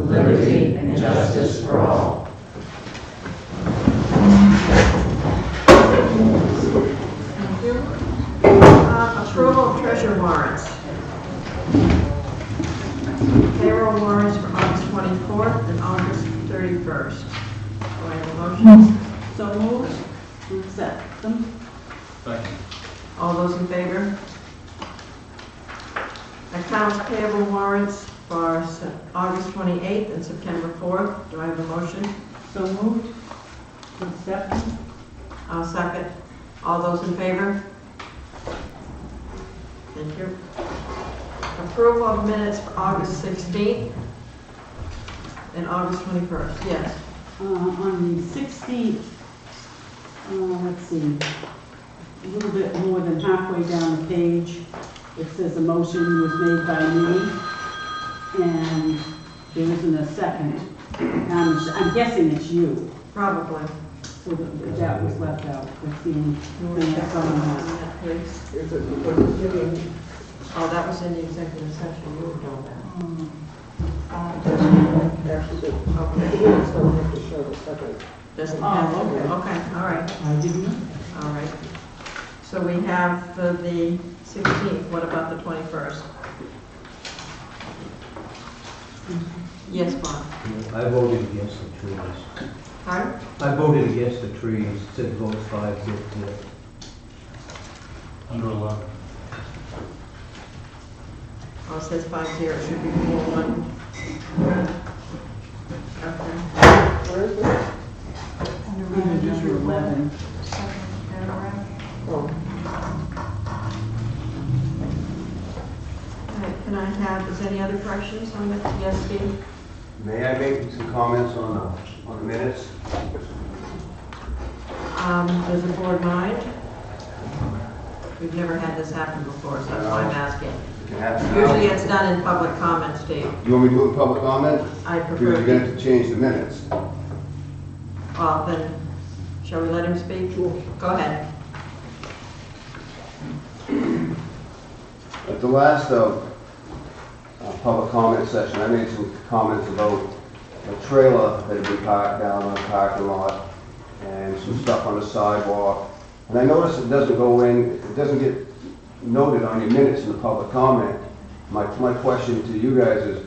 liberty, and justice for all. Thank you. Approval of treasurer warrants. Payroll warrants for August 24th and August 31st. Do I have a motion? So moved. To accept them. Second. All those in favor? Accounts payable warrants for August 28th and September 4th. Do I have a motion? So moved. To accept them. I'll second. All those in favor? Thank you. Approval of minutes for August 16th and August 21st. Yes. On the 16th, let's see, a little bit more than halfway down the page, it says a motion was made by me, and there isn't a second. I'm guessing it's you, Probably. so that was left out. That's the only thing that's on that. Please. Is it because it's giving? Oh, that was in the executive session. You were doing that. Actually, the Okay. minutes don't have to show the second. Doesn't Oh, have. okay. Okay, all right. I didn't know. All right. So we have for the 16th. What about the 21st? Yes, Bob. I voted against the trees. Pardon? I voted against the trees, it said vote 5-0. Under 11. Oh, it says 5-0. It should be 4-1. Okay. Where is it? Number 11. Second paragraph. Oh, All right, can I have, is any other corrections on it? Yes, Steve? May I make some comments on the minutes? Does the board mind? We've never had this happen before, so that's why I'm asking. You can have some. Usually it's done in public comment, Steve. You want me to do a public comment? I Because prefer. you're going to have to change the minutes. Well, then, shall we let him speak? Sure. Go ahead. At the last public comment session, I made some comments about a trailer that had been parked down in the parking lot and some stuff on the sidewalk. And I noticed it doesn't go in, it doesn't get noted on your minutes in the public comment. My question to you guys is,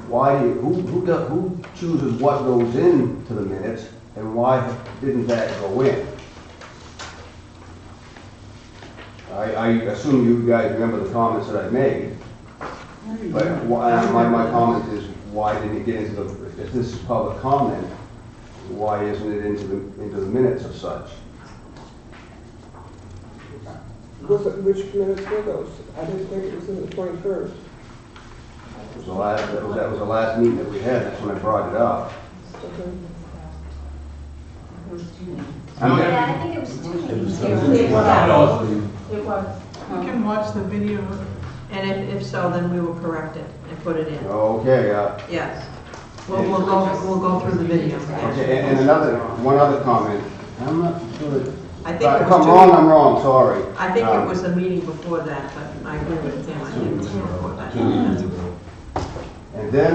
why do you, who chooses what goes into the minutes and why didn't that go in? I assume you guys remember the comments that I made, but my comment is, why didn't it get into the, if this is public comment, why isn't it into the minutes of such? which minutes were those? I didn't think it was in the 21st. That was the last meeting that we had, that's when I brought it up. Okay. Yeah, I think it was 2 meetings here. It was. It was. You can watch the video. And if so, then we will correct it and put it in. Okay, Yes. We'll go through the video. okay, and one other comment, I'm not sure that, I think it if was I'm wrong, I'm wrong, sorry. I think it was a meeting before that, but I agree with Tim. I think it was before that. 2 meetings ago. And then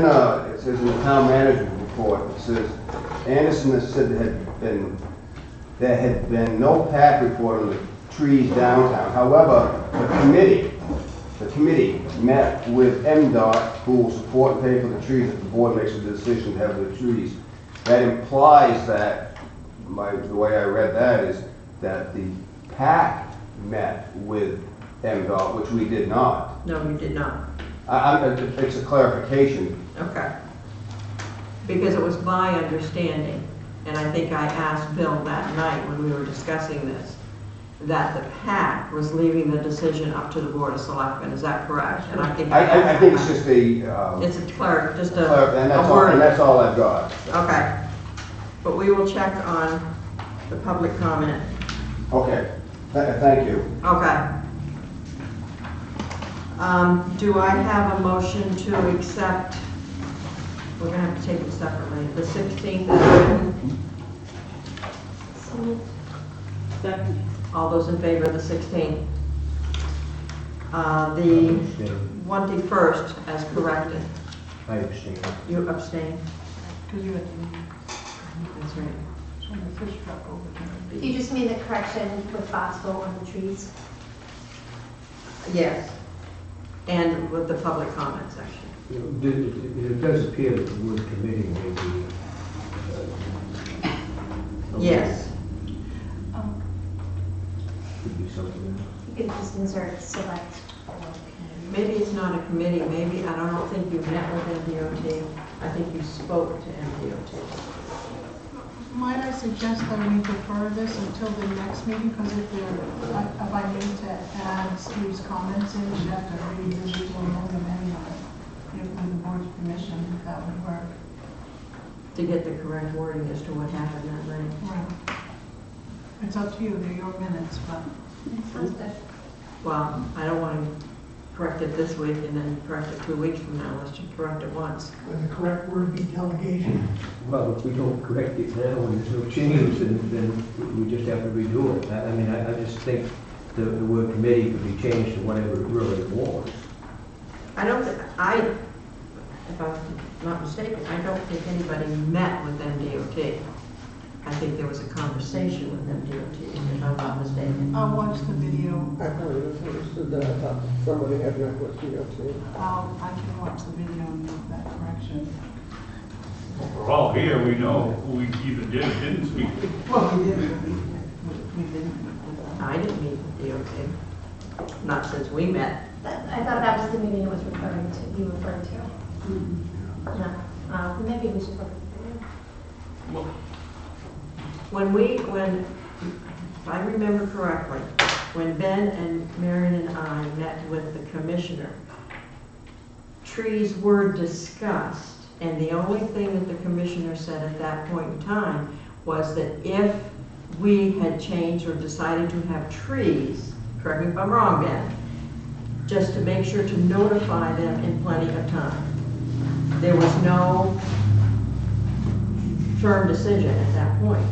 it says in the town manager's report, it says, Anderson has said there had been no pack report on the trees downtown. However, the committee met with MDOT, who will support and pay for the trees if the board makes a decision to have the trees. That implies that, the way I read that is that the PAC met with MDOT, which we did not. No, you did not. It's a clarification. Okay. Because it was my understanding, and I think I asked Bill that night when we were discussing this, that the PAC was leaving the decision up to the Board of Selectmen. Is that correct? And I think I think it's just it's a and word. that's all I've got. Okay. But we will check on the public comment. Okay, thank you. Okay. Do I have a motion to accept, we're going to have to take it separately, the 16th as written? Second. All those in favor of the 16th? The 21st as corrected. I abstain. You abstain? Because you had to, That's right. when the fish truck overturned. You just made the correction with Bosco on the trees. Yes. And with the public comment section. It does appear that the word committee may be. Yes. Could be something else. You could just insert select. Maybe it's not a committee, maybe, I don't think you met with MDOT. I think you spoke to MDOT. Might I suggest that we defer this until the next meeting, because if I need to add Steve's comments in, you have to revisit or amend them anyway. If with the board's permission, if that would work. To get the correct wording as to what happened that night. Well, it's up to you, they're your minutes, but Sounds good. Well, I don't want to correct it this week and then correct it 2 weeks from now. Let's just correct it once. Would the correct word be delegation? Well, if we don't correct it now and there's no change, then we just have to redo it. I mean, I just think the word committee could be changed to whatever it really was. I don't think, if I'm not mistaken, I don't think anybody met with MDOT. I think there was a conversation with MDOT, if I'm not mistaken. I'll watch the video. I probably misunderstood that. I thought somebody had met with DOT. I can watch the video and make that correction. We're all here, we know who we either did or didn't speak to. Well, we didn't. We didn't. I didn't meet with DOT, not since we met. I thought that was the meeting it was referring to, you referred to. No, maybe we should look at the video. When, if I remember correctly, when Ben and Marion and I met with the commissioner, trees were discussed, and the only thing that the commissioner said at that point in time was that if we had changed or decided to have trees, correct me if I'm wrong, Ben, just to make sure to notify them in plenty of time. There was no firm decision at that point.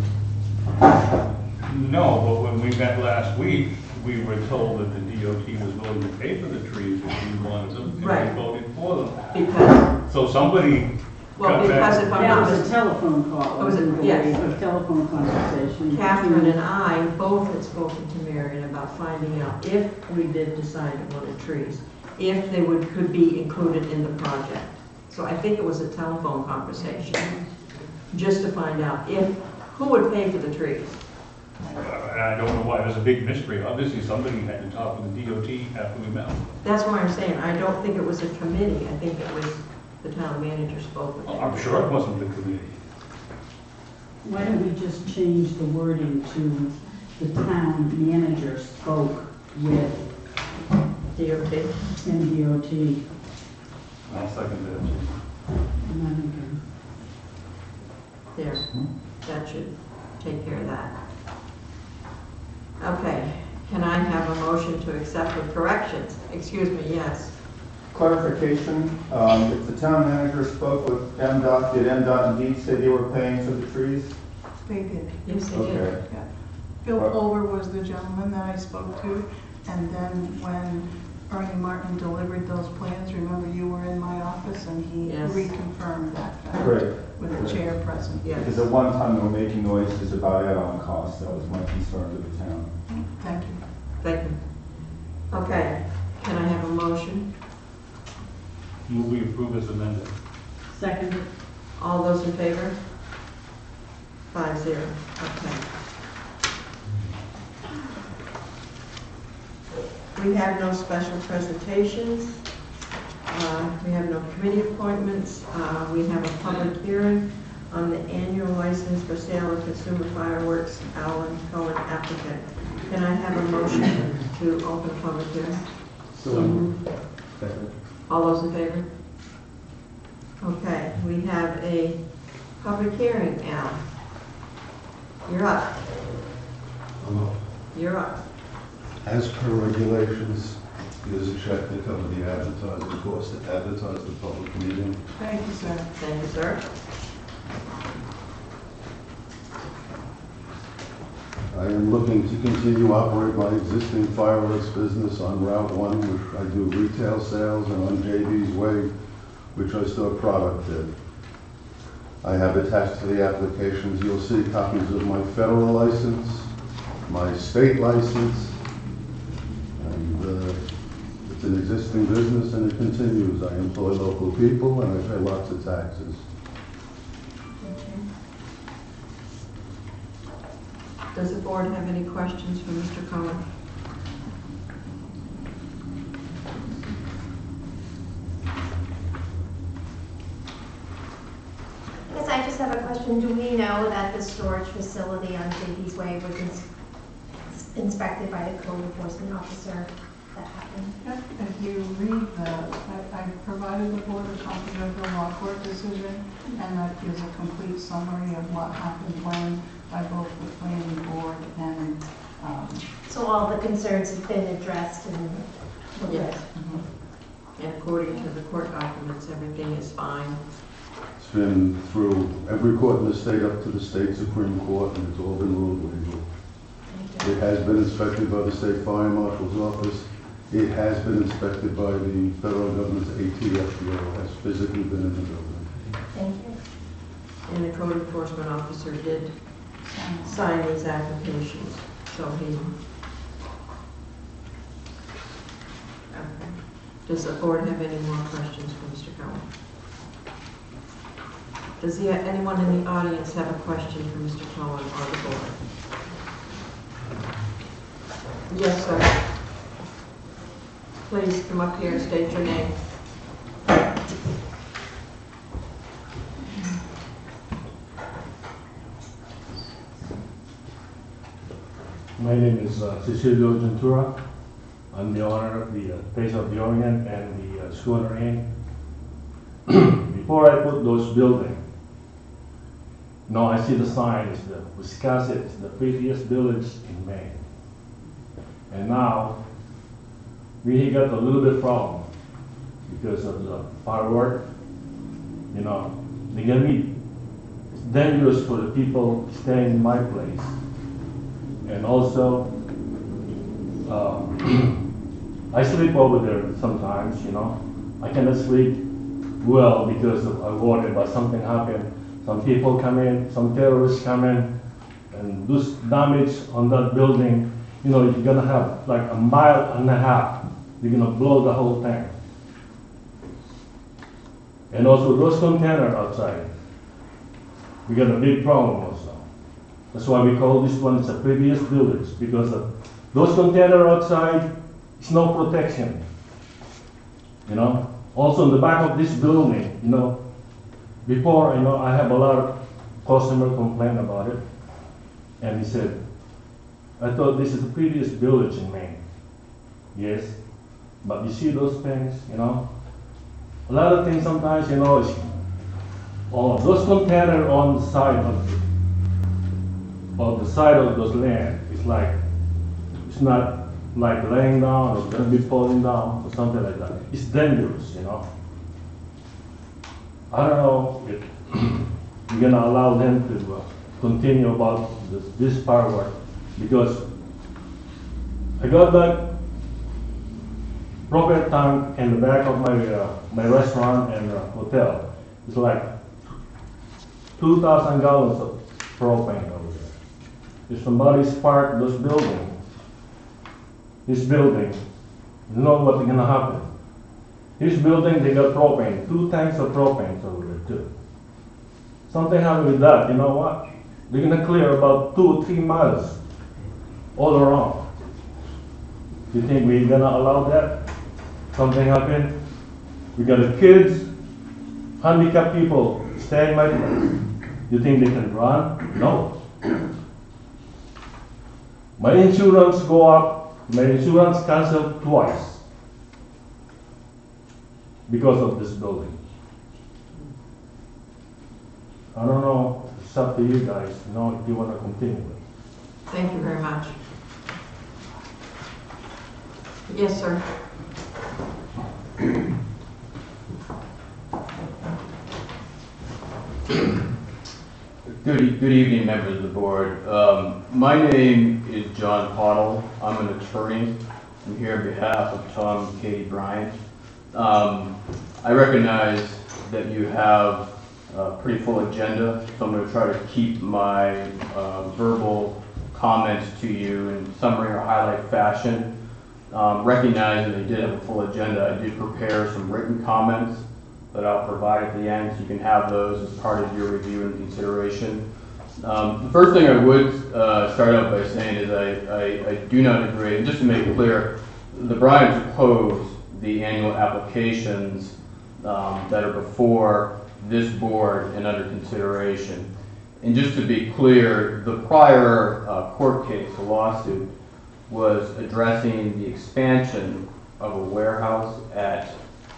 No, but when we met last week, we were told that the DOT was willing to pay for the trees if we wanted them, and Right. we voted for them. Because, So somebody well, got because back. if I'm That not was a mistaken, telephone call. Was it? I believe, Yes. A telephone conversation. Catherine and I both had spoken to Marion about finding out if we did decide to want trees, if they could be included in the project. So I think it was a telephone conversation, just to find out who would pay for the trees. I don't know why, there's a big mystery. Obviously, somebody had to talk with the DOT after we met. That's why I'm saying, I don't think it was a committee, I think it was the town manager spoke with them. I'm sure it wasn't the committee. Why don't we just change the wording to the town manager spoke with DOT. MDOT? I'll second that. And then There, that should take care of that. Okay, can I have a motion to accept with corrections? Excuse me, yes. Clarification, if the town manager spoke with MDOT, did MDOT indeed say they were paying for the trees? They did. Yes, they did. Okay. Yeah. Bill Pulver was the gentleman that I spoke to, and then when Ernie Martin delivered those plans, remember you were in my office, and he Yes. reconfirmed that fact Great. with the chair present. Because Yes. at one time they were making noises about add-on costs, that was my concern to the town. Thank you. Thank you. Okay, can I have a motion? Move we approve as amended. Second. All those in favor? 5-0, okay. We have no special presentations. We have no committee appointments. We have a public hearing on the annual license for sale of consumer fireworks, Alan Cohen applicant. Can I have a motion to open the public hearing? So, second. All those in favor? Okay, we have a public hearing, Al. You're up. You're up. As per regulations, there's a check to cover the advertising cost to advertise the public meeting. Thank you, sir. Thank you, sir. I am looking to continue to operate my existing fireworks business on Route 1, which I do retail sales, and on JB's Way, which I store product in. I have attached to the applications, you'll see copies of my federal license, my state license, and it's an existing business and it continues. I employ local people and I pay lots of taxes. Does the board have any questions for Mr. Cohen? Yes, I just have a question. Do we know that the storage facility on JD's Way was inspected by the code enforcement officer that happened? If you read I provided the board a copy of the law court decision, and that gives a complete summary of what happened when by both the planning board and, So all the concerns have been addressed and looked at? And according to the court documents, everything is fine. It's been through every court in the state up to the state Supreme Court and it's all been ruled legal. It has been inspected by the state fire marshal's office. It has been inspected by the federal government's ATF bureau, has physically been in the building. Thank you. And the code enforcement officer did sign these applications, so he... Okay. Does the board have any more questions for Mr. Cohen? Does anyone in the audience have a question for Mr. Cohen or the board? Yes, sir. Please come up here and state your name. My name is Cecilio Ventura. I'm the owner of the Place of the Orient and the Schooner Inn. Before I put those buildings, now I see the sign, it's the Wiscasset, it's the prettiest village in Maine. And now, we got a little bit problem because of the firework. You know, they're gonna be dangerous for the people staying in my place. And also, I sleep over there sometimes, you know. I cannot sleep well because I worry about something happen. Some people come in, some terrorists come in and do damage on that building. You know, you're gonna have like 1.5 miles. You're gonna blow the whole thing. And also those containers outside, we got a big problem also. That's why we call this one the previous village, because of those containers outside, it's no protection. You know, also in the back of this building, you know, before, you know, I have a lot of customer complain about it, and he said, I thought this is the prettiest village in Maine. Yes, but you see those things, you know, a lot of things sometimes, you know, is all of those containers on the side of those land. It's like, it's not like laying down or gonna be falling down or something like that. It's dangerous, you know. I don't know if you're gonna allow them to continue about this firework, because I got that propane tank in the back of my restaurant and hotel. It's like 2,000 gallons of propane over there. If somebody sparked this building, you know what's gonna happen. This building, they got propane, 2 tanks of propane over there too. Something happened with that, you know what? They're gonna clear about 2 or 3 miles all around. You think we're gonna allow that? Something happen? We got the kids, handicapped people stay in my place. You think they can run? No. My insurance go up, my insurance canceled twice because of this building. I don't know, it's up to you guys, you know, if you want to continue it. Thank you very much. Yes, sir. Good evening, members of the board. My name is John Pottle. I'm an attorney. I'm here on behalf of Tom and Katie Bryant. I recognize that you have a pretty full agenda, so I'm going to try to keep my verbal comments to you in summary or highlight fashion. Recognizing that you did have a full agenda, I did prepare some written comments that I'll provide at the end, so you can have those as part of your review and consideration. The first thing I would start out by saying is I do not agree, and just to make it clear, the Bryants oppose the annual applications that are before this board and under consideration. And just to be clear, the prior court case, the lawsuit, was addressing the expansion of a warehouse at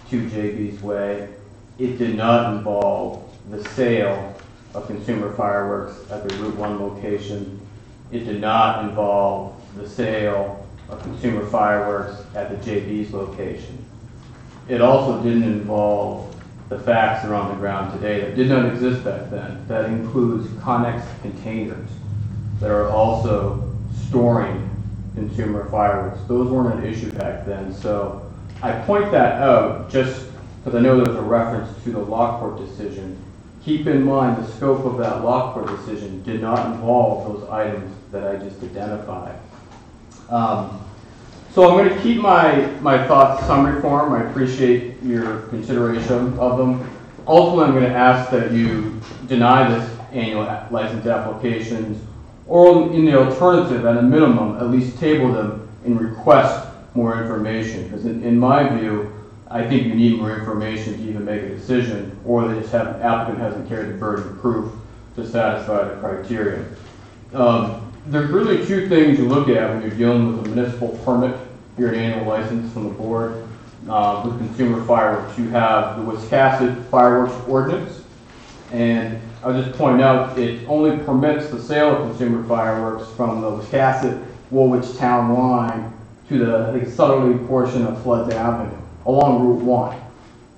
2 JB's Way. It did not involve the sale of consumer fireworks at the Route 1 location. It did not involve the sale of consumer fireworks at the JB's location. It also didn't involve the facts that are on the ground today that did not exist back then. That includes Connex containers that are also storing consumer fireworks. Those weren't an issue back then. So I point that out just because I know there's a reference to the Lockport decision. Keep in mind the scope of that Lockport decision did not involve those items that I just identified. So I'm going to keep my thoughts summary form. I appreciate your consideration of them. Ultimately, I'm going to ask that you deny this annual license applications, or in the alternative, at a minimum, at least table them and request more information. Because in my view, I think you need more information to even make a decision, or they just have, the applicant hasn't carried the burden of proof to satisfy the criteria. There's really two things you look at when you're dealing with a municipal permit, your annual license from the board, with consumer fireworks. You have the Wiscasset fireworks ordinance, and I'll just point out it only permits the sale of consumer fireworks from the Wiscasset Woolwich town line to the, I think, southerly portion of Floods Avenue along Route 1.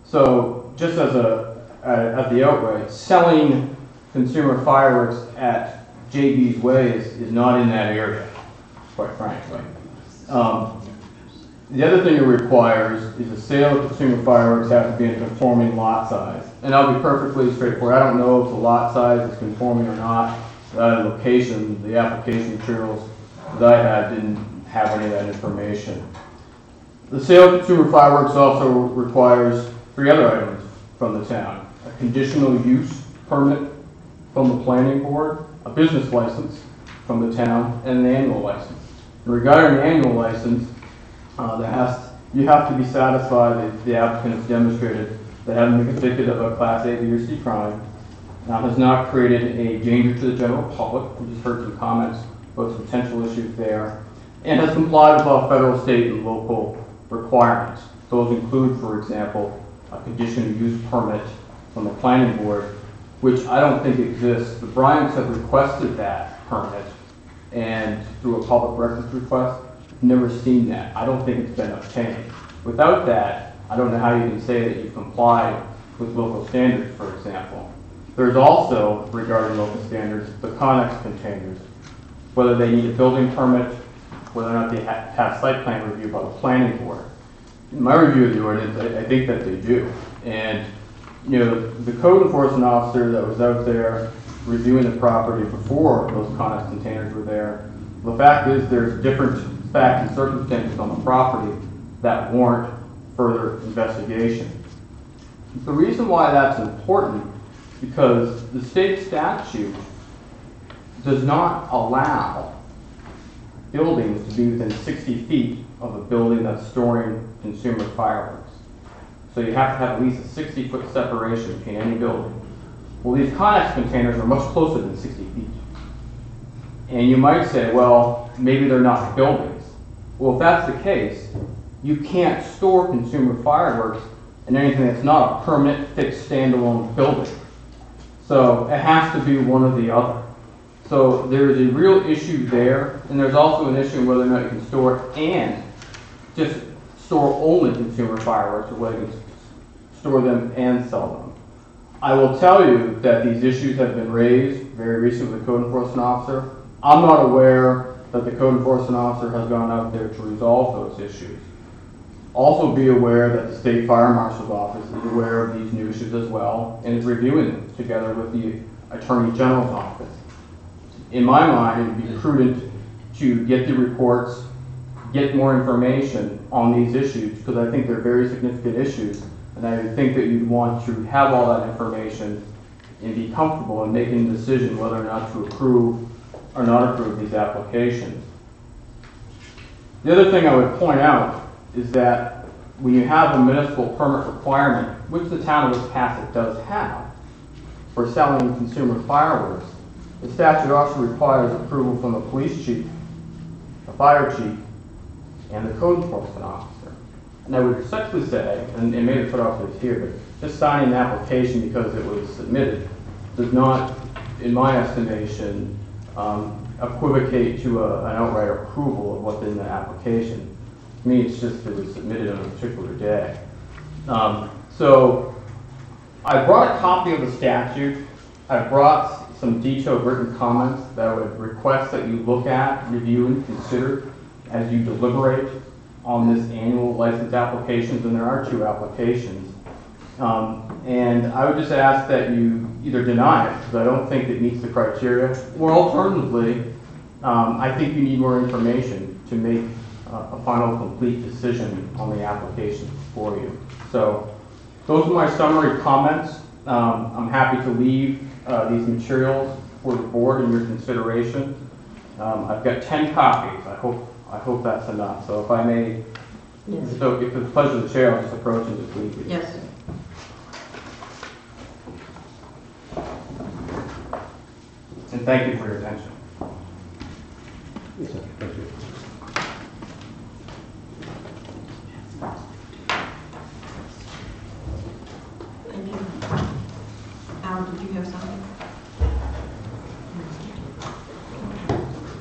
So just as at the outright, selling consumer fireworks at JB's Way is not in that area, quite frankly. The other thing it requires is the sale of consumer fireworks have to be in a conforming lot size. And I'll be perfectly straightforward. I don't know if the lot size is conforming or not. The location, the application materials that I had didn't have any of that information. The sale of consumer fireworks also requires 3 other items from the town. A conditional use permit from the planning board, a business license from the town, and an annual license. And regarding the annual license, you have to be satisfied that the applicant has demonstrated that having been convicted of a Class A, B, or C crime has not created a danger to the general public. We just heard some comments about some potential issues there, and has complied with all federal, state, and local requirements. Those include, for example, a conditional use permit from the planning board, which I don't think exists. The Bryants have requested that permit, and through a public records request, never seen that. I don't think it's been obtained. Without that, I don't know how you can say that you've complied with local standards, for example. There's also, regarding local standards, the Connex containers, whether they need a building permit, whether or not they have site plan review by the planning board. In my review of the ordinance, I think that they do. And you know, the code enforcement officer that was out there reviewing the property before those Connex containers were there, the fact is there's different facts and circumstances on the property that warrant further investigation. The reason why that's important is because the state statute does not allow buildings to be within 60 feet of a building that's storing consumer fireworks. So you have to have at least a 60-foot separation between any building. Well, these Connex containers are much closer than 60 feet. And you might say, well, maybe they're not buildings. Well, if that's the case, you can't store consumer fireworks in anything that's not a permanent, fixed, standalone building. So it has to be one or the other. So there is a real issue there, and there's also an issue whether or not you can store and just store only consumer fireworks, or whether you can store them and sell them. I will tell you that these issues have been raised very recently with the code enforcement officer. I'm not aware that the code enforcement officer has gone out there to resolve those issues. Also be aware that the State Fire Marshal's Office is aware of these new issues as well and is reviewing them together with the Attorney General's Office. In my mind, it would be prudent to get the reports, get more information on these issues, because I think they're very significant issues, and I think that you'd want to have all that information and be comfortable in making a decision whether or not to approve or not approve these applications. The other thing I would point out is that when you have a municipal permit requirement, which the town of Wiscasset does have, for selling consumer fireworks, the statute also requires approval from the police chief, the fire chief, and the code enforcement officer. And I would respectfully say, and maybe put off this here, but just signing an application because it was submitted does not, in my estimation, equivocate to an outright approval of what's in the application. To me, it's just it was submitted on a particular day. So I brought a copy of the statute. I brought some detailed written comments that I would request that you look at, review, and consider as you deliberate on this annual license applications, and there are 2 applications. And I would just ask that you either deny it, because I don't think it meets the criteria, or alternatively, I think you need more information to make a final complete decision on the application for you. So those are my summary comments. I'm happy to leave these materials for the board in your consideration. I've got 10 copies. I hope that's enough. So if I may, Yes. so if it's the pleasure of the chair, I'll just approach and just leave these. Yes. And thank you for your attention. Yes, sir. Thank you. Thank you. Al, did you have something?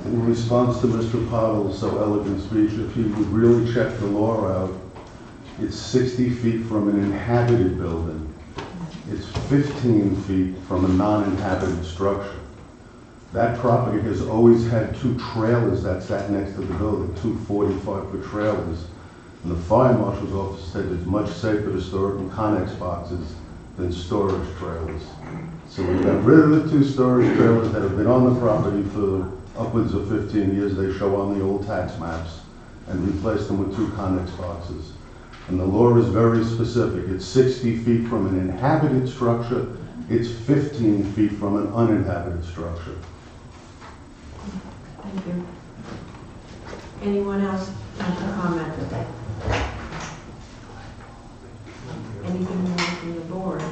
In response to Mr. Pottle's so elegant speech, if you would really check the law out, it's 60 feet from an inhabited building. It's 15 feet from a non-inhabited structure. That property has always had 2 trailers that sat next to the building, 2 45-foot trailers. And the fire marshal's office said it's much safer to store it in Connex boxes than storage trailers. So we got rid of the 2 storage trailers that have been on the property for upwards of 15 years. They show on the old tax maps, and replaced them with 2 Connex boxes. And the law is very specific. It's 60 feet from an inhabited structure. It's 15 feet from an uninhabited structure. Thank you. Anyone else have a comment? Anything more from the board?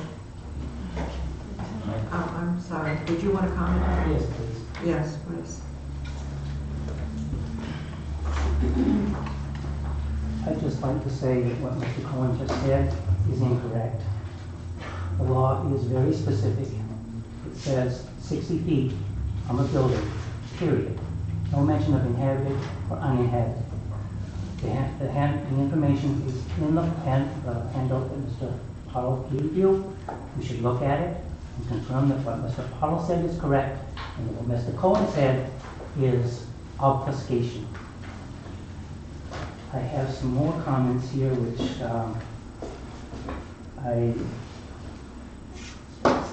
Oh, I'm sorry. Did you want to comment? Yes, please. Yes, please. I'd just like to say that what Mr. Cohen just said is incorrect. The law is very specific. It says 60 feet from a building, period. No mention of inhabited or uninhabited. The information is in the handout that Mr. Pottle gave you. You should look at it and confirm that what Mr. Pottle said is correct, and what Mr. Cohen said is obfuscation. I have some more comments here which I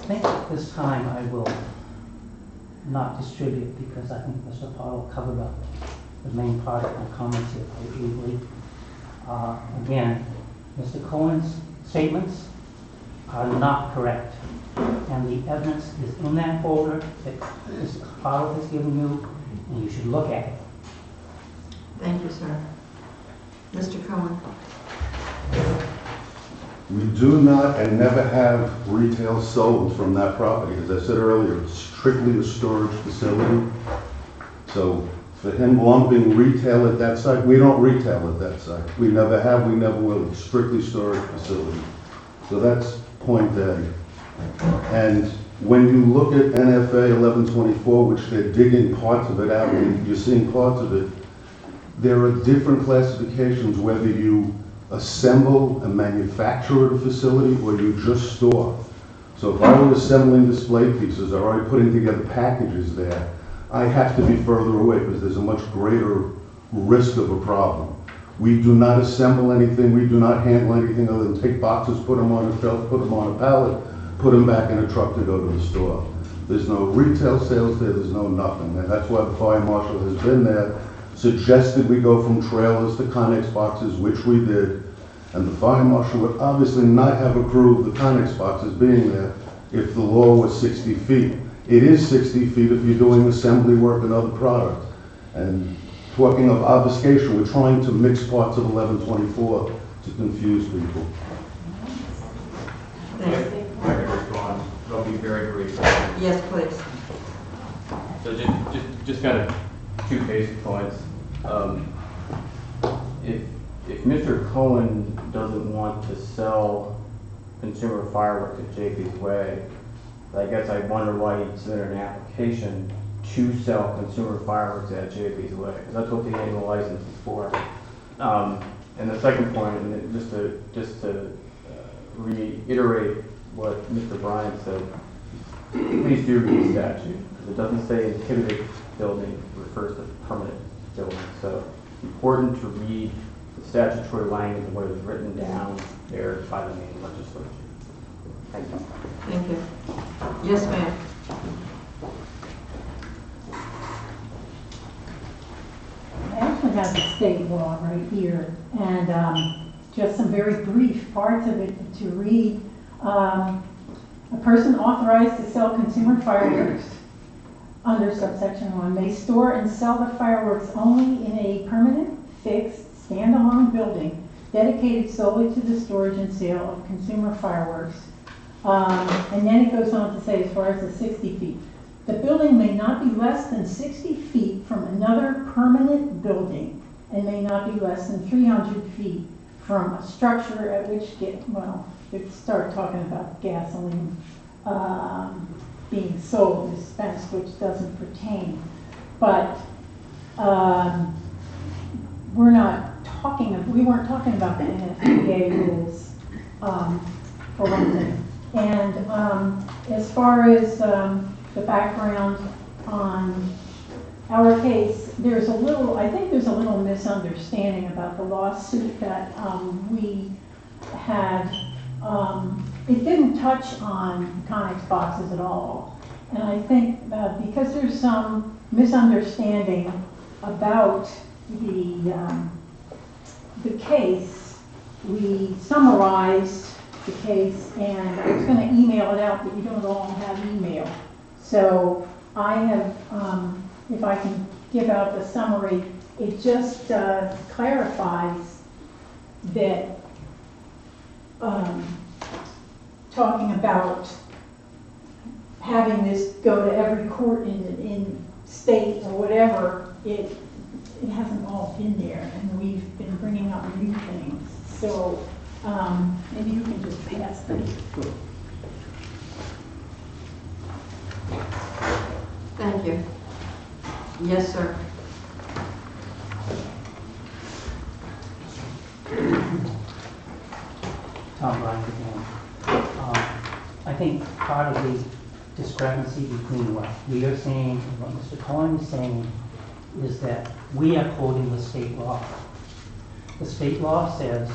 think at this time I will not distribute, because I think Mr. Pottle covered up the main part of my comments here quite easily. Again, Mr. Cohen's statements are not correct, and the evidence is in that folder that Mr. Pottle has given you, and you should look at it. Thank you, sir. Mr. Cohen. We do not and never have retail sold from that property. As I said earlier, it's strictly a storage facility. So for him lumping retail at that site, we don't retail at that site. We never have, we never will. It's strictly storage facility. So that's point A. And when you look at NFA 1124, which they're digging parts of it out, and you're seeing parts of it, there are different classifications, whether you assemble and manufacture at a facility or you just store. So if I were assembling display pieces or I'm putting together packages there, I have to be further away because there's a much greater risk of a problem. We do not assemble anything, we do not handle anything other than take boxes, put them on a shelf, put them on a pallet, put them back in a truck to go to the store. There's no retail sales there, there's no nothing, and that's why the fire marshal has been there, suggested we go from trailers to Connex boxes, which we did, and the fire marshal would obviously not have approved the Connex boxes being there if the law was 60 feet. It is 60 feet if you're doing assembly work and other products. And talking of obfuscation, we're trying to mix parts of 1124 to confuse people. Thanks. If I could respond, I'll be very brief. Yes, please. So just kind of two basic points. If Mr. Cohen doesn't want to sell consumer fireworks at JP's Way, I guess I wonder why he submitted an application to sell consumer fireworks at JP's Way, because that's what the annual license is for. And the second point, and just to reiterate what Mr. Bryan said, please do read the statute, because it doesn't say inhibited building, it refers to permanent building. So it's important to read the statutory language and what is written down there by the Maine legislature. Thank you. Thank you. Yes, ma'am. I actually have the state law right here, and just some very brief parts of it to read. A person authorized to sell consumer fireworks under subsection 1 may store and sell the fireworks only in a permanent, fixed, standalone building dedicated solely to the storage and sale of consumer fireworks. And then it goes on to say, as far as the 60 feet, the building may not be less than 60 feet from another permanent building and may not be less than 300 feet from a structure at which they start talking about gasoline being sold, dispensed, which doesn't pertain. But we weren't talking about the NFPA rules, for one thing. And as far as the background on our case, I think there's a little misunderstanding about the lawsuit that we had. It didn't touch on Connex boxes at all. And I think because there's some misunderstanding about the case, we summarized the case, and I was going to email it out, but you don't all have email. So I have, if I can give out the summary, it just clarifies that talking about having this go to every court in state or whatever, it hasn't all been there, and we've been bringing up new things. So maybe you can just pass them. Thank you. Yes, sir. Tom Bryan again. I think part of the discrepancy between what we are saying and what Mr. Cohen is saying is that we are quoting the state law. The state law says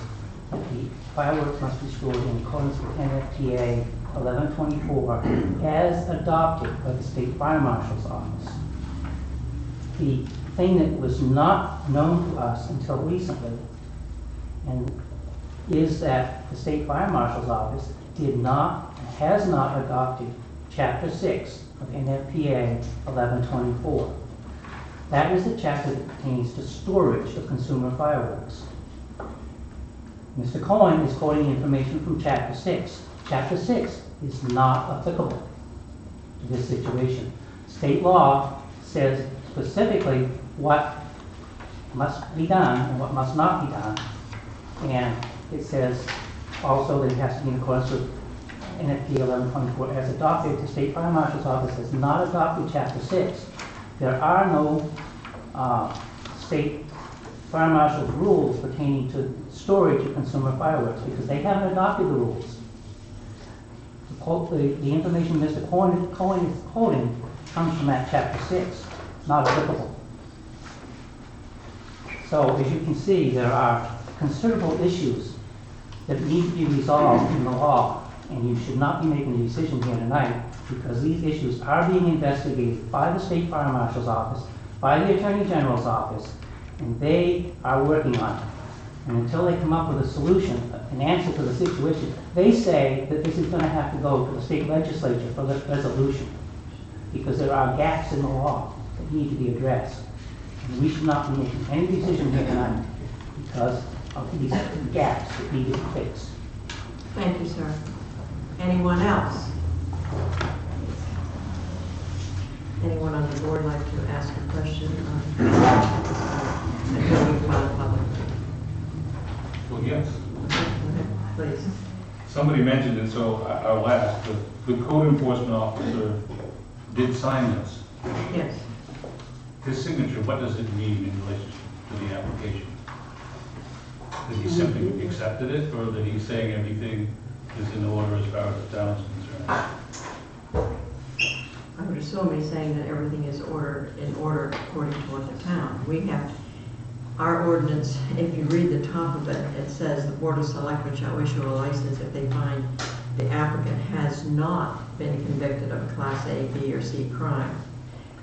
that the fireworks must be stored in accordance with NFPA 1124 as adopted by the state fire marshal's office. The thing that was not known to us until recently and is that the state fire marshal's office has not adopted Chapter 6 of NFPA 1124. That is the chapter that pertains to storage of consumer fireworks. Mr. Cohen is quoting information from Chapter 6. Chapter 6 is not applicable to this situation. State law says specifically what must be done and what must not be done. And it says also that it has to be in accordance with NFPA 1124 as adopted. The State Fire Marshal's Office has not adopted Chapter 6. There are no State Fire Marshal's rules pertaining to storage of consumer fireworks because they haven't adopted the rules. The information Mr. Cohen is quoting comes from that Chapter 6. It's not applicable. So as you can see, there are considerable issues that need to be resolved in the law, and you should not be making a decision here tonight, because these issues are being investigated by the State Fire Marshal's office, by the Attorney General's office, and they are working on it. And until they come up with a solution, an answer to the situation, they say that this is going to have to go to the state legislature for the resolution, because there are gaps in the law that need to be addressed. And we should not be making any decision here tonight because of these gaps that need to be fixed. Thank you, sir. Anyone else? Anyone on the board like to ask a question? Until we come out of public. Well, yes. Please. Somebody mentioned it, so I'll ask. The code enforcement officer did sign this. Yes. His signature, what does it mean in relation to the application? That he simply accepted it, or that he's saying everything is in order as far as the town is concerned? I would assume he's saying that everything is in order according to what the town. We have our ordinance, if you read the top of it, it says the Board of Selectmen shall issue a license if they find the applicant has not been convicted of a Class A, B, or C crime,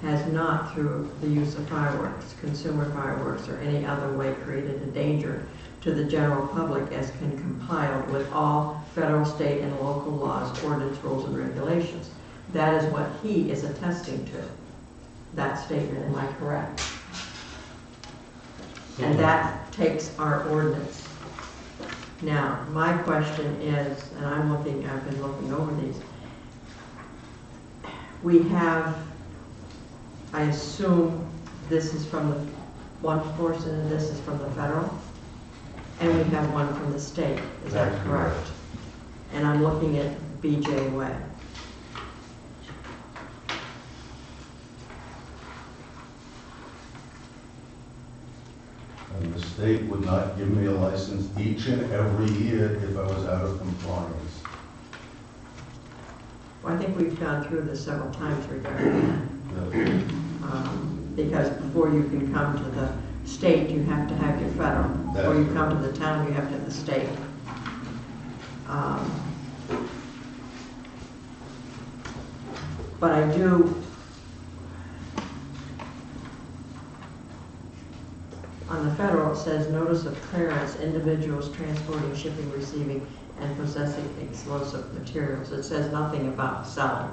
has not through the use of fireworks, consumer fireworks, or any other way created a danger to the general public as can compiled with all federal, state, and local laws, ordinance, rules, and regulations. That is what he is attesting to, that statement. Am I correct? And that takes our ordinance. Now, my question is, and I've been looking over these. We have, I assume this is from the one portion and this is from the federal, and we have one from the state. Is that correct? And I'm looking at BJ Way. And the state would not give me a license each and every year if I was out of compliance. Well, I think we've gone through this several times regarding that. Because before you can come to the state, you have to have your federal. Before you come to the town, you have to have the state. But I do, on the federal, it says notice of clearance, individuals transporting, shipping, receiving, and possessing explosive materials. It says nothing about selling.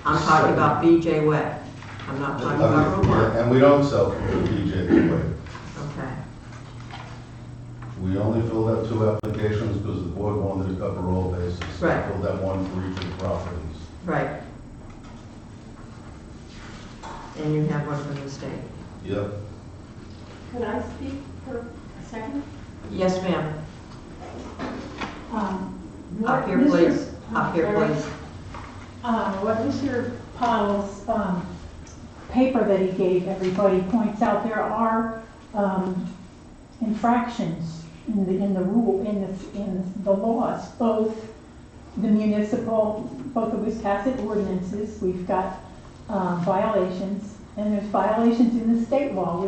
I'm talking about BJ Way. I'm not talking about Romark. And we don't sell from the BJ Way. Okay. We only filled out 2 applications because the board wanted to cover all bases. Right. We filled out 1 for each of the properties. Right. And you have one from the state. Yep. Could I speak for a second? Yes, ma'am. What Up here, Mr. please. Up here, sorry. please. What Mr. Powell's paper that he gave everybody points out, there are infractions in the laws, both the Wiscasset ordinances. We've got violations, and there's violations in the state law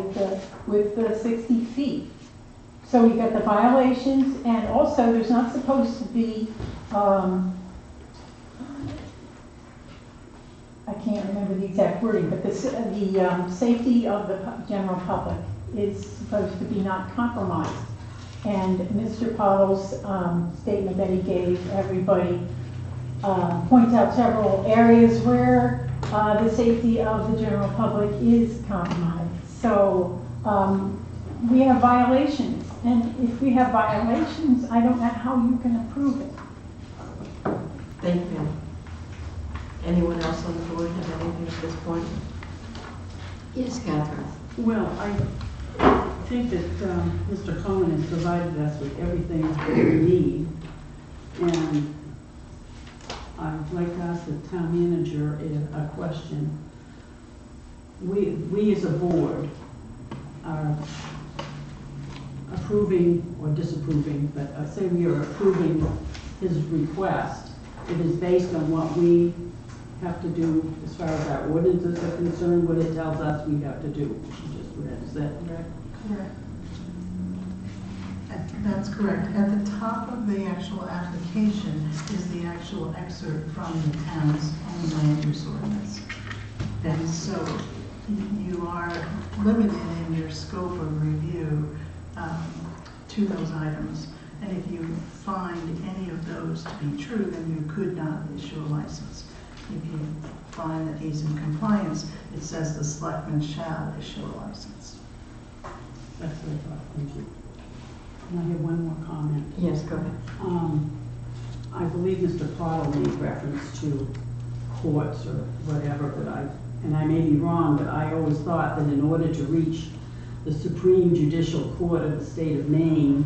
with the 60 feet. So we got the violations, and also there's not supposed to be, I can't remember the exact wording, but the safety of the general public is supposed to be not compromised. And Mr. Powell's statement that he gave everybody points out several areas where the safety of the general public is compromised. So we have violations, and if we have violations, I don't know how you can approve it. Thank you. Anyone else on the board have anything at this point? Yes, Catherine. Well, I think that Mr. Cohen has provided us with everything that we need, and I'd like to ask the town manager a question. We as a board are approving or disapproving, but I say we are approving his request. It is based on what we have to do as far as our ordinances are concerned, what it tells us we have to do. Just read, is that correct? Correct. That's correct. At the top of the actual application is the actual excerpt from the town's own land use ordinance. And so you are limited in your scope of review to those items. And if you find any of those to be true, then you could not issue a license. If you find that he's in compliance, it says the selectman shall issue a license. That's what I thought, thank you. And I have one more comment. Yes, go ahead. I believe Mr. Potter made reference to courts or whatever, and I may be wrong, but I always thought that in order to reach the Supreme Judicial Court of the state of Maine,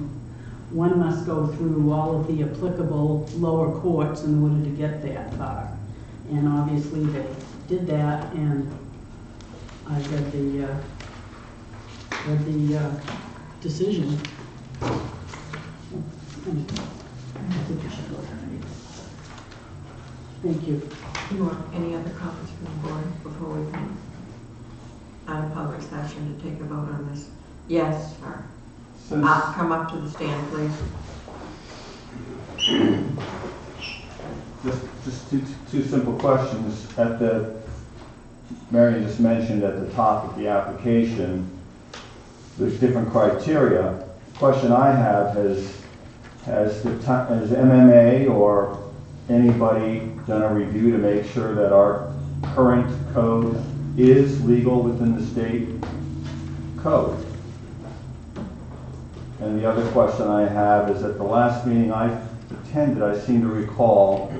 one must go through all of the applicable lower courts in order to get that far. And obviously they did that, and I read the decision. I think you should go there. Thank you. You want any other comments from the board before we come out of public session to take a vote on this? Yes, sir. Come up to the stand, please. Just two simple questions. Marion just mentioned at the top of the application, there's different criteria. The question I have has MMA or anybody done a review to make sure that our current code is legal within the state code? And the other question I have is, at the last meeting I attended, I seem to recall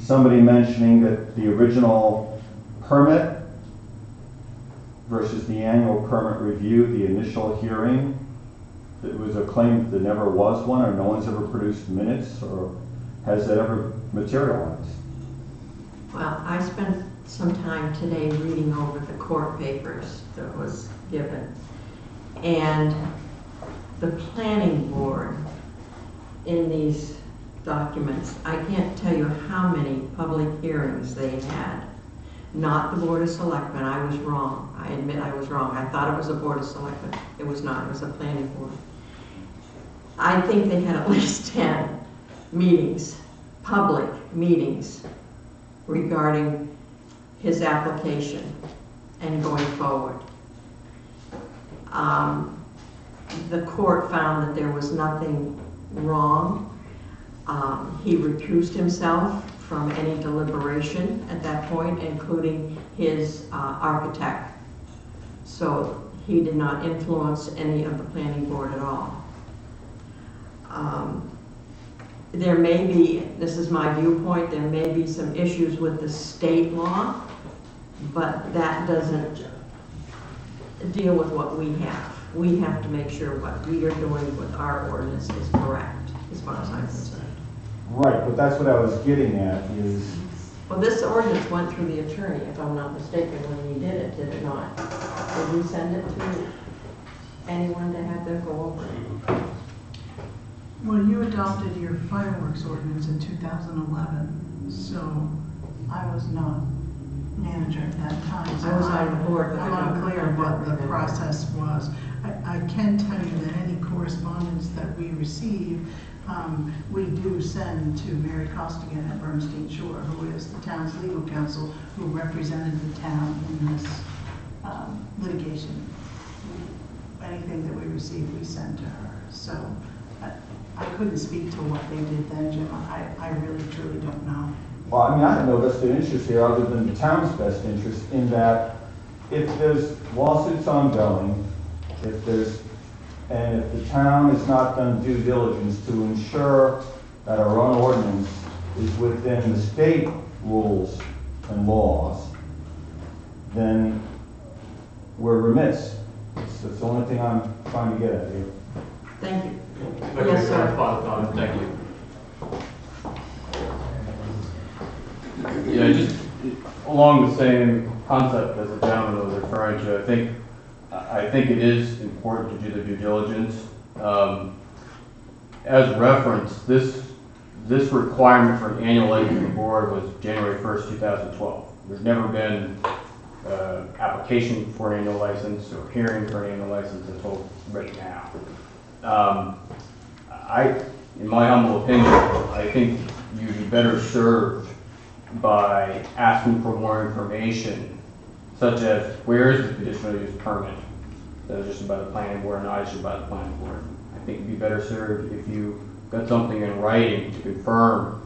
somebody mentioning that the original permit versus the annual permit review, the initial hearing, it was a claim that there never was one, or no one's ever produced minutes, or has that ever materialized? Well, I spent some time today reading over the court papers that was given. And the planning board in these documents, I can't tell you how many public hearings they had. Not the Board of Selectmen. I was wrong. I admit I was wrong. I thought it was a Board of Selectmen. It was not. It was a planning board. I think they had at least 10 meetings, public meetings, regarding his application and going forward. The court found that there was nothing wrong. He recused himself from any deliberation at that point, including his architect. So he did not influence any of the planning board at all. There may be, this is my viewpoint, there may be some issues with the state law, but that doesn't deal with what we have. We have to make sure what we are doing with our ordinance is correct, as far as I'm concerned. Right, but that's what I was getting at is... Well, this ordinance went through the attorney, if I'm not mistaken, when he did it not? Did we send it to anyone to have them go over it? Well, you adopted your fireworks ordinance in 2011, so I was not manager at that time. So I was on the board, but I'm unclear what the process was. I can tell you that any correspondence that we receive, we do send to Mary Costigan at Bernstein Shore, who is the town's legal counsel, who represented the town in this litigation. Anything that we receive, we send to her. So I couldn't speak to what they did then, Jim. I really, truly don't know. Well, I mean, I have no vested interest here other than the town's best interest in that if there's lawsuits ongoing, if the town has not done due diligence to ensure that our own ordinance is within the state rules and laws, then we're remiss. That's the only thing I'm trying to get at here. Thank you. Yes, sir. Thank you. Yeah, just along the same concept as the gentleman was referring to, I think it is important to do the due diligence. As referenced, this requirement for an annual aid to the board was January 1st, 2012. There's never been application for an annual license or hearing for an annual license until right now. In my humble opinion, I think you'd be better served by asking for more information, such as where is the conditional use permit that is issued by the planning board and not issued by the planning board. I think you'd be better served if you got something in writing to confirm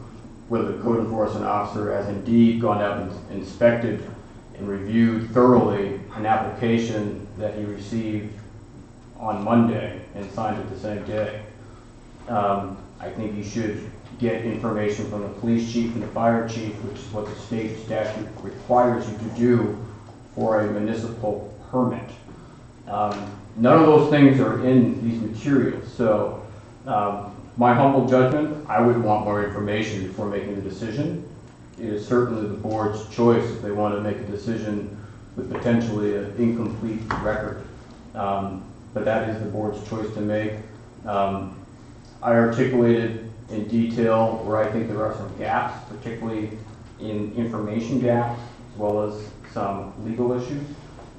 whether the code enforcement officer has indeed gone out and inspected and reviewed thoroughly an application that he received on Monday and signed it the same day. I think you should get information from the police chief and the fire chief, which is what the state statute requires you to do for a municipal permit. None of those things are in these materials, so my humble judgment, I would want more information before making the decision. It is certainly the board's choice if they want to make a decision with potentially an incomplete record. But that is the board's choice to make. I articulated in detail where I think there are some gaps, particularly in information gaps, as well as some legal issues.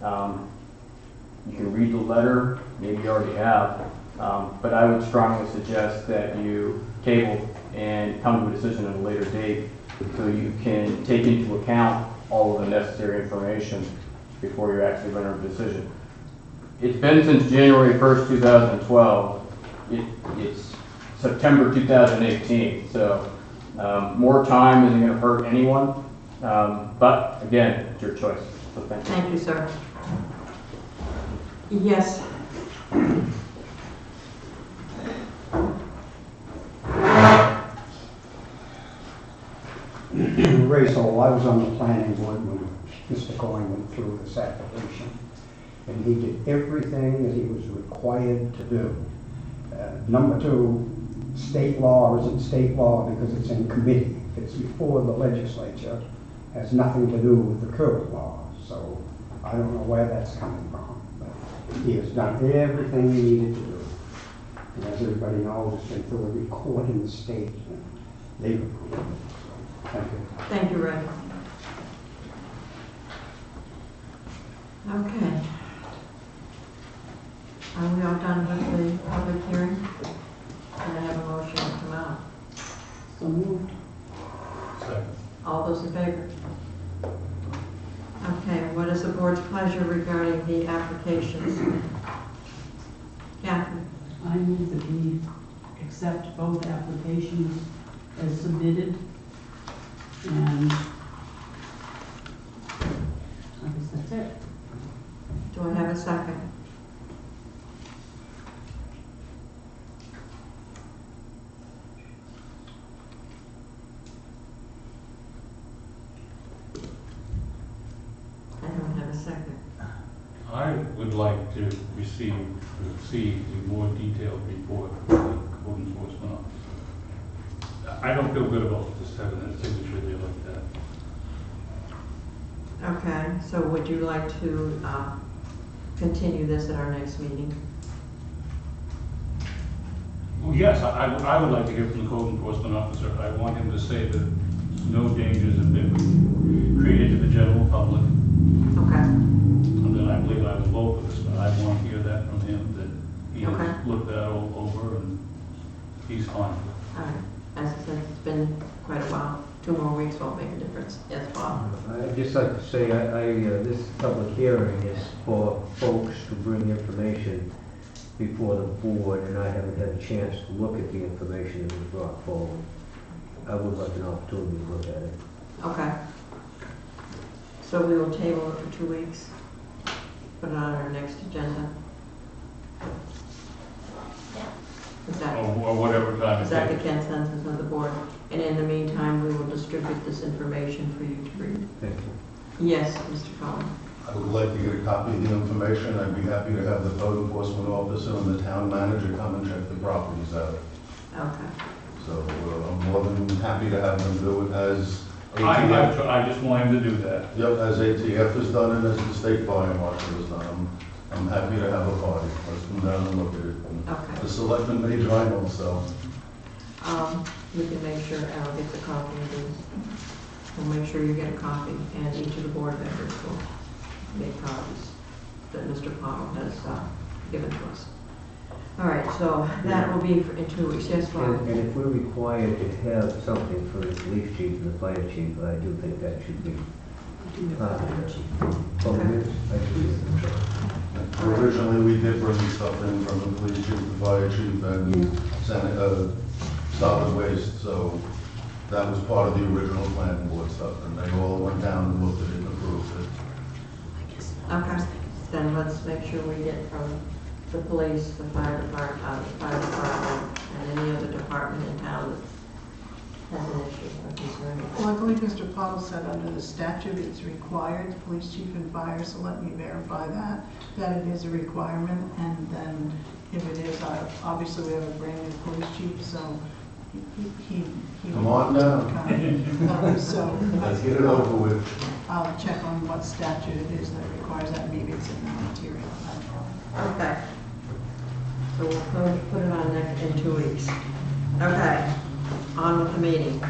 You can read the letter, maybe you already have, but I would strongly suggest that you table and come to a decision at a later date so you can take into account all of the necessary information before you actually render a decision. It's been since January 1st, 2012. It's September 2018, so more time isn't going to hurt anyone, but again, it's your choice. So thank you. Thank you, sir. Yes. Ray, so I was on the planning board when Mr. Cohen went through this application, and he did everything that he was required to do. Number two, state law isn't state law because it's in committee. If it's before the legislature, it has nothing to do with the current law. So I don't know where that's coming from, but he has done everything he needed to do. And as everybody knows, it's been through every court in the state, and they've approved it. So, thank you. Thank you, Ray. Okay. Are we all done with the public hearing? Can I have a motion to come out? So moved. Second. All those in favor? Okay, what is the board's pleasure regarding the applications? Catherine? I move that we accept both applications as submitted, and I guess that's it. Do I have a second? I don't have a second. I would like to see a more detailed report from the code enforcement officer. I don't feel good about just having a signature there like that. Okay, so would you like to continue this at our next meeting? Well, yes, I would like to hear from the code enforcement officer. I want him to say that no dangers have been created to the general public. Okay. And then I believe I would vote for this, but I want to hear that from him, that he Okay. has looked that all over and he's fine. All right. As I said, it's been quite a while. 2 more weeks won't make a difference. Yes, Bob? I'd just like to say, this public hearing is for folks to bring information before the board, and I haven't had a chance to look at the information that was brought forward. I would like an opportunity to look at it. Okay. So we will table it for 2 weeks. Put it on our next agenda. Is that? Or whatever time. Is that the consensus of the board? And in the meantime, we will distribute this information for you to read. Thank you. Yes, Mr. Collins. I would like to get a copy of the information. I'd be happy to have the code enforcement officer and the town manager come and check the properties out. Okay. So I'm more than happy to have them do it as ATF. I just want him to do that. Yep, as ATF has done and as the state fire marshal has done. I'm happy to have a party. Let's come down and look at it. And Okay. the selectmen may join also. We can make sure Al gets a copy of these. We'll make sure you get a copy, and each of the board members will. make copies that Mr. Powell has given to us. All right, so that will be in 2 weeks. Yes, Bob? And if we're required to have something for the police chief and the fire chief, I do think that should be part of it. Oh, it is? I do think so. Originally, we did bring stuff in from the police chief, the fire chief, and solid waste, so that was part of the original planning board stuff, and they all went down and looked at it and approved it. Okay, then let's make sure we get from the police, the fire department, and any other department in town that has an issue or concern. Well, I believe Mr. Pottle said under the statute it's required, police chief and fire, so let me verify that it is a requirement, and then if it is, obviously we have a brand new police chief, so he Come on down. So Let's get it over with. I'll check on what statute it is that requires that, maybe it's in the material. Okay. So we'll put it on next in 2 weeks. Okay, on with the meeting.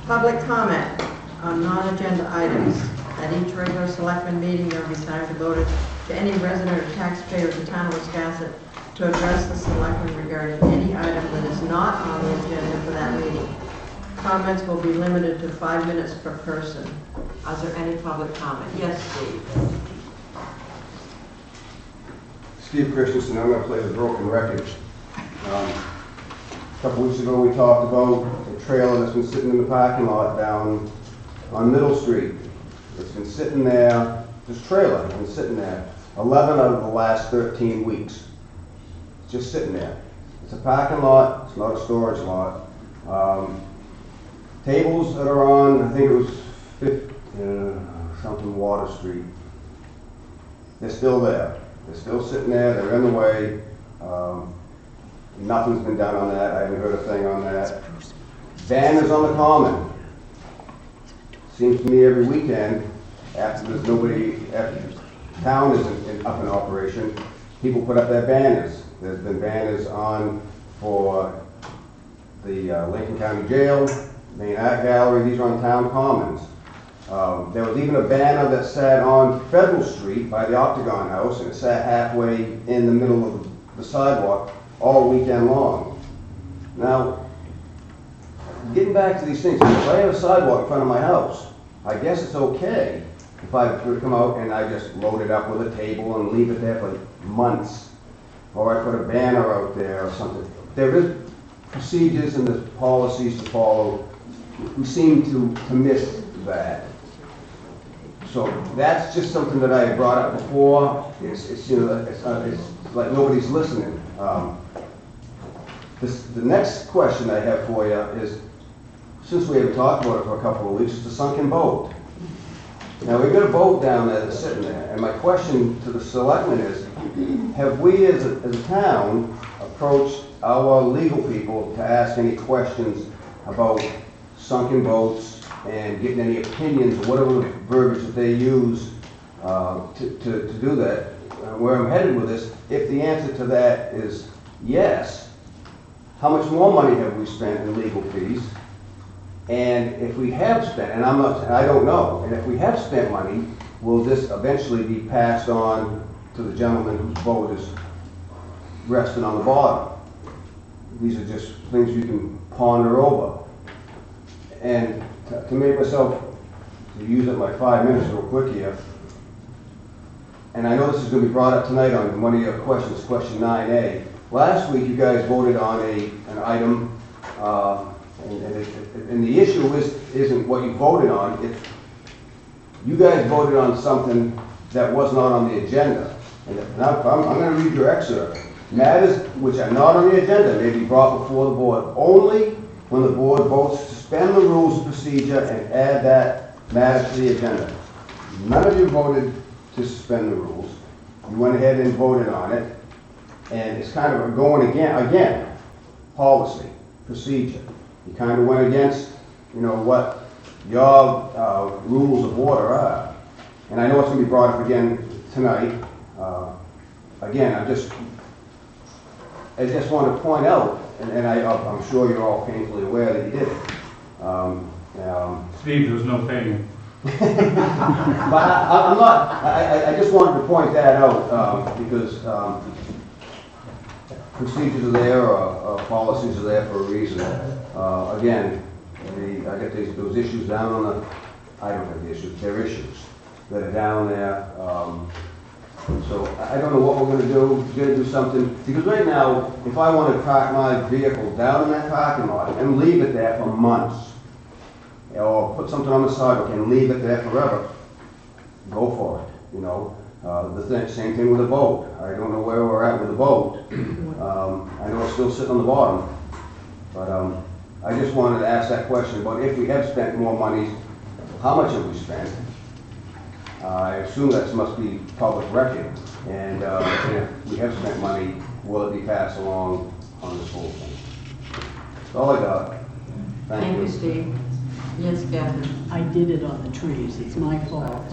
Public comment on non-agenda items. At each regular selectman meeting, there will be time devoted to any resident or taxpayer of the town of Wiscasset to address the selectmen regarding any item that is not on the agenda for that meeting. Comments will be limited to 5 minutes per person. Is there any public comment? Yes, Steve. Steve Christensen, I'm gonna play the broken record. A couple weeks ago, we talked about a trailer that's been sitting in the parking lot down on Middle Street. It's been sitting there, this trailer has been sitting there 11 out of the last 13 weeks. It's just sitting there. It's a parking lot, it's not a storage lot. Tables that are on, I think it was something Water Street. They're still there. They're still sitting there, they're in the way. Nothing's been done on that, I haven't heard a thing on that. Banners on the common. Seems to me every weekend, after there's nobody, after the town isn't up in operation, people put up their banners. There's been banners on for the Lincoln County Jail, Main Art Gallery, these are on town commons. There was even a banner that sat on Federal Street by the Octagon House, and it sat halfway in the middle of the sidewalk all weekend long. Now, getting back to these things, if I have a sidewalk in front of my house, I guess it's okay if I would come out and I just load it up with a table and leave it there for months. Or I put a banner out there or something. There is procedures and there's policies to follow. We seem to miss that. So that's just something that I had brought up before. It's like nobody's listening. The next question I have for you is, since we haven't talked about it for a couple of weeks, it's the sunken boat. Now, we've got a boat down there that's sitting there, and my question to the selectmen is, have we as a town approached our legal people to ask any questions about sunken boats and getting any opinions, or whatever the verbiage that they use to do that? Where I'm headed with this, if the answer to that is yes, how much more money have we spent in legal fees? And if we have spent, and I don't know, and if we have spent money, will this eventually be passed on to the gentleman whose boat is resting on the bottom? These are just things you can ponder over. And to make myself, to use up my 5 minutes real quick here, and I know this is going to be brought up tonight on one of your questions, question 9A. Last week you guys voted on an item, and the issue isn't what you voted on. It's, you guys voted on something that was not on the agenda. And now I'm going to read your excerpt. Matters which are not on the agenda may be brought before the board only when the board votes to suspend the rules of procedure and add that matter to the agenda. None of you voted to suspend the rules. You went ahead and voted on it. And it's kind of going again, policy, procedure. You kind of went against, what your rules of order are. And I know it's going to be brought up again tonight. Again, I just want to point out, and I'm sure you're all painfully aware that you did it. Steve, there's no pain. But I'm not, I just wanted to point that out, because procedures are there, or policies are there for a reason. Again, I got those issues down on the, I don't have the issues, they're issues that are down there. So I don't know what we're gonna do, we gotta do something, because right now, if I wanna park my vehicle down in that parking lot and leave it there for months, or put something on the sidewalk and leave it there forever, go for it, you know? Same thing with a boat. I don't know where we're at with the boat. I know it's still sitting on the bottom, but I just wanted to ask that question about if we have spent more money, how much have we spent? I assume that must be public record, and if we have spent money, will it be passed along on this whole thing? That's all I got. Thank you, Steve. Yes, Catherine. I did it on the trees, it's my fault.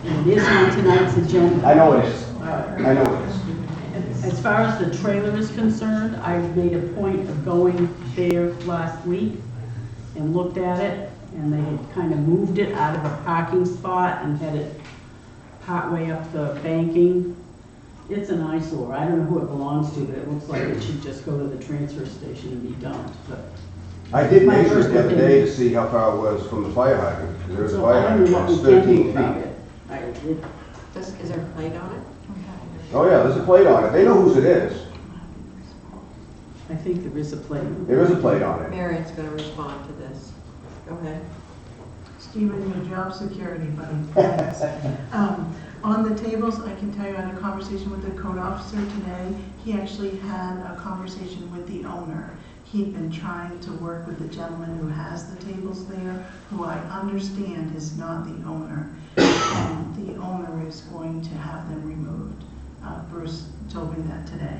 And it is on tonight's agenda. I know it is. I know it is. As far as the trailer is concerned, I made a point of going there last week and looked at it, and they had kind of moved it out of a parking spot and had it partway up the banking. It's an eyesore. I don't know who it belongs to, but it looks like it should just go to the transfer station and be dumped, but. I did measure it the other day to see how far it was from the fire hydrant. There was a fire hydrant, it's 13 feet. Is there a plate on it? Oh yeah, there's a plate on it. They know whose it is. I think there is a plate. There is a plate on it. Marion's going to respond to this. Go ahead. Stephen, your job security, buddy. Thanks. On the tables, I can tell you I had a conversation with the code officer today. He actually had a conversation with the owner. He'd been trying to work with the gentleman who has the tables there, who I understand is not the owner. And the owner is going to have them removed. Bruce told me that today.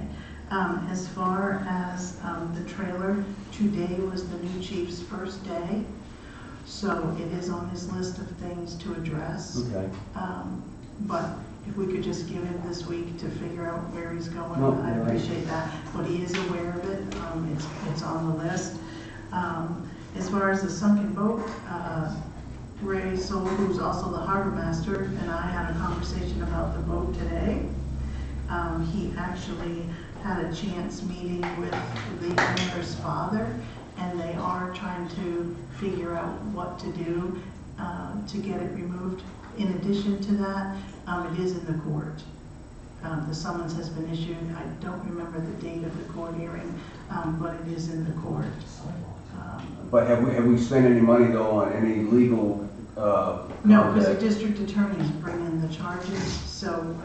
As far as the trailer, today was the new chief's first day. So it is on his list of things to address. Okay. But if we could just give him this week to figure out where he's going, No, I'd you're right. appreciate that. But he is aware of it, it's on the list. As far as the sunken boat, Ray Soul, who's also the harbor master, and I had a conversation about the boat today. He actually had a chance meeting with the owner's father, and they are trying to figure out what to do to get it removed. In addition to that, it is in the court. The summons has been issued. I don't remember the date of the court hearing, but it is in the court. But have we spent any money though on any legal? No, because the district attorneys bring in the charges. So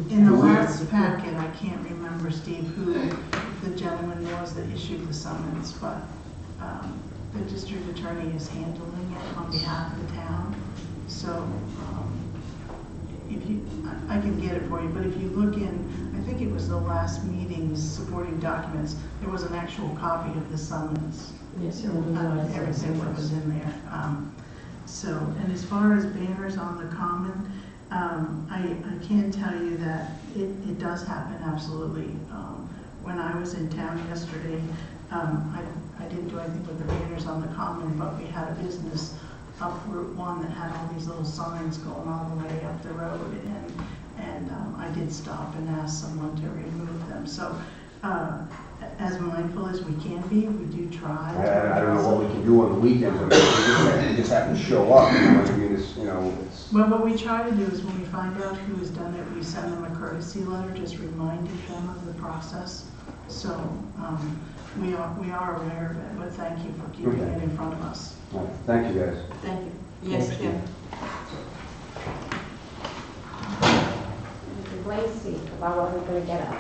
in the last packet, I can't remember, Steve, who the gentleman was that issued the summons, but the district attorney is handling it on behalf of the town. So if you, I can get it for you, but if you look in, I think it was the last meeting's supporting documents, there was an actual copy of the summons. Yes, Everything that was in there. So, and as far as banners on the common, I can tell you that it does happen, absolutely. When I was in town yesterday, I didn't do anything with the banners on the common, but we had a business up Route 1 that had all these little signs going all the way up the road, and I did stop and ask someone to remove them. So as mindful as we can be, we do try. I don't know what we can do on the weekends. I mean, we just have to show up. You know what I mean? It's Well, what we try to do is when we find out who has done it, we send them a courtesy letter, just reminding them of the process. So we are aware of it, but thank you for keeping it in front of us. Right. Thank you, guys. Thank you. Yes, Kim. Blame Steve, because I wasn't going to get up.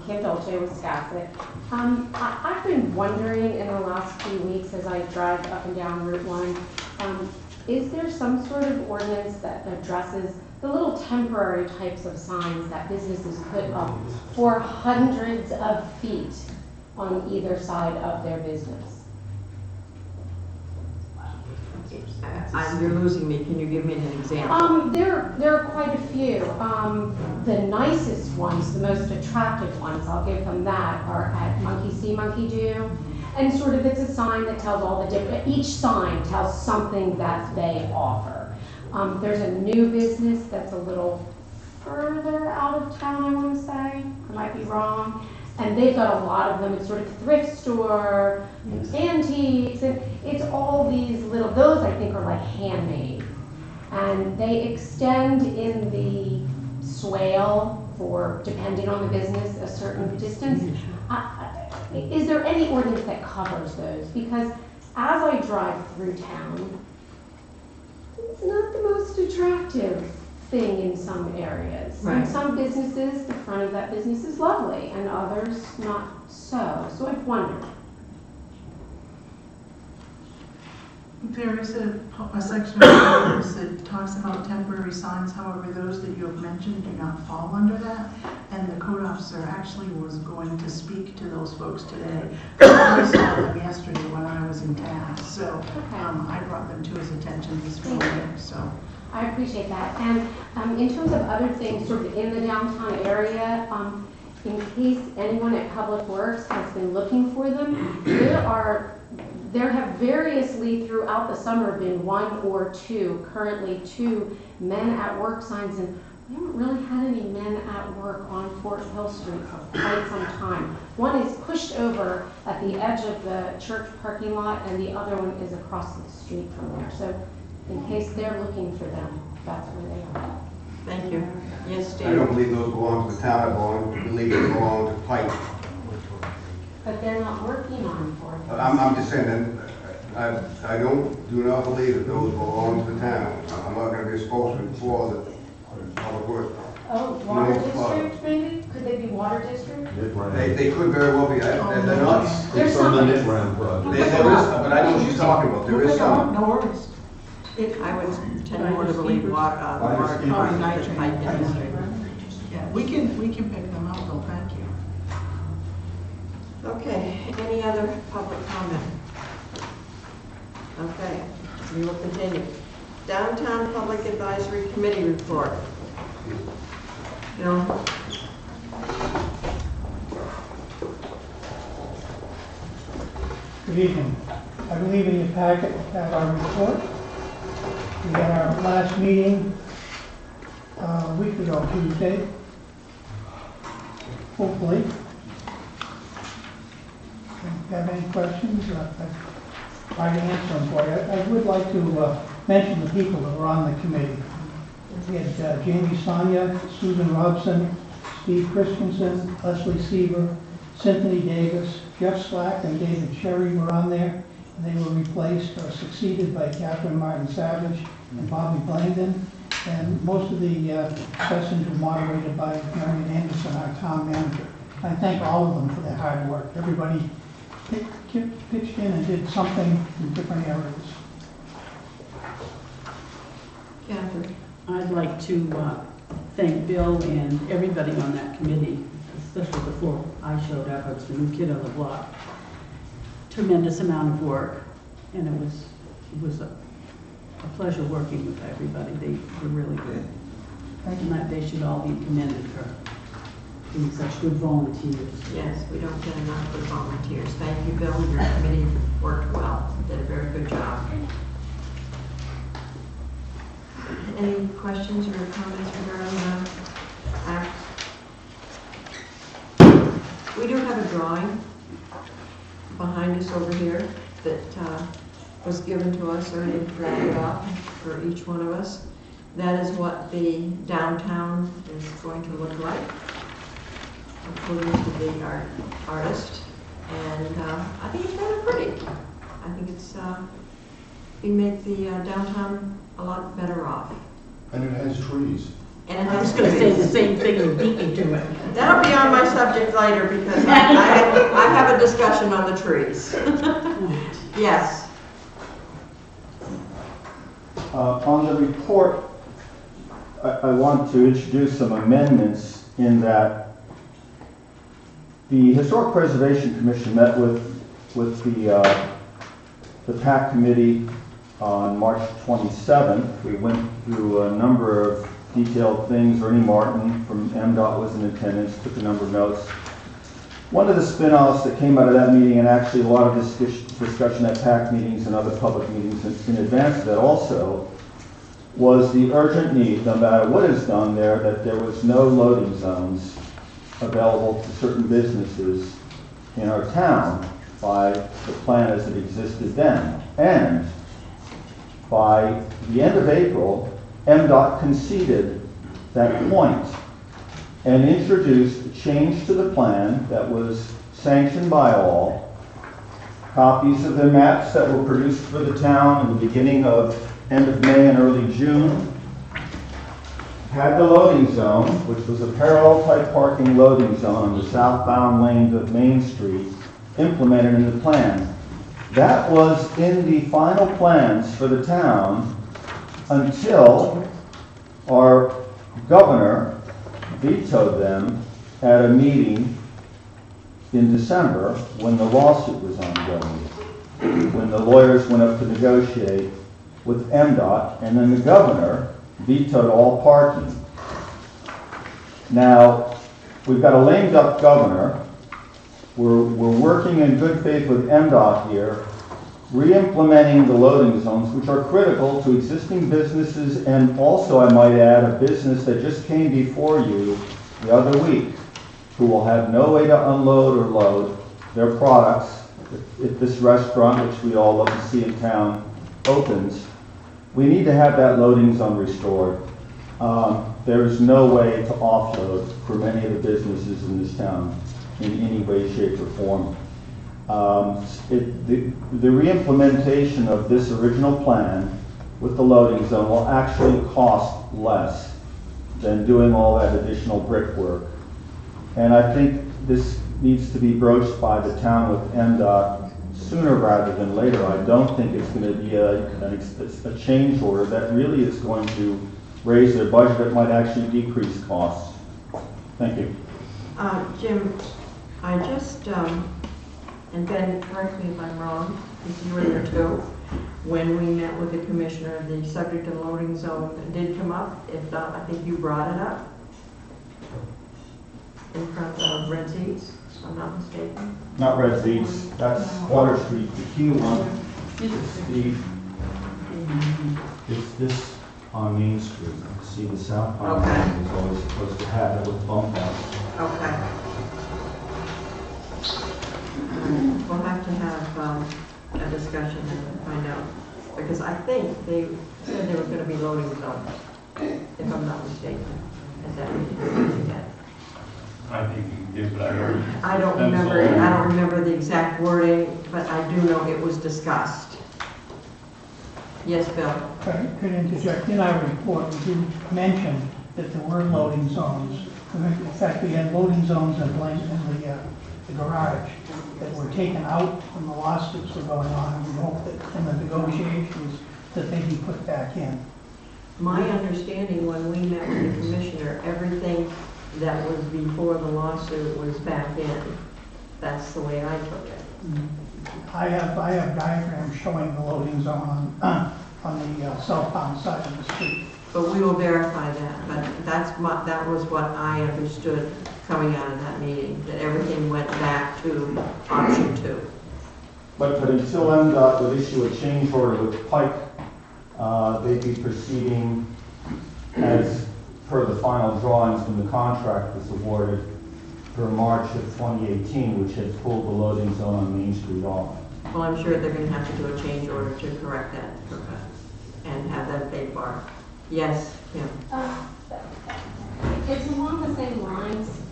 Kim Dolce, Wiscasset. I've been wondering in the last few weeks as I drive up and down Route 1, is there some sort of ordinance that addresses the little temporary types of signs that businesses put up for hundreds of feet on either side of their business? You're losing me. Can you give me an example? There are quite a few. The nicest ones, the most attractive ones, I'll give them that, are at Monkey See, Monkey Do. And sort of it's a sign that tells all the different, each sign tells something that they offer. There's a new business that's a little further out of town, I want to say. I might be wrong. And they've got a lot of them. It's sort of thrift store, antiques, and it's all these little, those I think are like handmade. And they extend in the swale for, depending on the business, a certain distance. Is there any ordinance that covers those? Because as I drive through town, it's not the most attractive thing in some areas. Right. In some businesses, the front of that business is lovely, and others not so. So I've wondered. There is a section of the ordinance that talks about temporary signs, however, those that you have mentioned do not fall under that. And the code officer actually was going to speak to those folks today. I saw them yesterday when I was in town, so I brought them to his attention this morning, so. I appreciate that. And in terms of other things sort of in the downtown area, in case anyone at Public Works has been looking for them, there have variously throughout the summer been one or two, currently 2 men at work signs, and we haven't really had any men at work on Fort Hill Street for quite some time. One is pushed over at the edge of the church parking lot, and the other one is across the street from there. So in case they're looking for them, that's where they are. Thank you. Yes, Steve? I don't believe those belong to the town, I believe they belong to Pike. But they're not working on Fort Hill. I'm just saying that I do not believe that those belong to the town. I'm not going to be a spokesman for the Public Works. Oh, water district maybe? Could they be water district? They could very well be. They're not. There's some. There is, But I know what she's talking about. There is some. No worries. I would tend more to believe water department than Pike Industry. Yeah, we can pick them up though, thank you. Okay, any other public comment? Okay, we will continue. Downtown Public Advisory Committee report. No? Good evening. I believe in your packet have our report. We had our last meeting a week ago, Tuesday. Hopefully. If you have any questions, I'll try to answer them for you. I would like to mention the people that were on the committee. We had Jamie Sonia, Susan Robson, Steve Christensen, Leslie Seaver, Cynthia Davis, Jeff Slack and David Sherry were on there. And they were replaced or succeeded by Catherine Martin Savage and Bobby Langdon. And most of the sessions were moderated by Marion Anderson, our town manager. I thank all of them for their hard work. Everybody pitched in and did something in different areas. Catherine? I'd like to thank Bill and everybody on that committee, especially before I showed up. I was the new kid on the block. Tremendous amount of work, and it was a pleasure working with everybody. They were really good. And that they should all be commended for being such good volunteers. Yes, we don't get enough good volunteers. Thank you, Bill, and your committee worked well. Did a very good job. Any questions or comments regarding the act? We do have a drawing behind us over here that was given to us or drafted up for each one of us. That is what the downtown is going to look like, according to the artist. And I think it's rather pretty. I think it's we make the downtown a lot better off. And it has trees. And it I was has going to say the trees. same thing and beat you to it. That'll be on my subject later because I have a discussion on the trees. Yes. On the report, I want to introduce some amendments in that the Historic Preservation Commission met with the PAC committee on March 27th. We went through a number of detailed things. Ernie Martin from MDOT was in attendance, took a number of notes. One of the spin-offs that came out of that meeting, and actually a lot of discussion at PAC meetings and other public meetings in advance of that also, was the urgent need, no matter what is done there, that there was no loading zones available to certain businesses in our town by the plan as it existed then. And by the end of April, MDOT conceded that point and introduced a change to the plan that was sanctioned by all. Copies of their maps that were produced for the town in the beginning of end of May and early June had the loading zone, which was a parallel type parking loading zone on the southbound lanes of Main Street, implemented in the plan. That was in the final plans for the town until our governor vetoed them at a meeting in December when the lawsuit was ongoing, when the lawyers went up to negotiate with MDOT, and then the governor vetoed all parking. Now, we've got a lame duck governor. We're working in good faith with MDOT here, re-implementing the loading zones, which are critical to existing businesses, and also, I might add, a business that just came before you the other week, who will have no way to unload or load their products if this restaurant, which we all love to see in town, opens. We need to have that loading zone restored. There is no way to offload for many of the businesses in this town in any way, shape, or form. The re-implementation of this original plan with the loading zone will actually cost less than doing all that additional brickwork. And I think this needs to be broached by the town with MDOT sooner rather than later. I don't think it's going to be a change order that really is going to raise their budget. It might actually decrease costs. Thank you. Jim, I just, and Ben, correct me if I'm wrong, because you were there too, when we met with the commissioner, the subject of loading zone did come up. If not, I think you brought it up in front of Red Seats, if I'm not mistaken. Not Red Seats, that's Water Street. The key one is this on Main Street. See the southbound lane is always supposed to have it with bump outs. Okay. We'll have to have a discussion and find out, because I think they said there was going to be loading zones, if I'm not mistaken, at that meeting. I think you did, but I don't remember the exact wording, but I do know it was discussed. Yes, Bill? Could interject. In our report, we did mention that there were loading zones. In fact, we had loading zones in the garage that were taken out when the lawsuits were going on, and we hope that in the negotiations that they be put back in. My understanding when we met with the commissioner, everything that was before the lawsuit was back in. That's the way I took it. I have diagrams showing the loading zone on the southbound side of the street. But we will verify that. But that was what I understood coming out of that meeting, that everything went back to option 2. But until MDOT would issue a change order with Pike, they'd be proceeding as per the final drawings when the contract was awarded for March of 2018, which had pulled the loading zone on Main Street off. Well, I'm sure they're going to have to do a change order to correct that and have that paid for. Yes, Kim? It's along the same lines.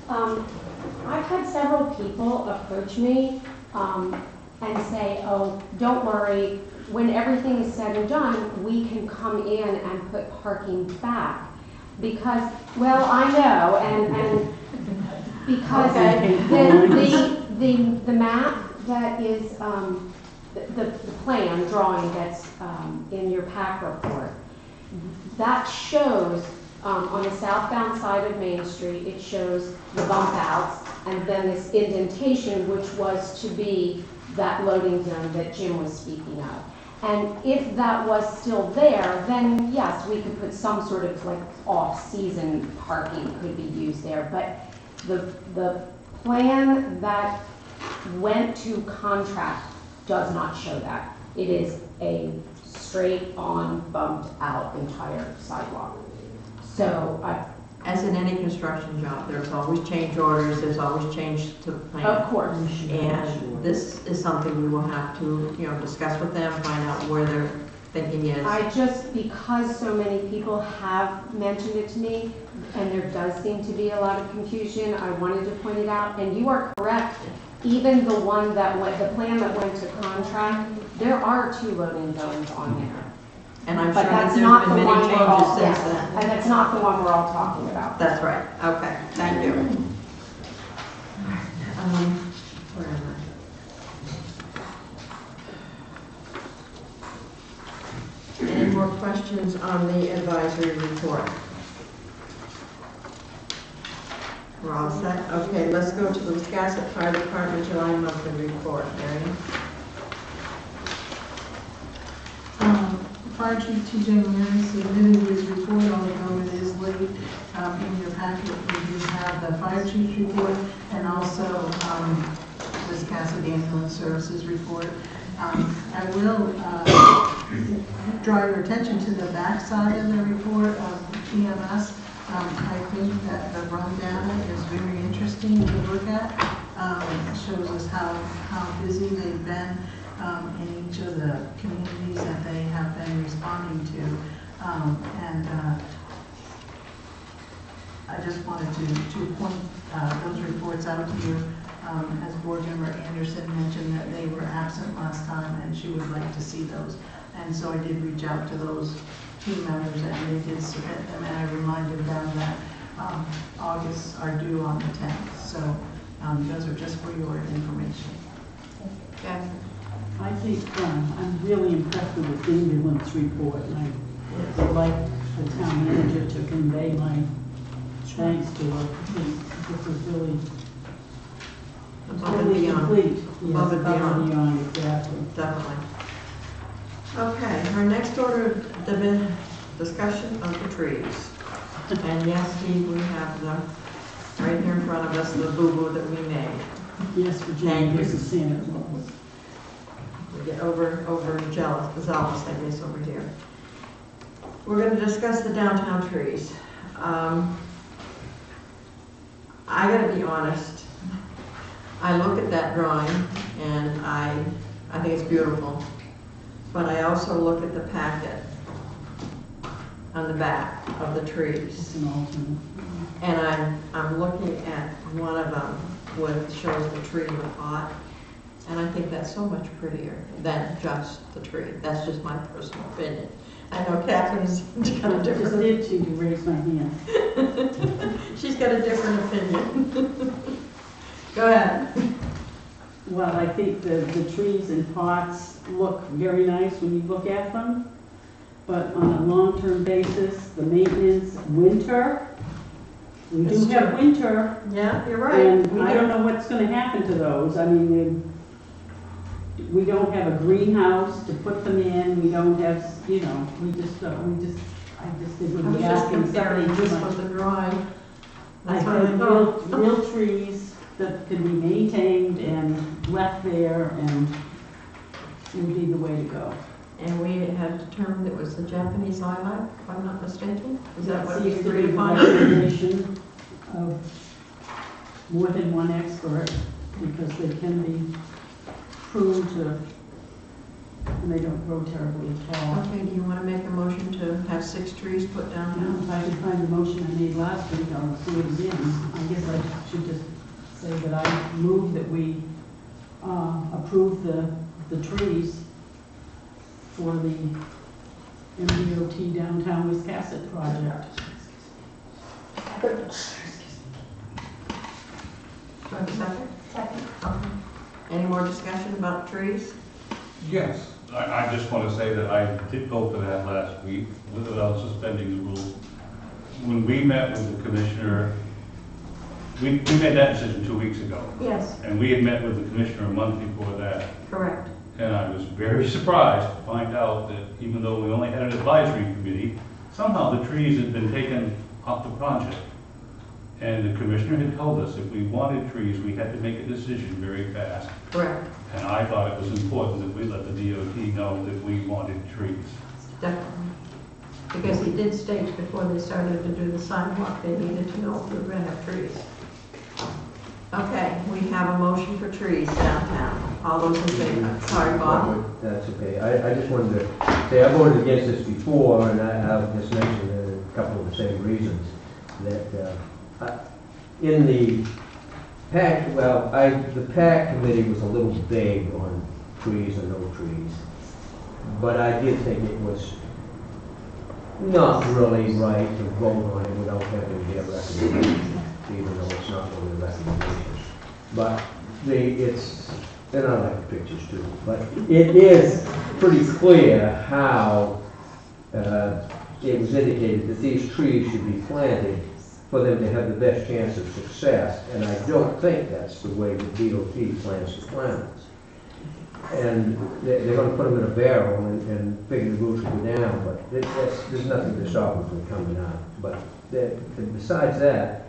I've had several people approach me and say, oh, don't worry, when everything is said and done, we can come in and put parking back. Because, well, I know, and because the map that is, the plan drawing that's in your PAC report, that shows on the southbound side of Main Street, it shows the bump outs and then this indentation, which was to be that loading zone that Jim was speaking of. And if that was still there, then yes, we could put some sort of like off-season parking could be used there. But The plan that went to contract does not show that. It is a straight on bumped out entire sidewalk. So As in any construction job, there's always change orders, there's always change to the plan. of course, And this is something we will have to, discuss with them, find out where their thinking is. because so many people have mentioned it to me, and there does seem to be a lot of confusion, I wanted to point it out, and you are correct. Even the one that went, the plan that went to contract, there are 2 loading zones on there. And I'm But sure that that's there's not been the many one we're all, changes since yes, then. and that's not the one we're all talking about. That's right, okay, thank you. Where am I? Any more questions on the advisory report? We're all set? Okay, let's go to the Wiscasset Fire Department July monthly report. Mary? Fire Chief T.J. Mary submitted his report, although it is late. In your packet, we do have the Fire Chief's report and also Wiscasset Ambulance Services report. I will draw your attention to the back side of the report of EMS. I think that the rundown is very interesting to look at. It shows us how busy they've been in each of the communities that they have been responding to. I just wanted to point those reports out to you. As Board Member Anderson mentioned that they were absent last time and she would like to see those. And so I did reach out to those team members and they did submit them, and I reminded them that August are due on the 10th. So those are just for your information. Yes. I think I'm really impressed with the ambulance report, and I would like the town manager to convey my thanks to her. This is really, Above and beyond. complete. Above and beyond. Exactly. Definitely. Okay, our next order of the discussion of the trees. And yes, Steve, we have the, right here in front of us, the boo-boo that we made. Yes, Virginia, this is Santa Claus. We get over zealous, I guess, over here. We're going to discuss the downtown trees. I got to be honest. I look at that drawing and I think it's beautiful. But I also look at the packet on the back of the trees. It's an alternate. And I'm looking at one of them with shows the tree in the pot. And I think that's so much prettier than just the tree. That's just my personal opinion. I know Catherine's got a different. I just did to raise my hand. She's got a different opinion. Go ahead. Well, I think the trees and pots look very nice when you look at them. But on a long-term basis, the maintenance, winter, we do have winter. Yeah, you're right. And I don't know what's going to happen to those. I mean, we don't have a greenhouse to put them in. We don't have, I just think we'd be asking somebody too this much. was the drawing. I That's what I think thought. real trees that can be maintained and left there and would be the way to go. And we had determined it was the Japanese lilac, if I'm not mistaken. Is that what we seems to agreed be the upon? recommendation of more than one expert, because they can be pruned to, and they don't grow terribly tall. Okay, do you want to make a motion to have 6 trees put down Now, now? if I could find the motion I made last week, I'll see it again. I guess I should just say that I move that we approve the trees for the MDOT downtown Wiscasset project. Do I have a second? Second. Okay. Any more discussion about trees? Yes, I just want to say that I did go for that last week without suspending the rules. When we met with the commissioner, we made that decision 2 weeks ago. Yes. And we had met with the commissioner a month before that. Correct. And I was very surprised to find out that even though we only had an advisory committee, somehow the trees had been taken off the project. And the commissioner had told us if we wanted trees, we had to make a decision very fast. Correct, And I thought it was important that we let the DOT know that we wanted trees. definitely. Because he did state before they started to do the sidewalk, they needed to know if we were going to have trees. Okay, we have a motion for trees downtown. All those in favor? Sorry, Bob. That's okay. I just wanted to say, I voted against this before, and I've just mentioned a couple of the same reasons. That in the PAC, the PAC committee was a little vague on trees and no trees. But I did think it was not really right to vote on it without having their recommendations, even though it's not really a recommendation. But and I like the pictures too, but it is pretty clear how it was indicated that these trees should be planted for them to have the best chance of success, and I don't think that's the way the DOT plans to plant them. And they're going to put them in a barrel and figure the roots will go down, but there's nothing to stop them from coming out. But besides that,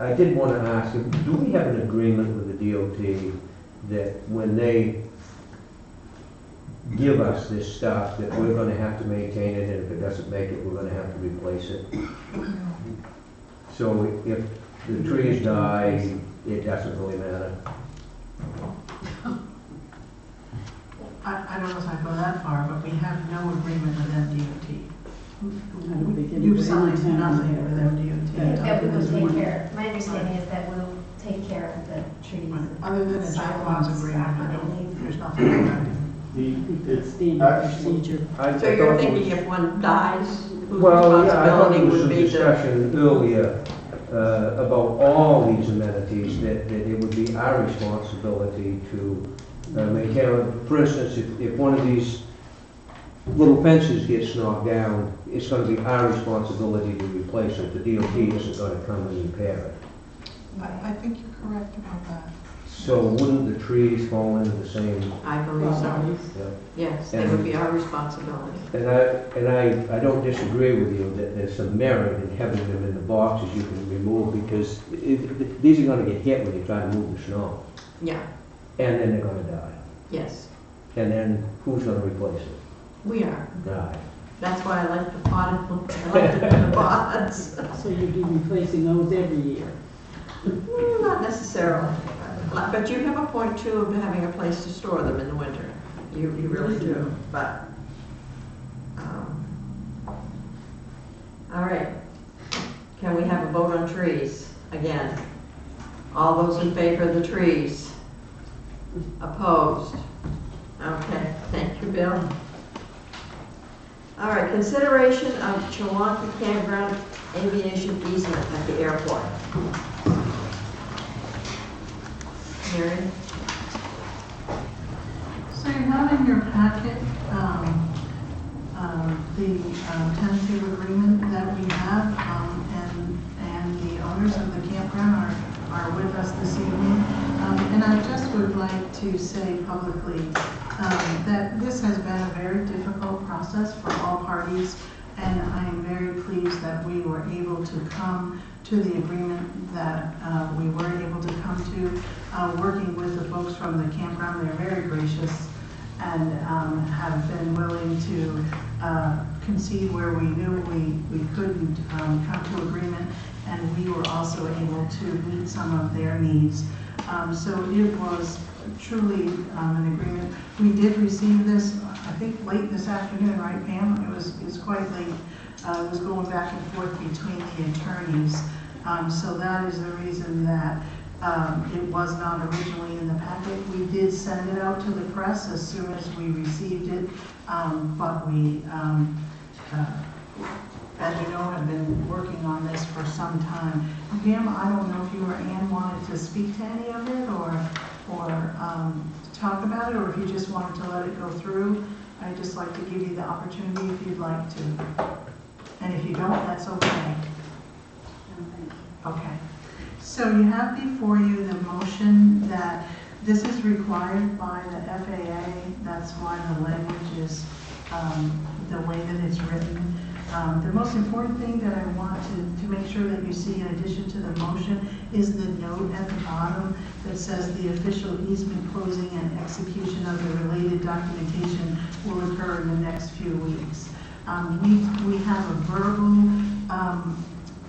I did want to ask, do we have an agreement with the DOT that when they give us this stuff, that we're going to have to maintain it, and if it doesn't make it, we're going to have to replace it? So if the trees die, it doesn't really matter. I don't know if I go that far, but we have no agreement with MDOT. I don't think You've anybody signed in town nothing has with that. MDOT. That we will take care, my understanding is that we'll take care of the trees. Other than a sidewalks, gentleman's agreement, I after they don't, leave. there's nothing in writing. It's standard procedure. So you're thinking if one dies, whose Well, yeah, I thought there responsibility was would some be the... discussion earlier about all these amenities, that it would be our responsibility to maintain. For instance, if one of these little fences gets knocked down, it's going to be our responsibility to replace it. The DOT isn't going to come and repair it. I think you're correct about that. So wouldn't the trees fall into the same? I believe so. Yeah. Yes, it would be our responsibility. And I don't disagree with you that there's some merit in having them in the boxes you can remove, because these are going to get hit when you try to move the snow. Yeah, And then they're going to die. yes, And then who's going to replace it? we are. Die. That's why I like the potted, I like to do the pods. So you'd be replacing those every year. Not necessarily, but you have a point too of having a place to store them in the winter. You really do, but, all right. Can we have a vote on trees again? All those in favor of the trees? Opposed? Okay, thank you, Bill. All right, consideration of Chewonka Campground Aviation easement at the airport. Mary? So you have in your packet, the tentative agreement that we have, and the owners of the campground are with us this evening. And I just would like to say publicly that this has been a very difficult process for all parties, and I am very pleased that we were able to come to the agreement that we were able to come to, working with the folks from the campground. They're very gracious and have been willing to concede where we knew we couldn't come to agreement, and we were also able to meet some of their needs. So it was truly an agreement. We did receive this, I think, late this afternoon, right, Pam? It was quite late. It was going back and forth between the attorneys. So that is the reason that it was not originally in the packet. We did send it out to the press as soon as we received it, but we, as you know, have been working on this for some time. Pam, I don't know if you or Ann wanted to speak to any of it or talk about it, or if you just wanted to let it go through. I'd just like to give you the opportunity if you'd like to. And if you don't, that's okay. Okay. So you have before you the motion that this is required by the FAA. That's why the language is the way that it's written. The most important thing that I want to make sure that you see in addition to the motion is the note at the bottom that says the official easement closing and execution of the related documentation will occur in the next few weeks. We have a verbal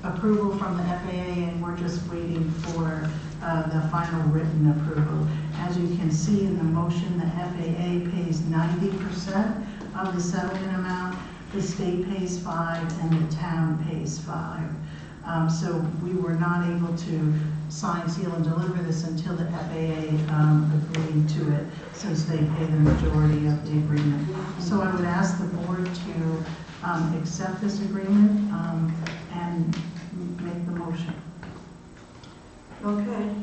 approval from the FAA, and we're just waiting for the final written approval. As you can see in the motion, the FAA pays 90% of the settlement amount, the state pays 5%, and the town pays 5%. So we were not able to sign, seal, and deliver this until the FAA agreed to it, since they pay the majority of the agreement. So I would ask the board to accept this agreement and make the motion. Okay.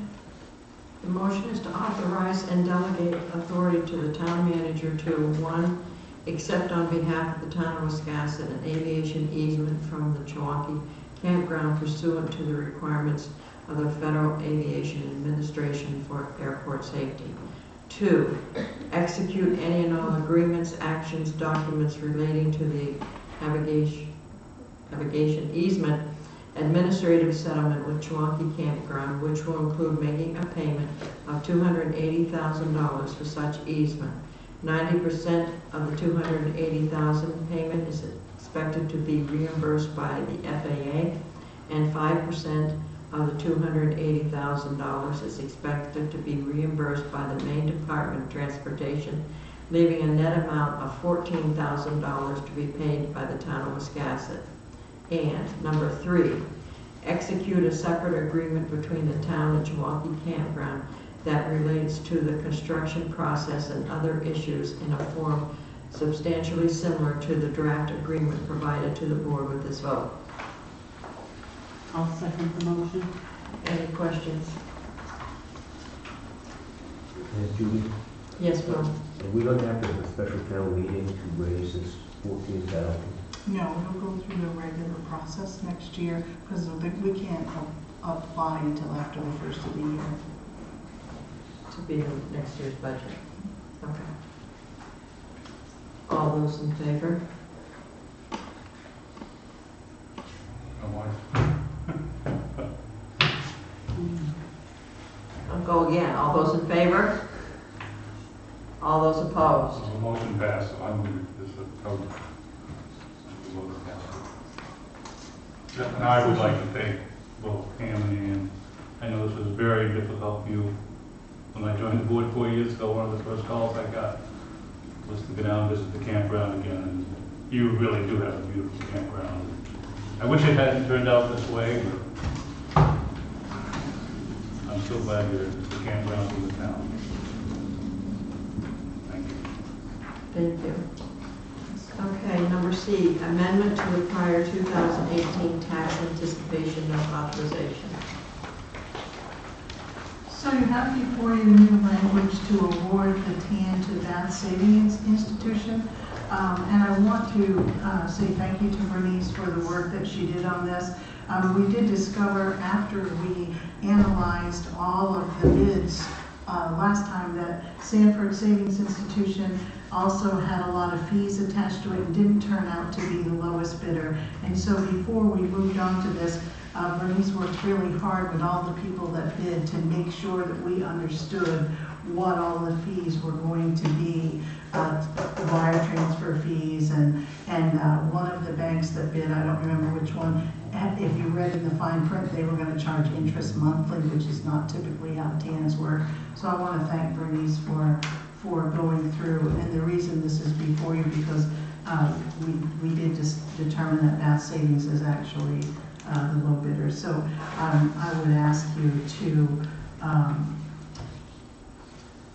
The motion is to authorize and delegate authority to the town manager to, 1, accept on behalf of the town of Wiscasset an aviation easement from the Chewonki campground pursuant to the requirements of the Federal Aviation Administration for airport safety. 2, execute any and all agreements, actions, documents relating to the navigation easement administrative settlement with Chewonki Campground, which will include making a payment of $280,000 for such easement. 90% of the $280,000 payment is expected to be reimbursed by the FAA, and 5% of the $280,000 is expected to be reimbursed by the Maine Department of Transportation, leaving a net amount of $14,000 to be paid by the town of Wiscasset. And number 3, execute a separate agreement between the town and Chewonki Campground that relates to the construction process and other issues in a form substantially similar to the draft agreement provided to the board with this vote. I'll second the motion. Any questions? Judy, Yes, Bill? we don't have to have a special town meeting to raise this 14,000. No, it'll go through the regular process next year, because we can't apply until after the first of the year. To be in next year's budget. Okay. All those in favor? I'll go again. All those in favor? All those opposed? So the motion passed, so I'm going to, this is a vote. And I would like to thank both Pam and Ann. I know this was very difficult for you. When I joined the board 4 years ago, one of the first calls I got was to go down and visit the campground again. And you really do have a beautiful campground. I wish it hadn't turned out this way, but I'm so glad you're at the campground in the town. Thank you. Thank you. Okay, number C, amendment to the prior 2018 tax anticipation note authorization. So you have before you new language to award the TAN to Bath Savings Institution. And I want to say thank you to Bernice for the work that she did on this. We did discover after we analyzed all of the bids last time that Sanford Savings Institution also had a lot of fees attached to it and didn't turn out to be the lowest bidder. And so before we moved on to this, Bernice worked really hard with all the people that bid to make sure that we understood what all the fees were going to be, wire transfer fees, and one of the banks that bid, I don't remember which one, if you read in the fine print, they were going to charge interest monthly, which is not typically how TANs work. So I want to thank Bernice for going through, and the reason this is before you, because we did just determine that Bath Savings is actually the low bidder. So I would ask you to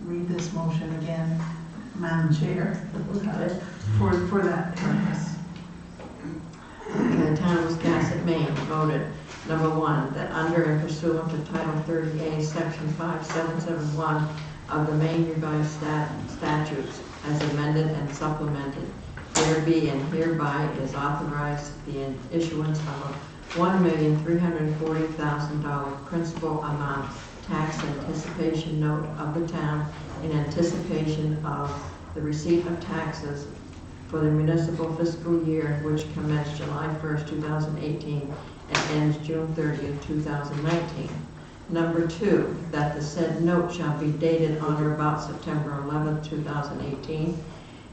read this motion again, Madam Chair, for that purpose. The town of Wiscasset, Maine voted, number 1, that under and pursuant to Title 30A, Section 5771 of the Maine Revised Statutes as amended and supplemented, there be and hereby is authorized the issuance of a $1,340,000 principal amount tax anticipation note of the town in anticipation of the receipt of taxes for the municipal fiscal year which commenced July 1st, 2018 and ends June 30th, 2019. Number 2, that the said note shall be dated on or about September 11th, 2018,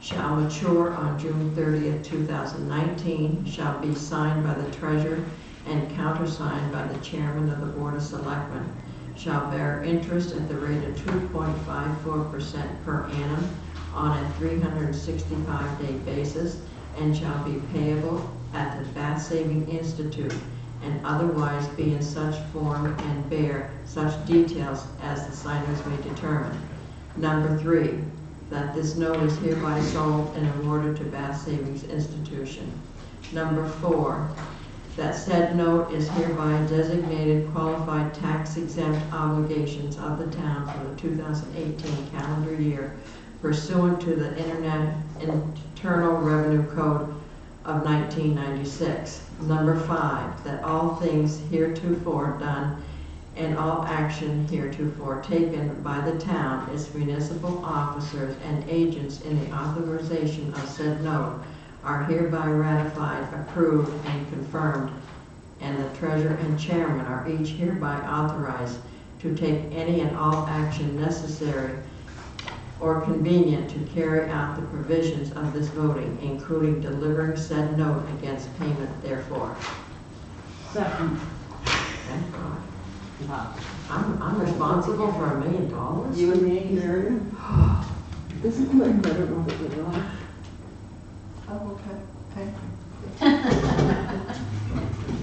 shall mature on June 30th, 2019, shall be signed by the treasurer and countersigned by the chairman of the Board of Selectmen, shall bear interest at the rate of 2.54% per annum on a 365-day basis, and shall be payable at the Bath Saving Institute, and otherwise be in such form and bear such details as the signers may determine. Number 3, that this note is hereby sold and awarded to Bath Savings Institution. Number 4, that said note is hereby designated qualified tax-exempt obligations of the town for the 2018 calendar year pursuant to the Internal Revenue Code of 1996. Number 5, that all things heretofore done and all action heretofore taken by the town, its municipal officers and agents in the authorization of said note are hereby ratified, approved, and confirmed, and the treasurer and chairman are each hereby authorized to take any and all action necessary or convenient to carry out the provisions of this voting, including delivering said note against payment therefore. Second. Thank God. I'm responsible for $1 million? You and me, Marion? This is quick, I don't know if it will. Oh, okay, thank you.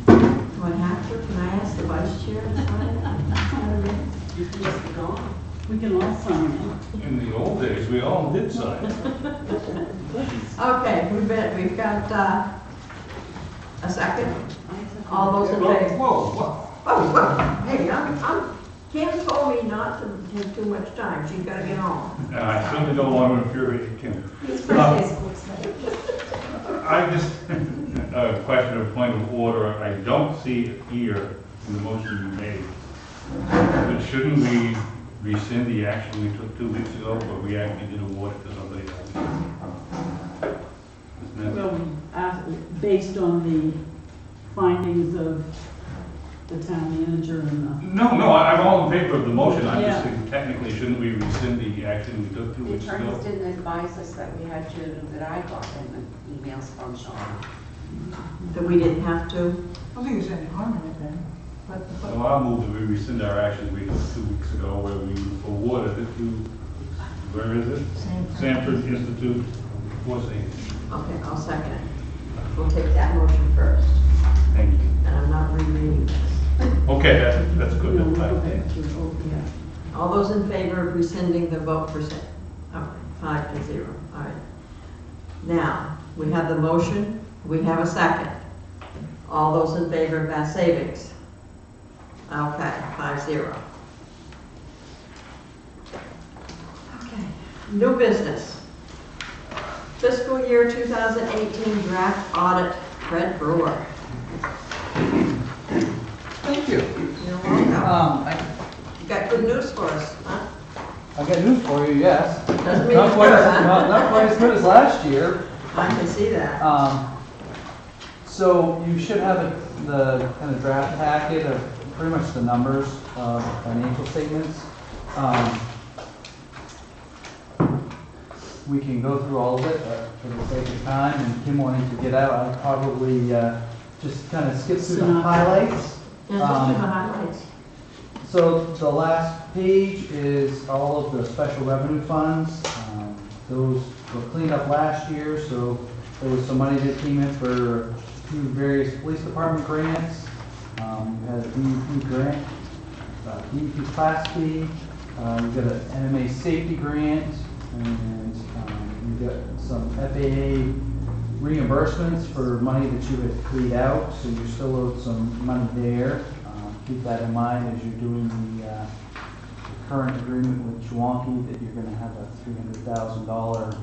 Do I have to? Can I ask the vice chair to sign it? You can just go. We can all sign it. In the old days, we all did sign. Okay, we've got a second. All those in Whoa, favor? whoa. Oh, hey, Kim told me not to take too much time. She's got to get home. I certainly don't want to infuriate Kim. I just, a question of point of order, I don't see it here in the motion you made. But shouldn't we rescind the action we took 2 weeks ago, where we actually did award it to somebody else? Isn't that- Well, based on the findings of the town manager and No, I'm all in favor of the motion. I'm just Yeah. thinking technically, shouldn't we rescind the action we took 2 The weeks attorneys ago? didn't advise us that we had to, that I got them emails from Sean. That we didn't have to? I don't think there's any harm in it then. So I'll move that we rescind our action we took 2 weeks ago, where we awarded it to, where is it? Sanford Institute for Safety. Okay, I'll second it. We'll take that motion first. Thank you. And I'm not rereading this. Okay, that's good. no, That's okay. Yeah. All those in favor of rescinding the vote for say, okay, 5-0. All right. Now, we have the motion. We have a second. All those in favor of Bath Savings? Okay, 5-0. Okay, new business. Fiscal year 2018 draft audit, Fred Brewer. Thank you. You're welcome. You got good news for us, huh? I got news for you, yes. Doesn't mean Not it's quite, good, huh? not quite as good as last year. I can see that. So you should have the kind of draft packet of pretty much the numbers of financial statements. We can go through all of it, but for the sake of time and Kim wanting to get out, I'll probably just kind of skip through the highlights. Yeah, just do the highlights. So the last page is all of the special revenue funds. Those were cleaned up last year, so there was some money that came in for a few various police department grants. We had a DEP grant, DEP Class B, we got an MMA safety grant, and we got some FAA reimbursements for money that you had cleared out, so you still owed some money there. Keep that in mind as you're doing the current agreement with Chewonki, that you're going to have a $300,000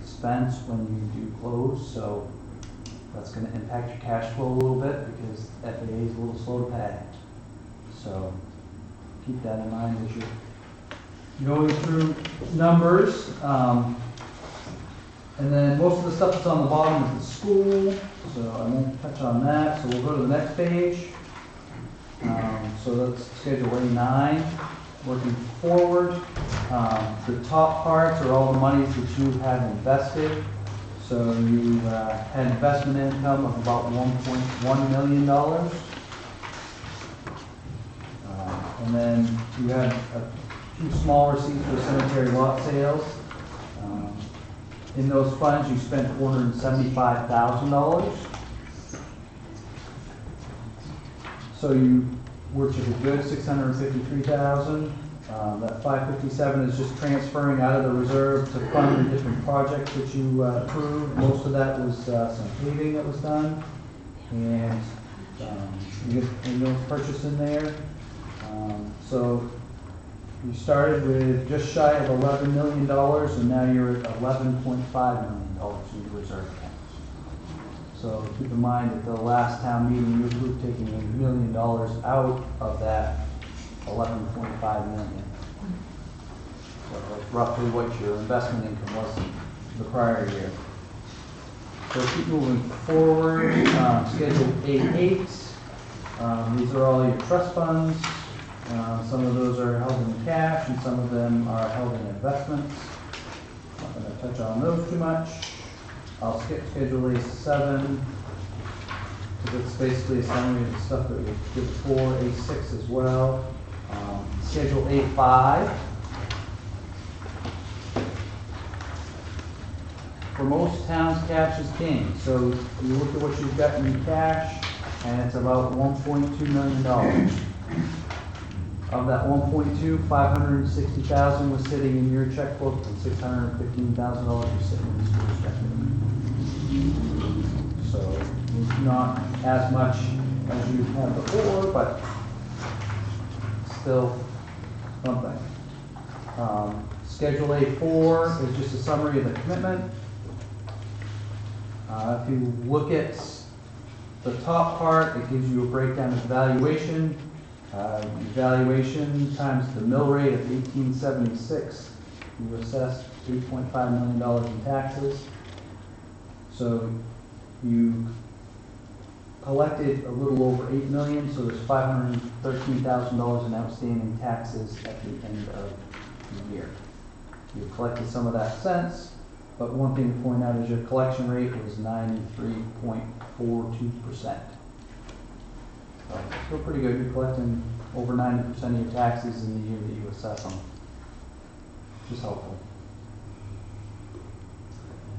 expense when you do close, so that's going to impact your cash flow a little bit because FAA is a little slow to pay. So keep that in mind as you're going through numbers. And then most of the stuff that's on the bottom is the school, so I won't touch on that, so we'll go to the next page. So that's Schedule A9, working forward. The top parts are all the monies that you have invested. So you had investment income of about $1.1 million. And then you had a few small receipts for cemetery lot sales. In those funds, you spent $475,000. So you were to the good $653,000. That $557 is just transferring out of the reserve to fund the different projects that you approved. Most of that was some paving that was done, and you get a little purchase in there. So you started with just shy of $11 million, and now you're at $11.5 million in your reserve accounts. So keep in mind that the last town meeting, you approved taking $1 million out of that $11.5 million. So that's roughly what your investment income was the prior year. So keep moving forward. Schedule A8. These are all your trust funds. Some of those are held in cash and some of them are held in investments. Not going to touch on those too much. I'll skip Schedule A7 because it's basically a summary of the stuff that we did before. A6 as well. Schedule A5. For most towns, cash is king. So you look at what you've got in cash, and it's about $1.2 million. Of that 1.2, $560,000 was sitting in your checkbook, and $615,000 was sitting in the school's checkbook. So it's not as much as you had before, but still something. Schedule A4 is just a summary of the commitment. If you look at the top part, it gives you a breakdown of valuation. Valuation times the mill rate of 1876, you assessed $8.5 million in taxes. So you collected a little over $8 million, so there's $513,000 in outstanding taxes at the end of the year. You collected some of that since, but one thing to point out is your collection rate was 93.42%. Still pretty good. You're collecting over 90% of your taxes in the year that you assess them, which is helpful.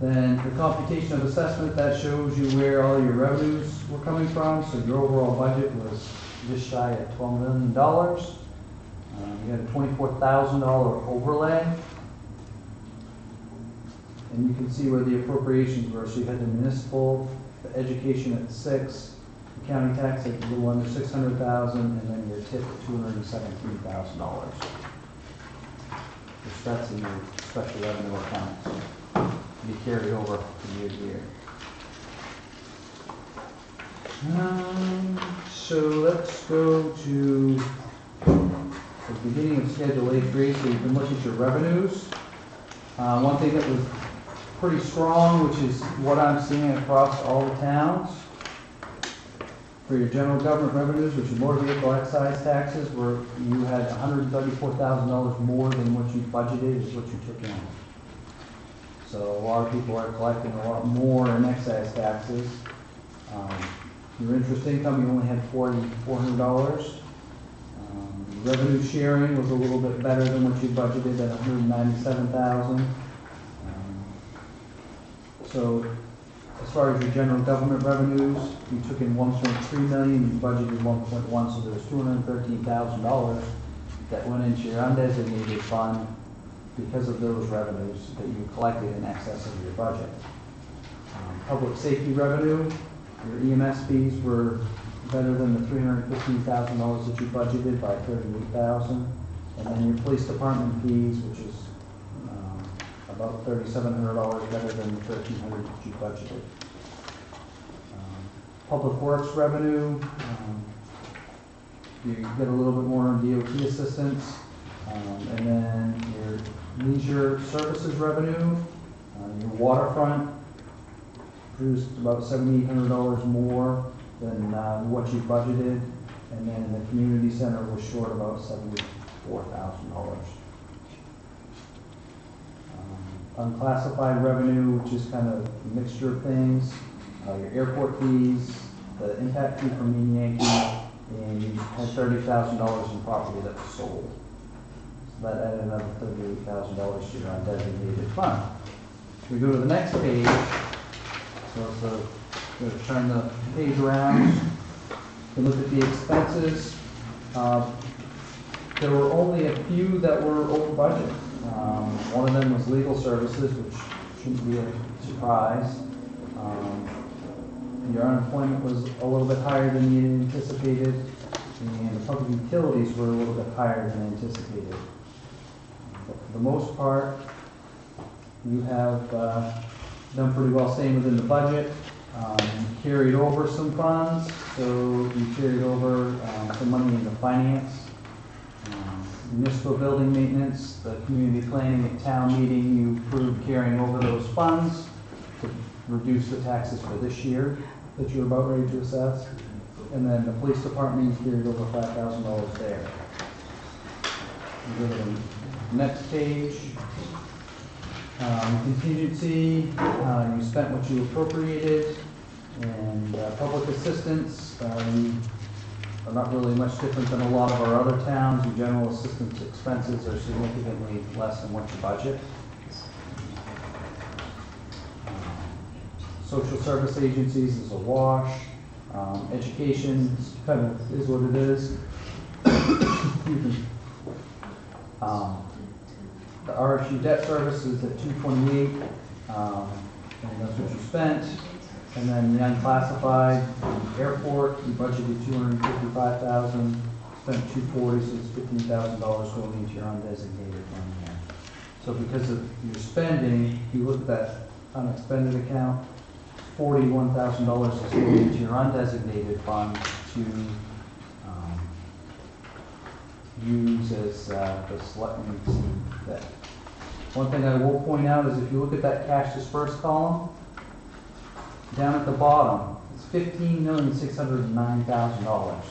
Then the computation of assessment, that shows you where all your revenues were coming from. So your overall budget was just shy of $12 million. You had a $24,000 overlay. And you can see where the appropriations were. So you had the municipal, the education at 6, the county tax at a little under $600,000, and then your tip at $217,000. Which that's in your special revenue account. So be carried over from year to year. So let's go to the beginning of Schedule A3. So you can look at your revenues. One thing that was pretty strong, which is what I'm seeing across all the towns, for your general government revenues, which is motor vehicle excise taxes, where you had $134,000 more than what you budgeted is what you took in. So a lot of people are collecting a lot more in excise taxes. Your interest income, you only had $400. Revenue sharing was a little bit better than what you budgeted at $197,000. So as far as your general government revenues, you took in $1.3 million, you budgeted $1.1, so there was $213,000 that went into your undesignated fund because of those revenues that you collected in excess of your budget. Public safety revenue, your EMS fees were better than the $315,000 that you budgeted by $38,000. And then your police department fees, which is about $3,700 better than the $1,300 that you budgeted. Public works revenue, you get a little bit more on DOT assistance. And then your leisure services revenue, Your waterfront produced about $7,800 more than what you budgeted, and then the community center was short about $74,000. Unclassified revenue, which is kind of a mixture of things, your airport fees, the impact fee from Mean Yankee, and you had $30,000 in property that was sold. So that added another $38,000 to your undesignated fund. We go to the next page. So going to turn the page around and look at the expenses. There were only a few that were over budget. One of them was legal services, which shouldn't be a surprise. Your unemployment was a little bit higher than you anticipated, and the public utilities were a little bit higher than anticipated. But for the most part, you have done pretty well staying within the budget. You carried over some funds, so you carried over some money into finance. Municipal building maintenance, the community planning at town meeting, you approved carrying over those funds to reduce the taxes for this year that you're about ready to assess. And then the police department, you carried over $5,000 there. You go to the next page. Contingency, you spent what you appropriated, and public assistance, are not really much different than a lot of our other towns. Your general assistance expenses are significantly less than what you budget. Social service agencies is a wash. Education kind of is what it is. The RSU debt service is at $228, and that's what you spent. And then the unclassified airport, you budgeted $255,000, spent $240,000, so it's $15,000 going into your undesignated fund here. So because of your spending, if you look at that unexpended account, $41,000 is going into your undesignated fund to use as the selectmen's debt. One thing I will point out is if you look at that cash dispersed column, down at the bottom, it's $15,609,000.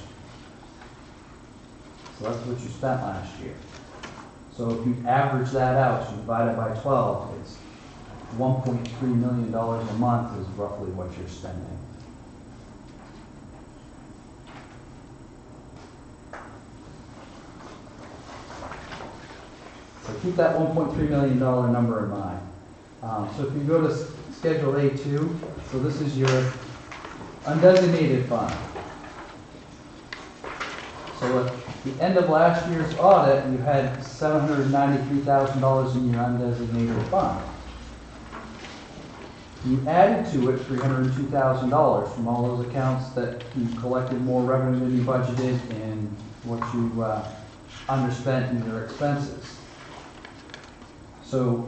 So that's what you spent last year. So if you average that out, so you divide it by 12, it's $1.3 million a month is roughly what you're spending. So keep that $1.3 million number in mind. So if you go to Schedule A2, so this is your undesignated fund. So at the end of last year's audit, you had $793,000 in your undesignated fund. You added to it $302,000 from all those accounts that you collected more revenue than you budgeted and what you underspent in your expenses. So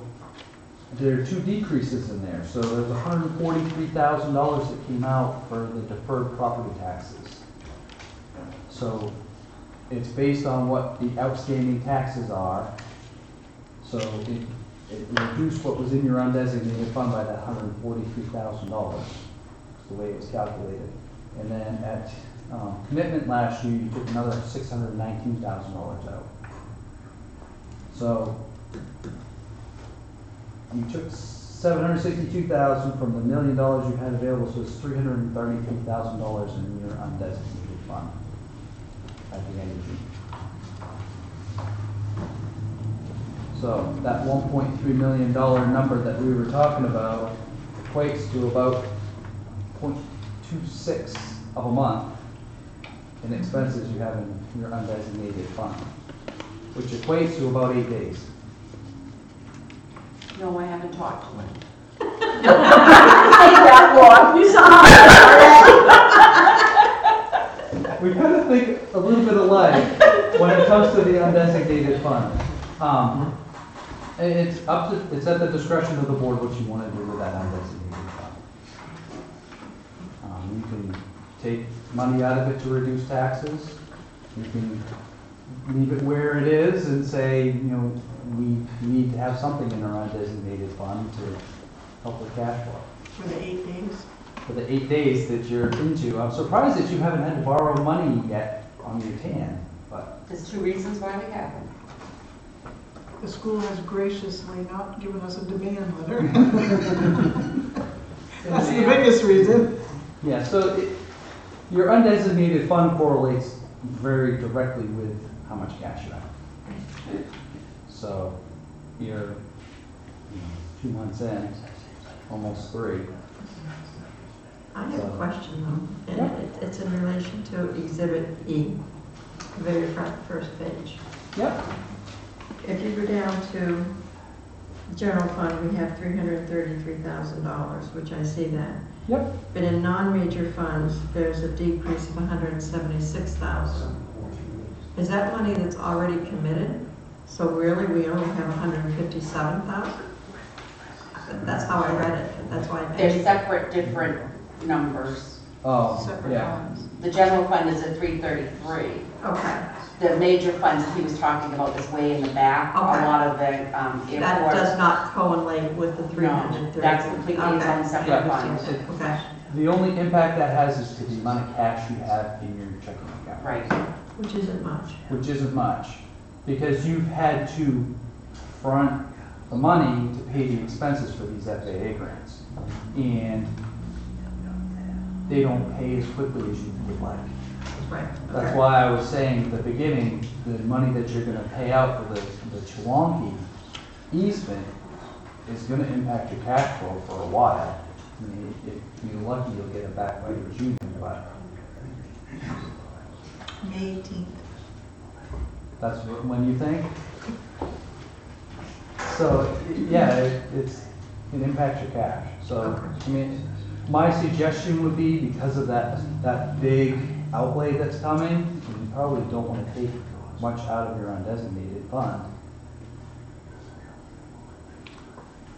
there are two decreases in there. So there's $143,000 that came out for the deferred property taxes. So it's based on what the outstanding taxes are. So it reduced what was in your undesignated fund by that $143,000. That's the way it was calculated. And then at commitment last year, you took another $619,000 out. So you took $762,000 from the $1 million you had available, so it's $333,000 in your undesignated fund at the end of June. So that $1.3 million number that we were talking about equates to about 0.26 of a month in expenses you have in your undesignated fund, which equates to about 8 days. No, I haven't talked to him. We kind of think a little bit alike when it comes to the undesignated fund. It's at the discretion of the board what you want to do with that undesignated fund. You can take money out of it to reduce taxes. You can leave it where it is and say, you know, we need to have something in our undesignated fund to help with cash flow. For the 8 days. For the 8 days that you're into. I'm surprised that you haven't had to borrow money yet on your tan, but. There's 2 reasons why we haven't. The school has graciously not given us a demand letter. That's the biggest reason. Yeah, so your undesignated fund correlates very directly with how much cash you have. So you're 2 months in, almost 3. I have a question though, Yeah. and it's in relation to Exhibit E, very first page. Yep. If you go down to general fund, we have $333,000, which I see that. Yep. But in non-major funds, there's a decrease of $176,000. Is that money that's already committed? So really, we only have $157,000? That's how I read it, that's why. They're separate, different numbers. Oh, Separate yeah. funds. The general fund is at 333. Okay, The major funds he was talking about is way in the back. A Okay. lot of the that airport. does not correlate with the No, 330. that's completely its own separate Yeah. fund. Okay, The only impact that has is to the amount of cash you have in your checking account. Right. which isn't much. Which isn't much, because you've had to front the money to pay the expenses for these FAA grants. And they don't pay as quickly as you would like. Right. That's okay. why I was saying at the beginning, the money that you're gonna pay out for the Chewonki easement is gonna impact your cash flow for a while. I mean, if you're lucky, you'll get it back by June, but May 18th. that's when you think? So, yeah, it impacts your cash. So, I mean, my suggestion would be, because of that big outlay that's coming, you probably don't want to take much out of your undesignated fund.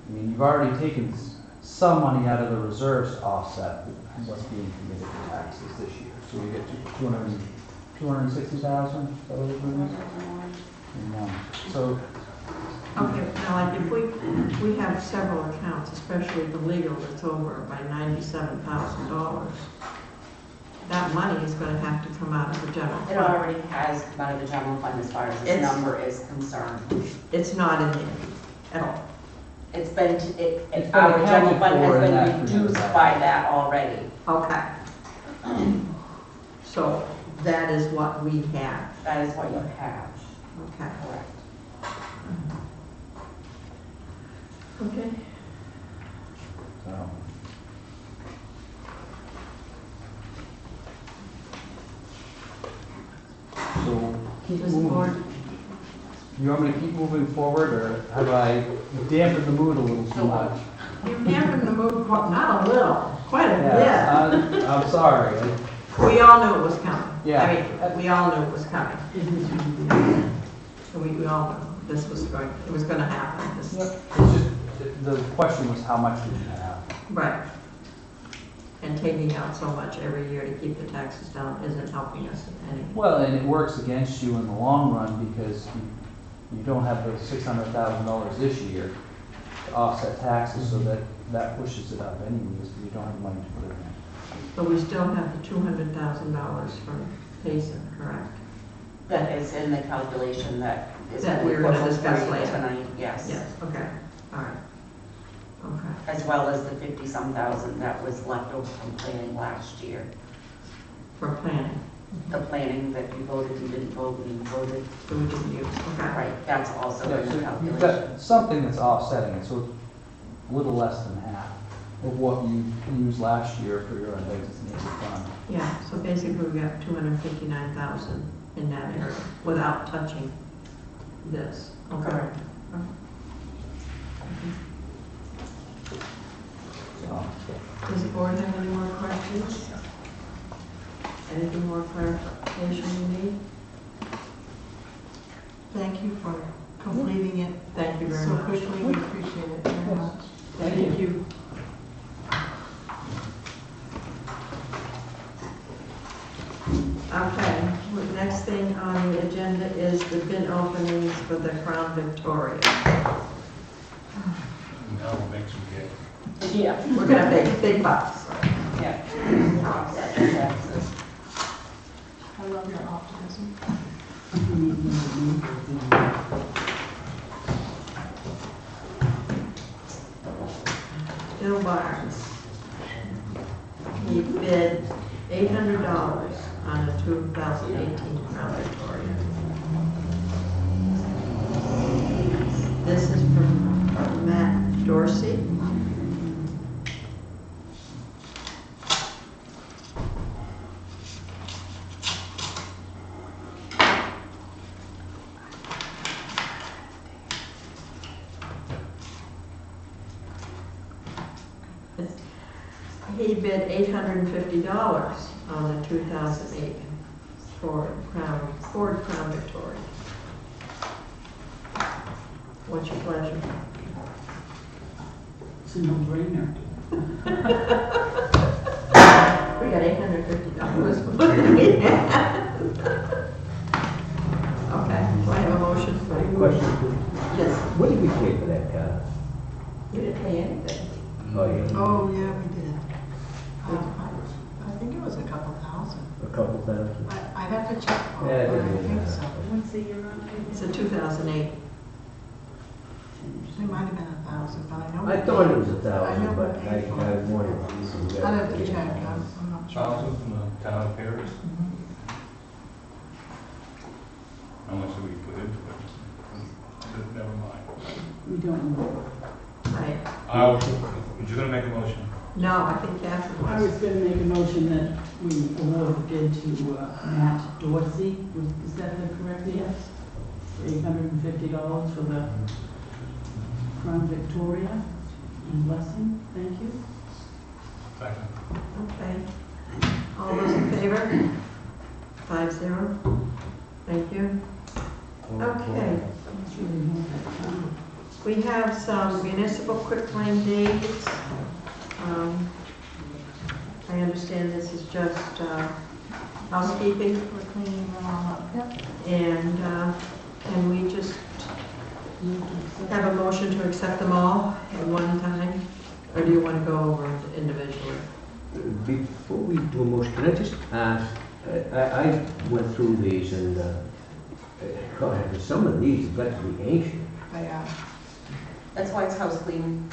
I mean, you've already taken some money out of the reserves to offset what's being committed to taxes this year. So you get to 260,000, is that what it is? So, Okay, now like if we have several accounts, especially the legal that's over by $97,000, that money is gonna have to come out of the general It fund. already has come out of the general fund as far as this It's- number is concerned. It's not in there at all. It's been, It's been our general accounted fund for in has that been reduced 300,000. by that already. Okay. So that is what we have. That is what you have, Okay. correct. Okay. so. So, keep Does the board, moving. You want me to keep moving forward, or have I dampened the mood a little too much? you've dampened the mood, not a little, quite a Yeah, I'm sorry. bit. We all knew it was coming. Yeah. I mean, we all knew it was coming. We all knew this was it was gonna happen. This- It's just, the question was how much did you have? Right. And taking out so much every year to keep the taxes down isn't helping us any. Well, and it works against you in the long run, because you don't have the $600,000 this year to offset taxes, so that pushes it up anyways, because you don't have money to put it in. But we still have the $200,000 from Payson, correct? That is in the calculation that is. That we're gonna proposed for discuss you later. Tonight, yes. Yes, okay, all right. Okay, As well as the 50-some thousand that was left over from planning last year. for planning, The planning that you voted, you didn't vote, you voted. so we didn't use, okay. Right, that's also Yeah, in so the you've calculation. got something that's offsetting it, so a little less than half of what you used last year for your undesignated fund. Yeah, so basically we got 259,000 in that area without touching this. Okay. Correct. So, Does the board have any more questions? Anything more clarification you need? Thank you for completing it Thank you very so much. quickly. We appreciate it very much. Thank you. Okay, well, the next thing on the agenda is the bid openings for the Crown Victoria. Now we'll make some cake. Yeah. We're gonna pay big bucks. Yeah. Offset the taxes. I love your optimism. Bill Barnes. He bid $800 on a 2018 Crown Victoria. This is from Matt Dorsey. He bid $850 on the 2008 Ford Crown Victoria. What's your pleasure? It's a no-brainer. We got $850. What did we have? Okay, do I have a motion? Question, please. Yes. What did we pay for that car? We didn't pay anything. Oh, yeah. Oh, yeah, we did. I think it was a couple thousand. A couple thousand? I'd have to check, Yeah, it but I doesn't think matter. so. What's the year on it? It's a 2008. It might have been 1,000, but I know. I thought it was I know 1,000, but we I paid for it. wanted. I'd have to check, I'm not sure. Thousand from the town of Paris. How much did we put into it? Never mind. We don't know. Right. Would you gonna make a motion? No, I think Catherine I was. was gonna make a motion that we award the bid to Matt Dorsey. Is that the correct? Yes. $850 for the Crown Victoria in Blessing. Thank you. Second. Okay. All those in favor? 5-0. Thank you. Okay. We have some municipal quitclaim deeds. I understand this is just housekeeping. We're cleaning them all up. Yep. And can we just have a motion to accept them all at one time? Or do you want to go over it individually? Before we do a motion, can I just ask, I went through these and, God, some of these have got to be ancient. That's why it's house cleaning.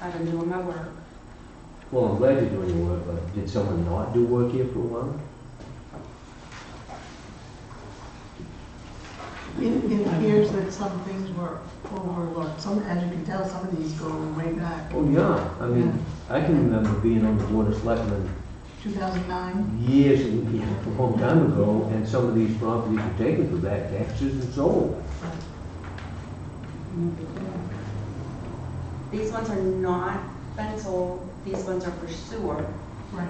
I've been doing my work. Well, I'm glad you're doing your work, but did someone not do work here for a while? It appears that some things were overlooked. Some, as you can tell, some of these go way back. Oh, yeah, I mean, I can remember being on the board of selectmen 2009. years, a long time ago, and some of these properties were taken for back taxes and sold. These ones are not been sold, these ones are for sewer. Right.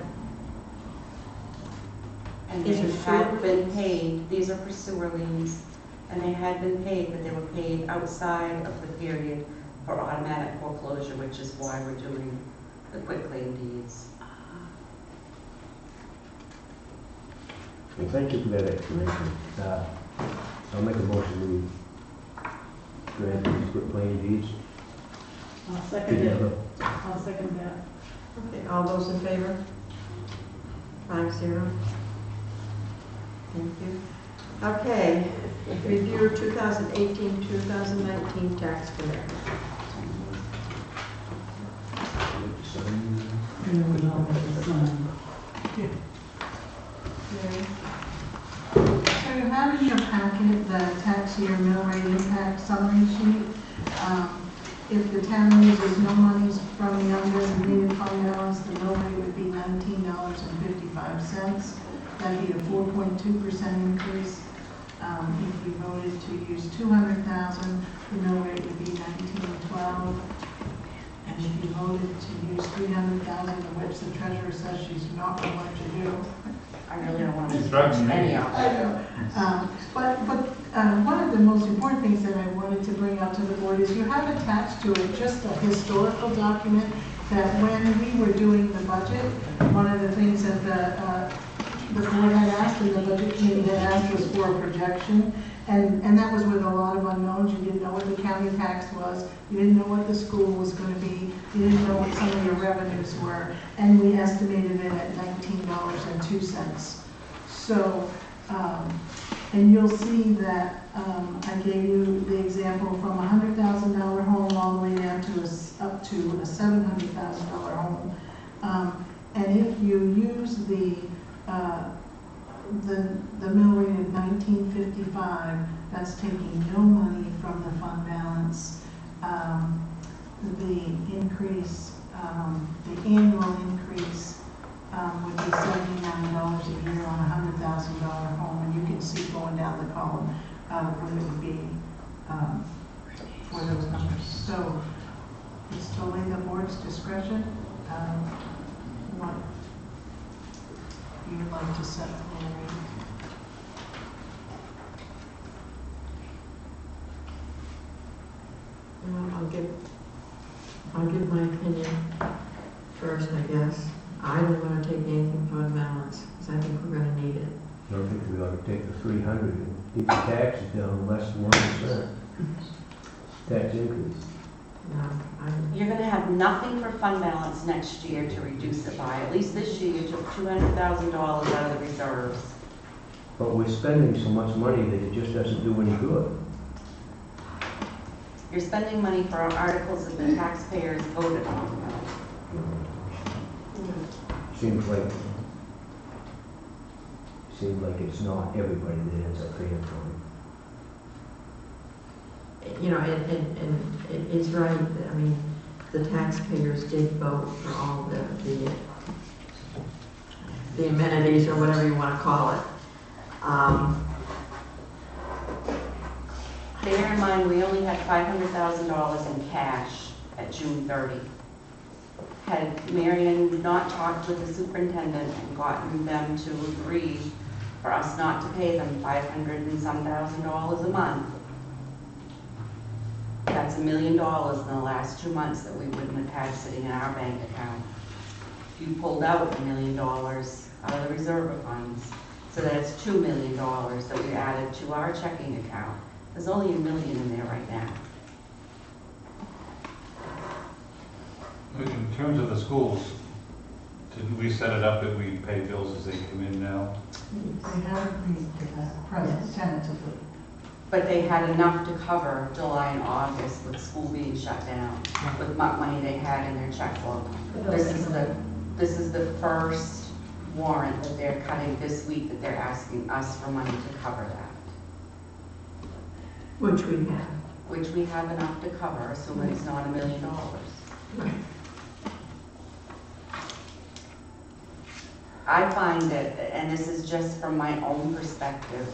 And These they are sewer had been liens? paid, these are for sewer liens, and they had been paid, but they were paid outside of the period for automatic foreclosure, which is why we're doing the quitclaim deeds. Well, thank you for that explanation. I'll make a motion to grant these quitclaim deeds. I'll second it. Together. I'll second that. Okay, all those in favor? 5-0. Thank you. Okay, review 2018-2019 tax collector. So you have in your packet the tax year mill rate impact summary sheet. If the town uses no monies from the undesignated fund balance, the mill rate would be $19.55. That'd be a 4.2% increase. If you voted to use $200,000, the mill rate would be $19.12. And if you voted to use $300,000, of which the treasurer says she's not going to let you do. I really don't want to It's drugs, touch any of I it. know. But one of the most important things that I wanted to bring up to the board is you have attached to it just a historical document that when we were doing the budget, one of the things that the board had asked and the budget committee had asked was for a projection. And that was with a lot of unknowns. You didn't know what the county tax was, you didn't know what the school was gonna be, you didn't know what some of your revenues were, and we estimated it at $19.02. So, and you'll see that, I gave you the example from a $100,000 home all the way down to up to a $700,000 home. And if you use the mill rate of 1955, that's taking no money from the fund balance. The increase, the annual increase would be $79 a year on a $100,000 home, and you can see going down the column what it would be for those numbers. So it's totally the board's discretion what you would like to set for the rate. I'll give my opinion first, I guess. I don't want to take anything from fund balance, because I think we're going to need it. I don't think we ought to take the 300 and keep the taxes down less than 1%. Tax increase. No, You're gonna have nothing for fund balance next year to reduce it by. At least this year, you took $200,000 out of the reserves. But we're spending so much money that it just doesn't do any good. You're spending money for articles that the taxpayers voted on. Seems like it's not everybody that ends up paying for it. You know, and it's right, I mean, the taxpayers did vote for all the amenities, or whatever you want to call it. Bear in mind, we only had $500,000 in cash at June 30. Had Marion not talked with the superintendent and gotten them to agree for us not to pay them $500 and some thousand a month, that's $1 million in the last 2 months that we wouldn't have had sitting in our bank account. You pulled out $1 million out of the reserve funds, so that's $2 million that we added to our checking account. There's only $1 million in there right now. In terms of the schools, didn't we set it up that we pay bills as they come in now? They have agreed to that, present tentatively. But they had enough to cover July and August with school being shut down, with what money they had in their checkbook. This is the first warrant that they're cutting this week, that they're asking us for money to cover that. Which we have. Which we have enough to cover, assuming it's not $1 million. Right. I find it, and this is just from my own perspective,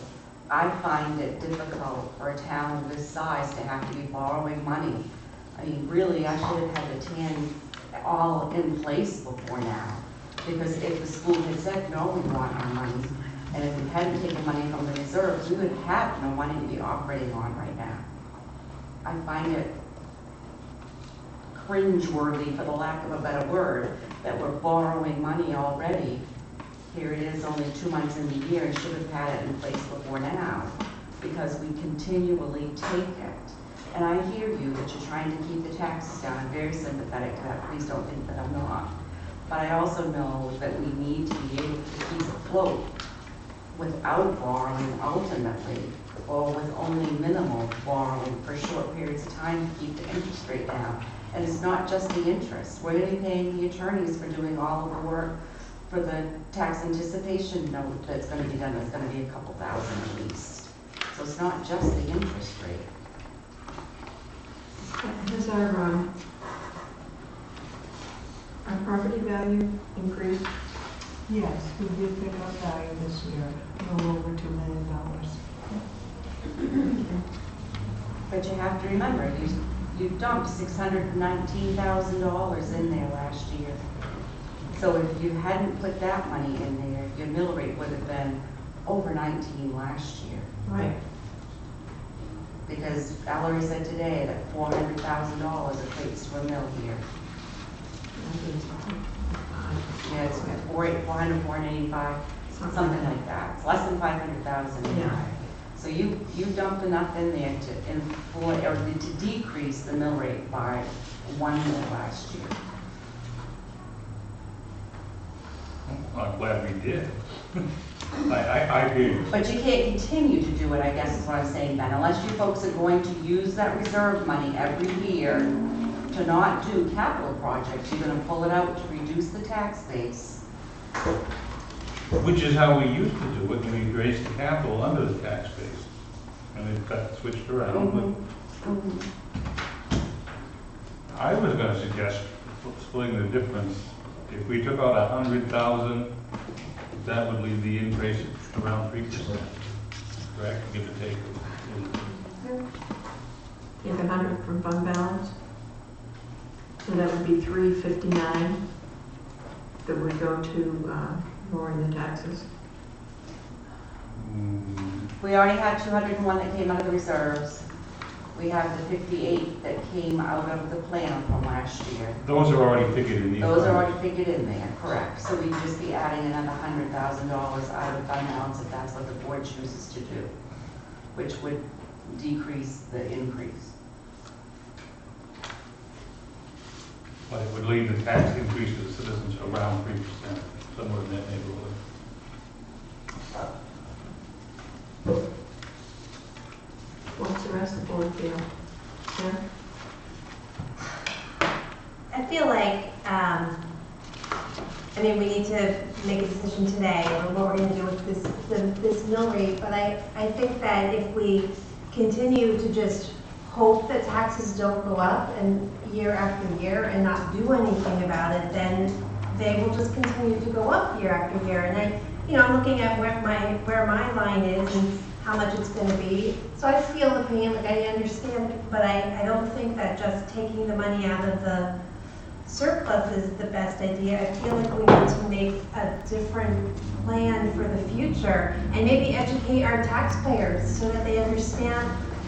I find it difficult for a town of this size to have to be borrowing money. I mean, really, I should have had the TAN all in place before now. Because if the school had said, no, we want our money, and if we hadn't taken money from the reserves, we would have no money to be operating on right now. I find it cringeworthy, for the lack of a better word, that we're borrowing money already. Here it is, only 2 months in the year, and should have had it in place before now, because we continually take it. And I hear you that you're trying to keep the taxes down. I'm very sympathetic to that. Please don't think that I'm not. But I also know that we need to be able to keep afloat without borrowing ultimately, or with only minimal borrowing for short periods of time to keep the interest rate down. And it's not just the interest. We're going to be paying the attorneys for doing all of the work for the tax anticipation note that's going to be done. That's going to be a couple thousand at least. So it's not just the interest rate. Has our property value increased? Yes, we did pick up value this year, a little over $2 million. But you have to remember, you dumped $619,000 in there last year. So if you hadn't put that money in there, your mill rate would have been over 19 last year. Right. Because Valerie said today that $400,000 equates to a mill here. Yeah, it's 400, 485, something like that. It's less than 500,000 a year. So you dumped enough in there to decrease the mill rate by 1 mil last year. I'm glad we did. I agree. But you can't continue to do it, I guess is what I'm saying, Ben, unless you folks are going to use that reserve money every year to not do capital projects. You're gonna pull it out to reduce the tax base. Which is how we used to do it, when we raised the capital under the tax base. And it got switched around, but I was gonna suggest splitting the difference. If we took out 100,000, that would leave the increase around 3%. Correct, give or take. Take 100 from fund balance. So that would be 359 that would go to lowering the taxes. We already had 201 that came out of the reserves. We have the 58 that came out of the plan from last year. Those are already figured in these. Those are already figured in there, correct. So we'd just be adding another $100,000 out of fund balance if that's what the board chooses to do, which would decrease the increase. But it would leave the tax increase to the citizens around 3%, somewhere in that neighborhood. What's the rest of the board feel? Yeah? I feel like, I mean, we need to make a decision today on what we're gonna do with this mill rate, but I think that if we continue to just hope that taxes don't go up and year after year and not do anything about it, then they will just continue to go up year after year. And I'm looking at where my line is and how much it's gonna be. So I feel the pain, like I understand it, but I don't think that just taking the money out of the surplus is the best idea. I feel like we need to make a different plan for the future and maybe educate our taxpayers so that they understand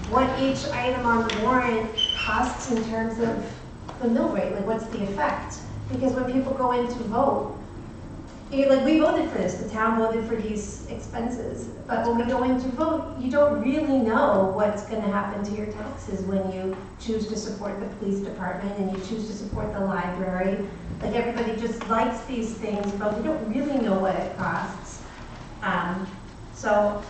what each item on the warrant costs in terms of the mill rate, like what's the effect? Because when people go in to vote, like we voted for this, the town voted for these expenses, but when we go in to vote, you don't really know what's gonna happen to your taxes when you choose to support the police department and you choose to support the library. Like everybody just likes these things, but we don't really know what it costs. So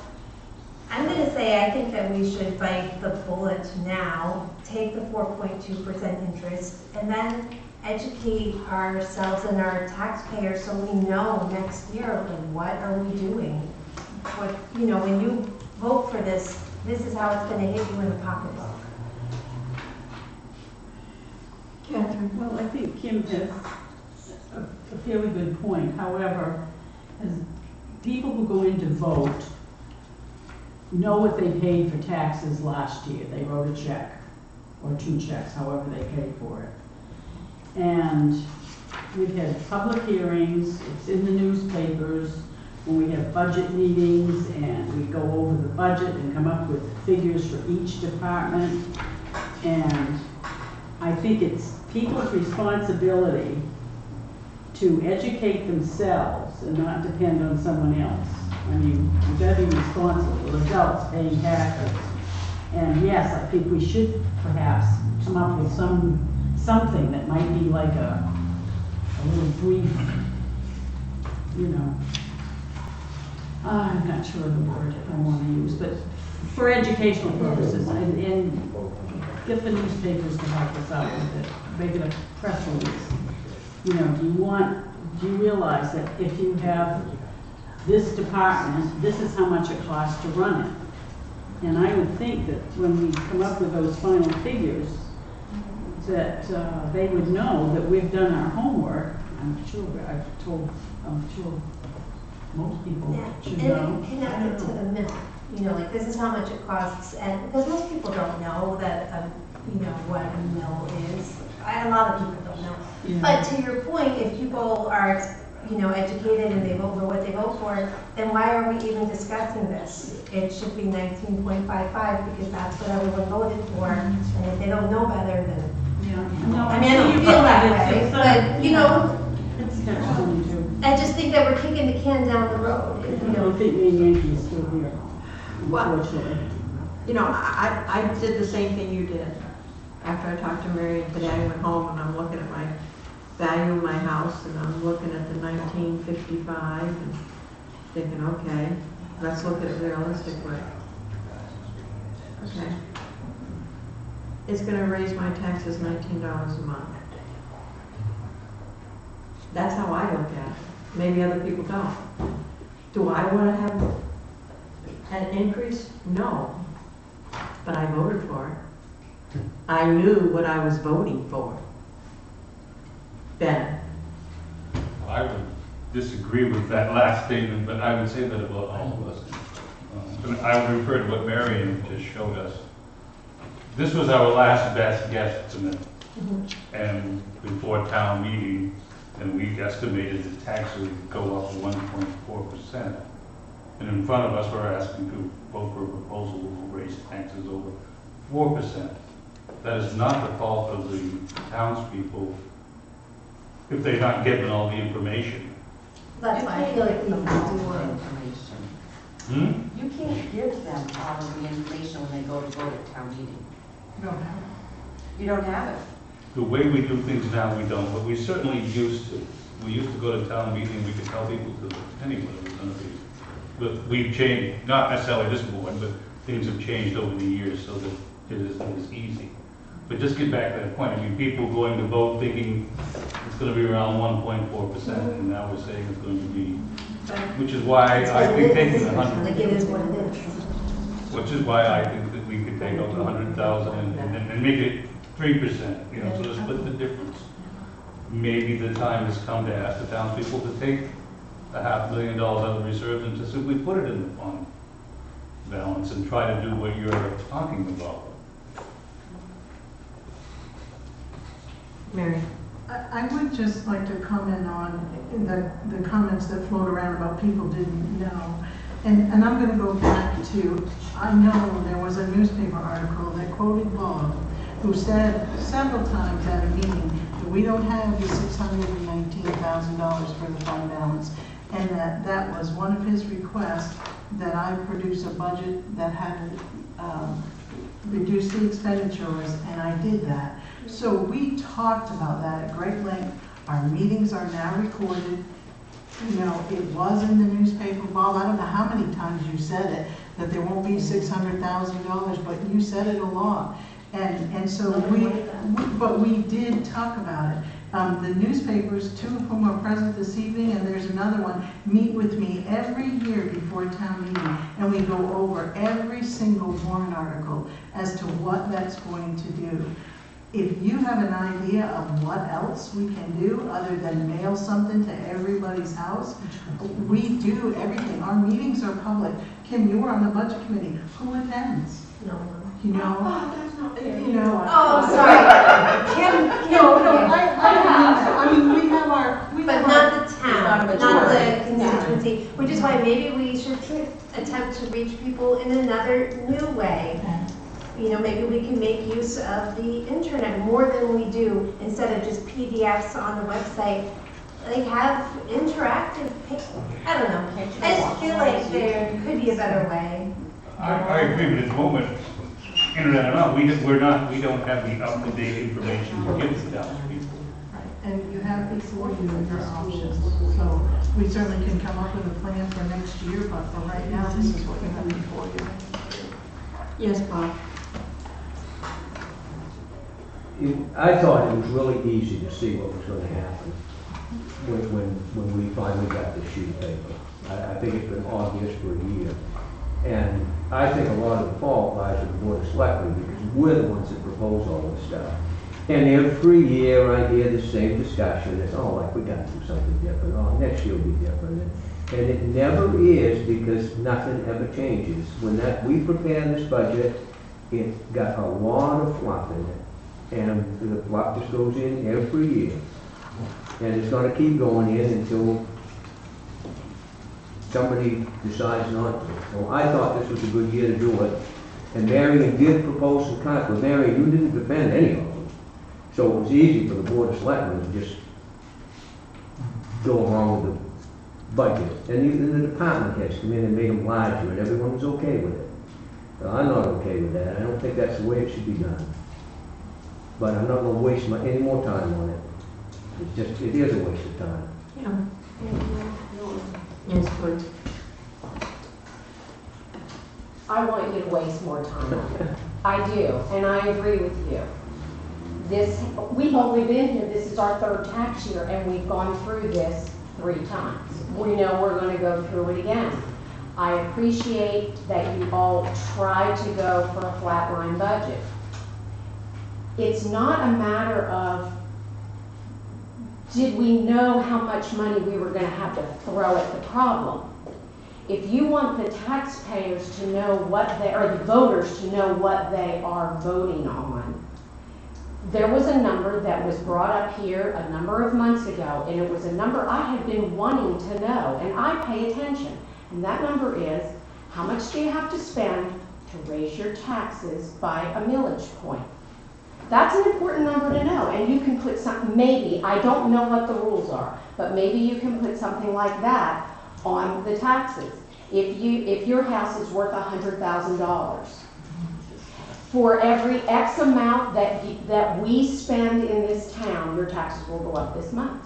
I'm gonna say I think that we should bite the bullet now, take the 4.2% interest, and then educate ourselves and our taxpayers so we know next year, like, what are we doing? What, when you vote for this, this is how it's gonna hit you in the pocketbook. Catherine, well, I think Kim has a fairly good point. However, as people who go in to vote know what they paid for taxes last year. They wrote a check, or 2 checks, however they paid for it. And we've had public hearings, it's in the newspapers, when we have budget meetings and we go over the budget and come up with figures for each department. And I think it's people's responsibility to educate themselves and not depend on someone else. I mean, we've got to be responsible adults paying taxes. And yes, I think we should perhaps come up with something that might be like a little brief, I'm not sure of the word I want to use, but for educational purposes, and get the newspapers to help us out with it, make it a press release. Do you realize that if you have this department, this is how much it costs to run it? And I would think that when we come up with those final figures, that they would know that we've done our homework. I'm sure most people should know. And connect it to the mill. Like this is how much it costs, and because most people don't know that, what a mill is. A lot of people don't know. Yeah. But to your point, if people are, educated and they vote for what they vote for, then why are we even discussing this? It should be 19.55 because that's what everyone voted for, and if they don't know better, then. I mean, I don't feel that way, but It's catch-22. I just think that we're kicking the can down the road. I don't think me and Yankee is still here. Well, unfortunately. you know, I did the same thing you did. After I talked to Mary today, I went home and I'm looking at my value of my house and I'm looking at the 1955 and thinking, okay, let's look at it realistically. Okay. It's gonna raise my taxes $19 a month. That's how I look at it. Maybe other people don't. Do I wanna have an increase? No. But I voted for it. I knew what I was voting for. Ben? I would disagree with that last statement, but I would say that about all of us. But I would refer to what Marion just showed us. This was our last best guesstimate. And before town meeting, and we estimated the tax would go up 1.4%. And in front of us, we're asking to vote for a proposal to raise taxes over 4%. That is not the fault of the townspeople if they're not given all the information. That's why I feel like we You need can't to give do them all it. the information. You can't give them all of the information when they go to vote at town meeting. You don't have You don't have it. The way we do things now, we don't, but we certainly used to. We used to go to town meeting, we could tell people to anyway it was gonna be. But we've changed, not necessarily this board, but things have changed over the years so that it is easy. But just get back to that point, I mean, people going to vote thinking it's gonna be around 1.4%, and now we're saying it's going to be, which is why I think taking the Like it is what it is. which is why I think that we could take out the 100,000 and make it 3%, you know, so to split the difference. Maybe the time has come to ask the townspeople to take $500,000 out of the reserves and to simply put it in the fund balance and try to do what you're talking about. Mary? I would just like to comment on the comments that float around about people didn't know. And I'm gonna go back to, I know there was a newspaper article that quoted Bob, who said several times at a meeting that we don't have the $619,000 for the fund balance. And that was one of his requests, that I produce a budget that had reduced the expenditures, and I did that. So we talked about that at great length. Our meetings are now recorded. You know, it was in the newspaper, Bob, I don't know how many times you said it, that there won't be $600,000, but you said it a lot. And so but we did talk about it. The newspapers, 2 of whom are present this evening, and there's another one, meet with me every year before town meeting, and we go over every single warrant article as to what that's going to do. If you have an idea of what else we can do other than mail something to everybody's house, we do everything. Our meetings are public. Kim, you were on the budget committee. Who attends? No one. You know? Oh, that's not fair. You know? Oh, sorry. Kim, No, I mean, we have our. But not the town, Not a not the majority. constituency, which is why maybe we should attempt to reach people in another new way. You know, maybe we can make use of the internet more than we do, instead of just PDFs on the website. Like have interactive, I don't know. I just feel like there could be a better way. I agree, but at the moment, internet or not, we don't have the up-to-date information to give to the townspeople. And you have before you your options, so we certainly can come up with a plan for next year, but for right now, this is what you have before you. Yes, Bob? I thought it was really easy to see what was gonna happen when we finally got the sheet of paper. I think it's been obvious for a year. And I think a lot of the fault lies with the Board of Selectmen, because we're the ones that propose all this stuff. And every year I hear the same discussion, it's, oh, like, we gotta do something different, oh, next year will be different. And it never is, because nothing ever changes. When we prepare this budget, it got a lot of fluff in it. And the fluff just goes in every year. And it's gonna keep going in until somebody decides not to. So I thought this was a good year to do it. And Marion did propose some cuts, but Marion, you didn't defend any of them. So it was easy for the Board of Selectmen to just go along with the budget. And even the department heads come in and made them larger, and everyone was okay with it. I'm not okay with that. I don't think that's the way it should be done. But I'm not gonna waste any more time on it. It is a waste of time. Yeah. Yes, please. I want you to waste more time on it. I do, and I agree with you. We've only been here, this is our third tax year, and we've gone through this 3 times. We know we're gonna go through it again. I appreciate that you all try to go for a flatline budget. It's not a matter of, did we know how much money we were gonna have to throw at the problem? If you want the taxpayers to know or the voters to know what they are voting on, there was a number that was brought up here a number of months ago, and it was a number I have been wanting to know, and I pay attention. And that number is, how much do you have to spend to raise your taxes by a millage point? That's an important number to know, and you can put some, maybe, I don't know what the rules are, but maybe you can put something like that on the taxes. If your house is worth $100,000, for every X amount that we spend in this town, your taxes will go up this much.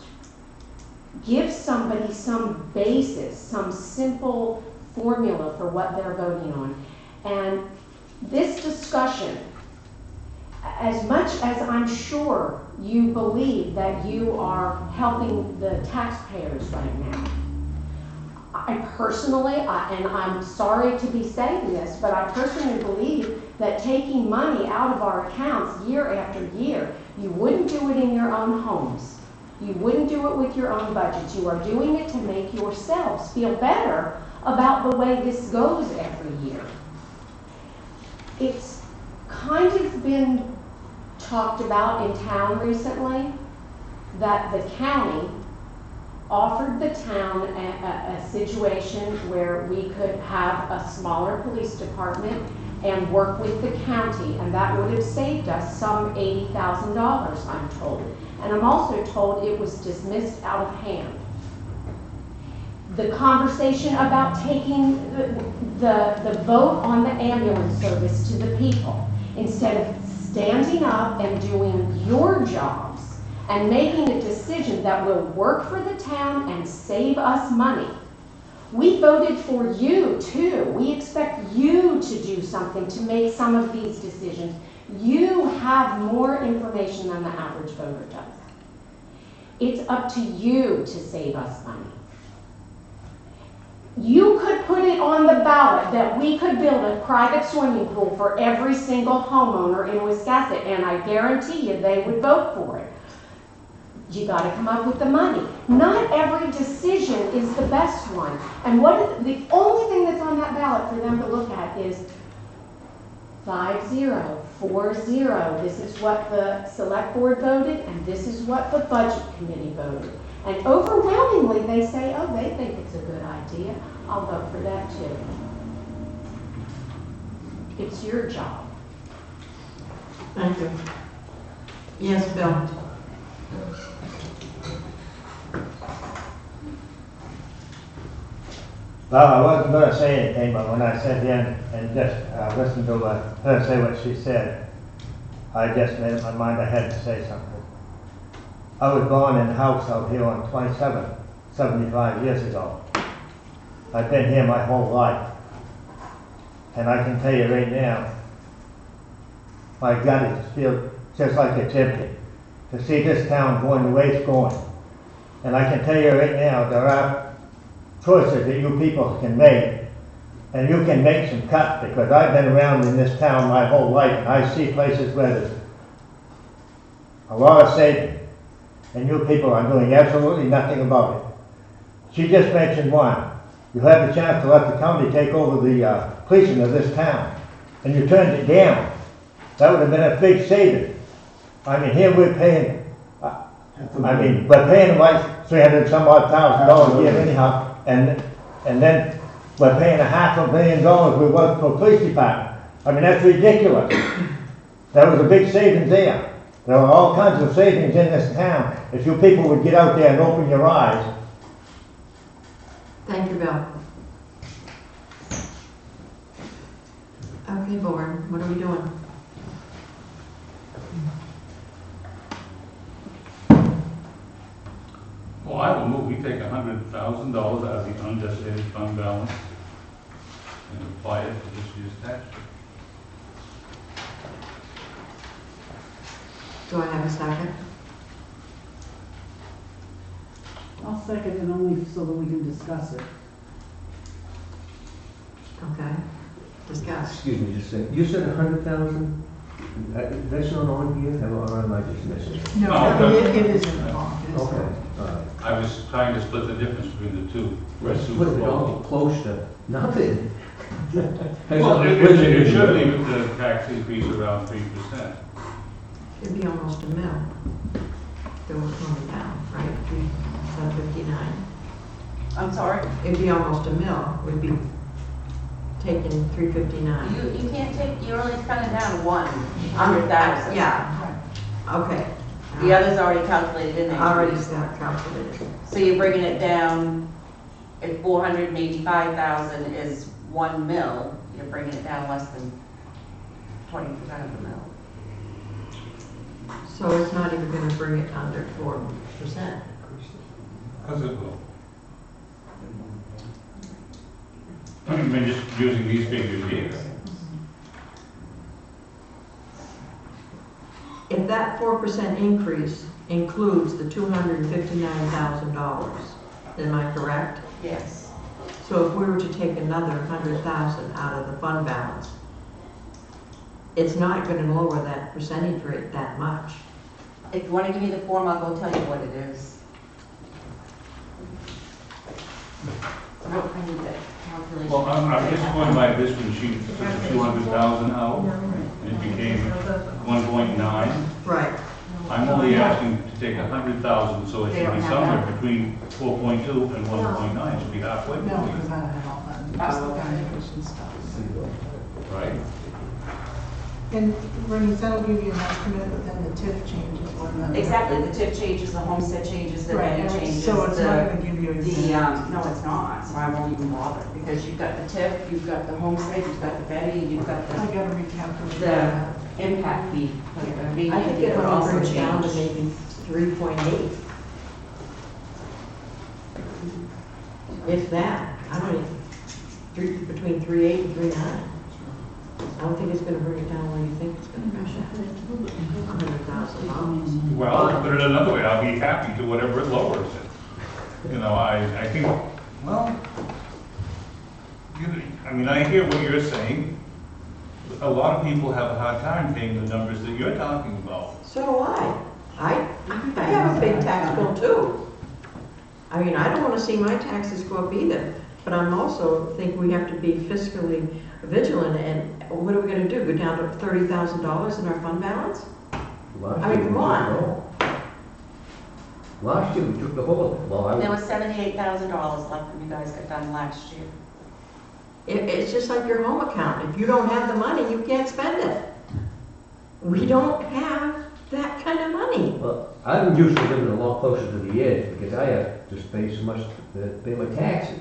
Give somebody some basis, some simple formula for what they're voting on. And this discussion, as much as I'm sure you believe that you are helping the taxpayers right now, I personally, and I'm sorry to be saying this, but I personally believe that taking money out of our accounts year after year, you wouldn't do it in your own homes. You wouldn't do it with your own budgets. You are doing it to make yourselves feel better about the way this goes every year. It's kind of been talked about in town recently that the county offered the town a situation where we could have a smaller police department and work with the county, and that would have saved us some $80,000, I'm told. And I'm also told it was dismissed out of hand. The conversation about taking the vote on the ambulance service to the people, instead of standing up and doing your jobs and making a decision that will work for the town and save us money. We voted for you too. We expect you to do something to make some of these decisions. You have more information than the average voter does. It's up to you to save us money. You could put it on the ballot that we could build a private swimming pool for every single homeowner in Wiscasset, and I guarantee you they would vote for it. You got to come up with the money. Not every decision is the best one. And the only thing that's on that ballot for them to look at is 5-0, 4-0. This is what the select board voted, and this is what the budget committee voted. And overwhelmingly they say, oh, they think it's a good idea. I'll vote for that too. It's your job. Thank you. Yes, Bill. Well, I wasn't going to say anything, but when I sat in and just listened to her say what she said, I just made up my mind I had to say something. I was born in a house out here on 27, 75 years ago. I've been here my whole life. And I can tell you right now, my gut is feels just like it's empty. To see this town going the way it's going. And I can tell you right now, there are choices that you people can make, and you can make some cuts, because I've been around in this town my whole life, and I see places where there's a lot of saving, and you people are doing absolutely nothing about it. She just mentioned one. You had the chance to let the county take over the policing of this town, and you turned it down. That would have been a big saving. I mean, here we're paying, we're paying like $300 some odd thousand a year anyhow, and then we're paying $500,000 we work for a police department. I mean, that's ridiculous. There was a big savings there. There were all kinds of savings in this town if you people would get out there and open your eyes. Thank you, Bill. Okay, Okay, board, what are we doing? Well, I will move, we take $100,000 out of the undesignated fund balance and apply it to this year's tax rate. Do I have a second? I'll second it only so that we can discuss it. Okay, discuss. Excuse me, just a second. You said 100,000? That's not on here, or am I just missing it? No, it is in the law. Okay, all right. I was trying to split the difference between the two. Let's put it all close to nothing. Well, it should leave the tax increase around 3%. It'd be almost a mil. They were coming down, right? 759. I'm sorry? It'd be almost a mil. We'd be taking 359. You can't take, you're only cutting down 100,000. Yeah. Okay. The other's already calculated in there. Already calculated. So you're bringing it down, if 485,000 is 1 mil, you're bringing it down less than 20% of the mil. So it's not even gonna bring it under 4%. Because it will. I mean, just using these figures here. If that 4% increase includes the $259,000, am I correct? Yes. So if we were to take another 100,000 out of the fund balance, it's not gonna lower that percentage rate that much. If you want to give me the form, I'll go tell you what it is. I need the calculation. Well, I'm just going by this one sheet, it took the 200,000 out, and it became 1.9. Right. I'm only asking to take 100,000, so it should be somewhere between 4.2 and 1.9, it should be halfway No, between, because I don't have all that, just the calculation stuff. right? And Bernice, that'll give you an estimate, but then the TIF changes when the. Exactly, the TIF changes, the homestead changes, the Right, rent changes. so it's not gonna give you the, exact. no, it's not, so I won't even bother, because you've got the TIF, you've got the homestead, you've got the Betty, and you've got I the, gotta recalculate the that. impact fee. I think it would also bring it down to maybe 3.8. If that, I don't even, between 3.8 and 3.9. I don't think it's gonna bring it down where you think it's gonna bring it down. $100,000. Well, to put it another way, I'll be happy to whatever it lowers it. You know, I think, well, I mean, I hear what you're saying. A lot of people have a hard time paying the numbers that you're talking about. So do I. I have a big tax bill too. I mean, I don't wanna see my taxes go up either, but I'm also think we have to be fiscally vigilant, and what are we gonna do? Go down to $30,000 in our fund balance? I mean, come on. Last year, we took the whole of it. Well, There was $78,000 left when you guys got done last year. It's just like your home account. If you don't have the money, you can't spend it. We don't have that kind of money. Well, I'm used to living a lot closer to the edge because I have to pay so much to pay my taxes.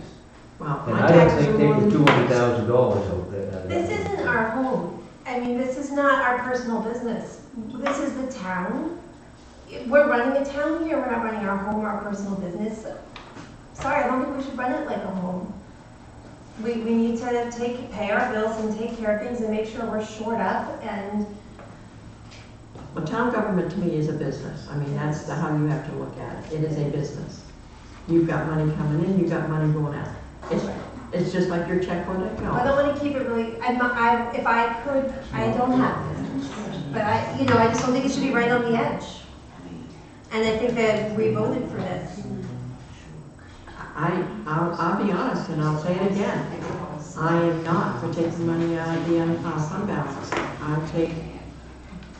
Well, And my I don't taxes think are more taking than $200,000 out there. This isn't our home. I mean, this is not our personal business. This is the town. We're running a town here, we're not running our home, our personal business. Sorry, I don't think we should run it like a home. We need to pay our bills and take care of things and make sure we're shored up and. Well, town government to me is a business. I mean, that's how you have to look at it. It is a business. You've got money coming in, you've got money going out. It's just like your checkbook account. I don't want to keep it really, if I could, I don't have it. But I just don't think it should be right on the edge. And I think that we voted for this. I'll be honest, and I'll say it again. I am not for taking money out of the fund balance.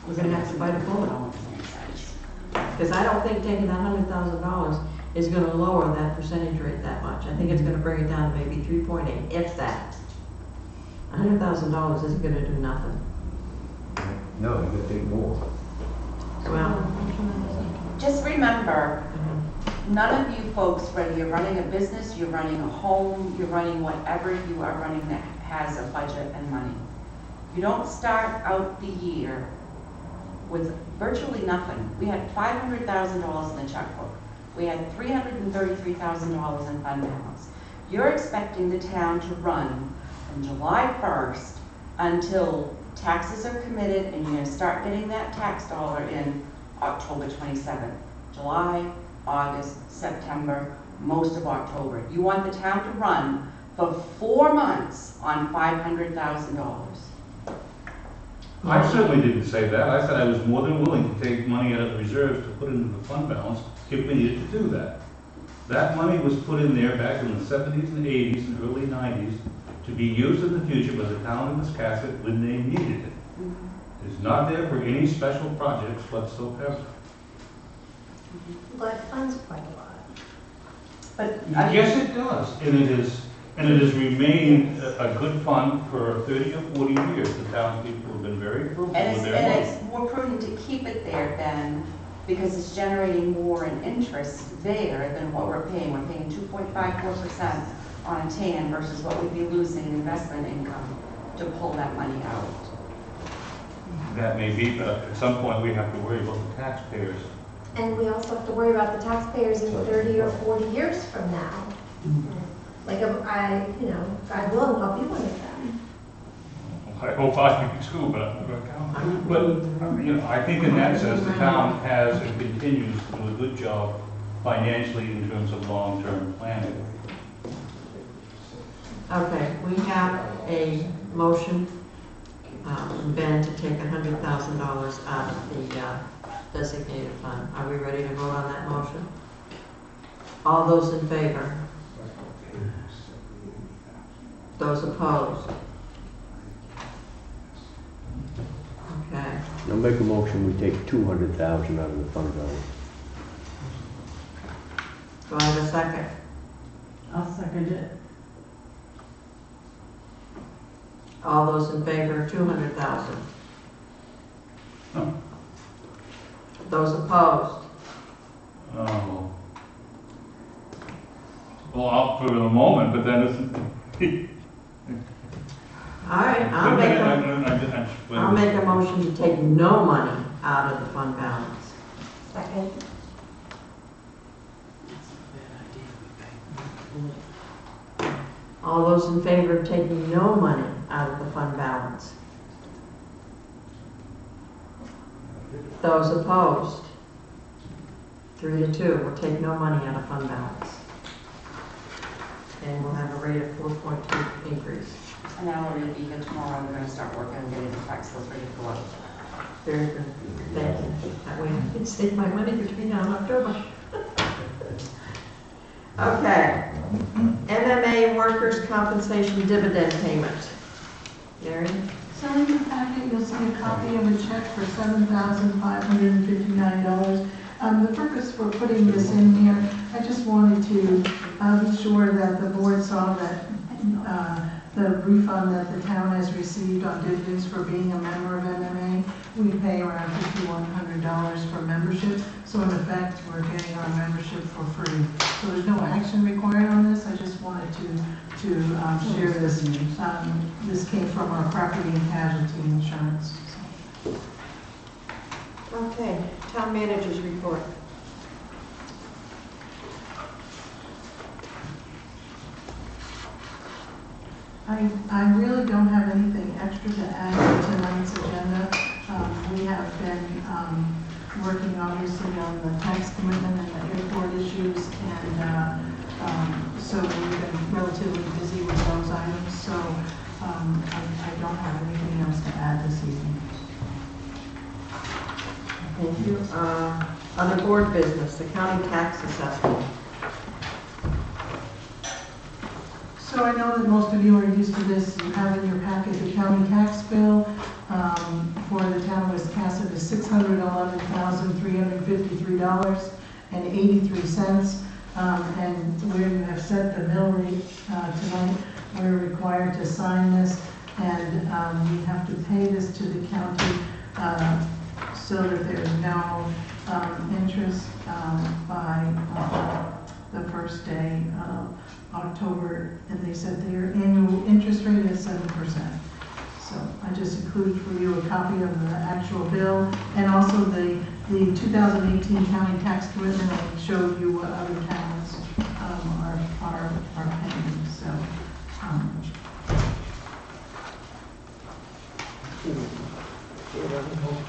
We're gonna have to bite a bullet. Because I don't think taking that $100,000 is gonna lower that percentage rate that much. I think it's gonna bring it down to maybe 3.8, if that. $100,000 isn't gonna do nothing. No, you're gonna take more. Well, Just remember, none of you folks, whether you're running a business, you're running a home, you're running whatever you are running that has a budget and money. You don't start out the year with virtually nothing. We had $500,000 in the checkbook. We had $333,000 in fund balance. You're expecting the town to run from July 1st until taxes are committed, and you're gonna start getting that tax dollar in October 27th. July, August, September, most of October. You want the town to run for 4 months on $500,000. I certainly didn't say that. I said I was more than willing to take money out of the reserves to put into the fund balance if we needed to do that. That money was put in there back in the 70s and 80s and early 90s to be used in the future by the town of Wiscasset when they needed it. It's not there for any special projects whatsoever. Well, it funds quite a lot. But Yes, it does, and it has remained a good fund for 30 or 40 years. The townspeople have been very frugal And with their money. it's more prudent to keep it there, Ben, because it's generating more in interest there than what we're paying. We're paying 2.54% on a TAN versus what we'd be losing in investment income to pull that money out. That may be, but at some point we have to worry about the taxpayers. And we also have to worry about the taxpayers in 30 or 40 years from now. Like, God willing, I'll be one of them. I hope I do too, but I'm going to count. But, I think in that sense, the town has and continues to do a good job financially in terms of long-term planning. Okay, we have a motion from Ben to take $100,000 out of the designated fund. Are we ready to vote on that motion? All those in favor? Those opposed? Okay. I'll make a motion, we take 200,000 out of the fund balance. Do I have a second? I'll second it. All those in favor of 200,000? No. Those opposed? Oh. Well, I'll for the moment, but then it's... All right, I'll make a motion to take no money out of the fund balance. Second. All those in favor of taking no money out of the fund balance? Those opposed? 3 to 2, we'll take no money out of fund balance. And we'll have a rate of 4.2 increase. And now we're going to be here tomorrow, and we're going to start working on getting the tax bills ready to go out. Very good, thank you. That way I can save my money between now and October. Okay, MMA workers' compensation dividend payment. Mary? So in your packet, you'll see a copy of a check for $7,559. The purpose for putting this in here, I just wanted to be sure that the board saw that the refund that the town has received on dividends for being a member of MMA. We pay around $5,100 for membership, so in effect, we're getting our membership for free. So there's no action required on this. I just wanted to share this. This came from our property and casualty insurance. So. Okay, town manager's report. I really don't have anything extra to add to tonight's agenda. We have been working obviously on the tax commitment and the airport issues, and so we've been relatively busy with those items, so I don't have anything else to add this evening. Thank you. Other board business, the county tax assessment. So I know that most of you are used to this. You have in your packet the county tax bill for the town of Wiscasset is $611,353.83. And where you have set the mill rate tonight, we're required to sign this, and we have to pay this to the county so that there's no interest by the first day of October, and they said their annual interest rate is 7%. So So I just included for you a copy of the actual bill and also the 2018 county tax commitment. I showed you what other towns are paying, so.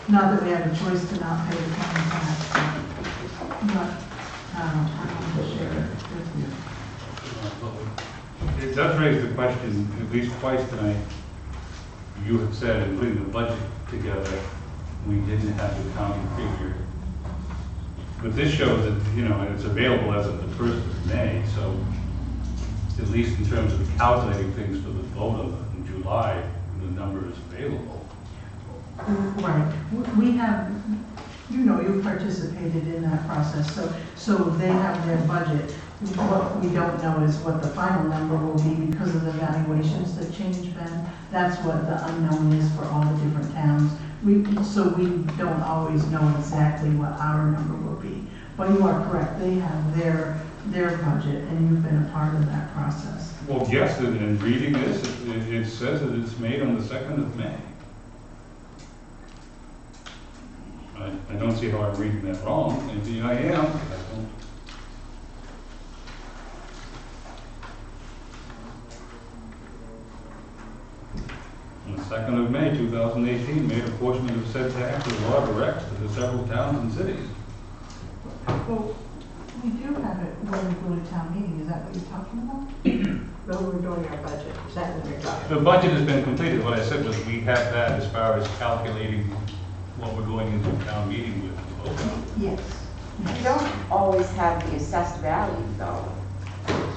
Not that we have a choice to not pay the county tax, but I want to share it with you. It does raise the question, at least twice tonight, you have said in putting the budget together, we didn't have the county figure. But this shows that, you know, it's available as of the 1st of May, so at least in terms of calculating things for the vote in July, the number is available. Right. We have, you know, you've participated in that process, so they have their budget. What we don't know is what the final number will be because of the valuations that change, Ben. That's what the unknown is for all the different towns. So we don't always know exactly what our number will be. But you are correct, they have their budget, and you've been a part of that process. Well, yes, and in reading this, it says that it's made on the 2nd of May. I don't see how I'm reading that wrong. Maybe I am. I don't. On the 2nd of May, 2018, made a portion of said tax as law directs to the several towns and cities. Well, we do have it when we go to town meeting. Is that what you're talking about? No, we're doing our budget. Is that what you're talking about? The budget has been completed. What I said was we have that as far as calculating what we're going into town meeting with. Yes. We don't always have the assessed value though,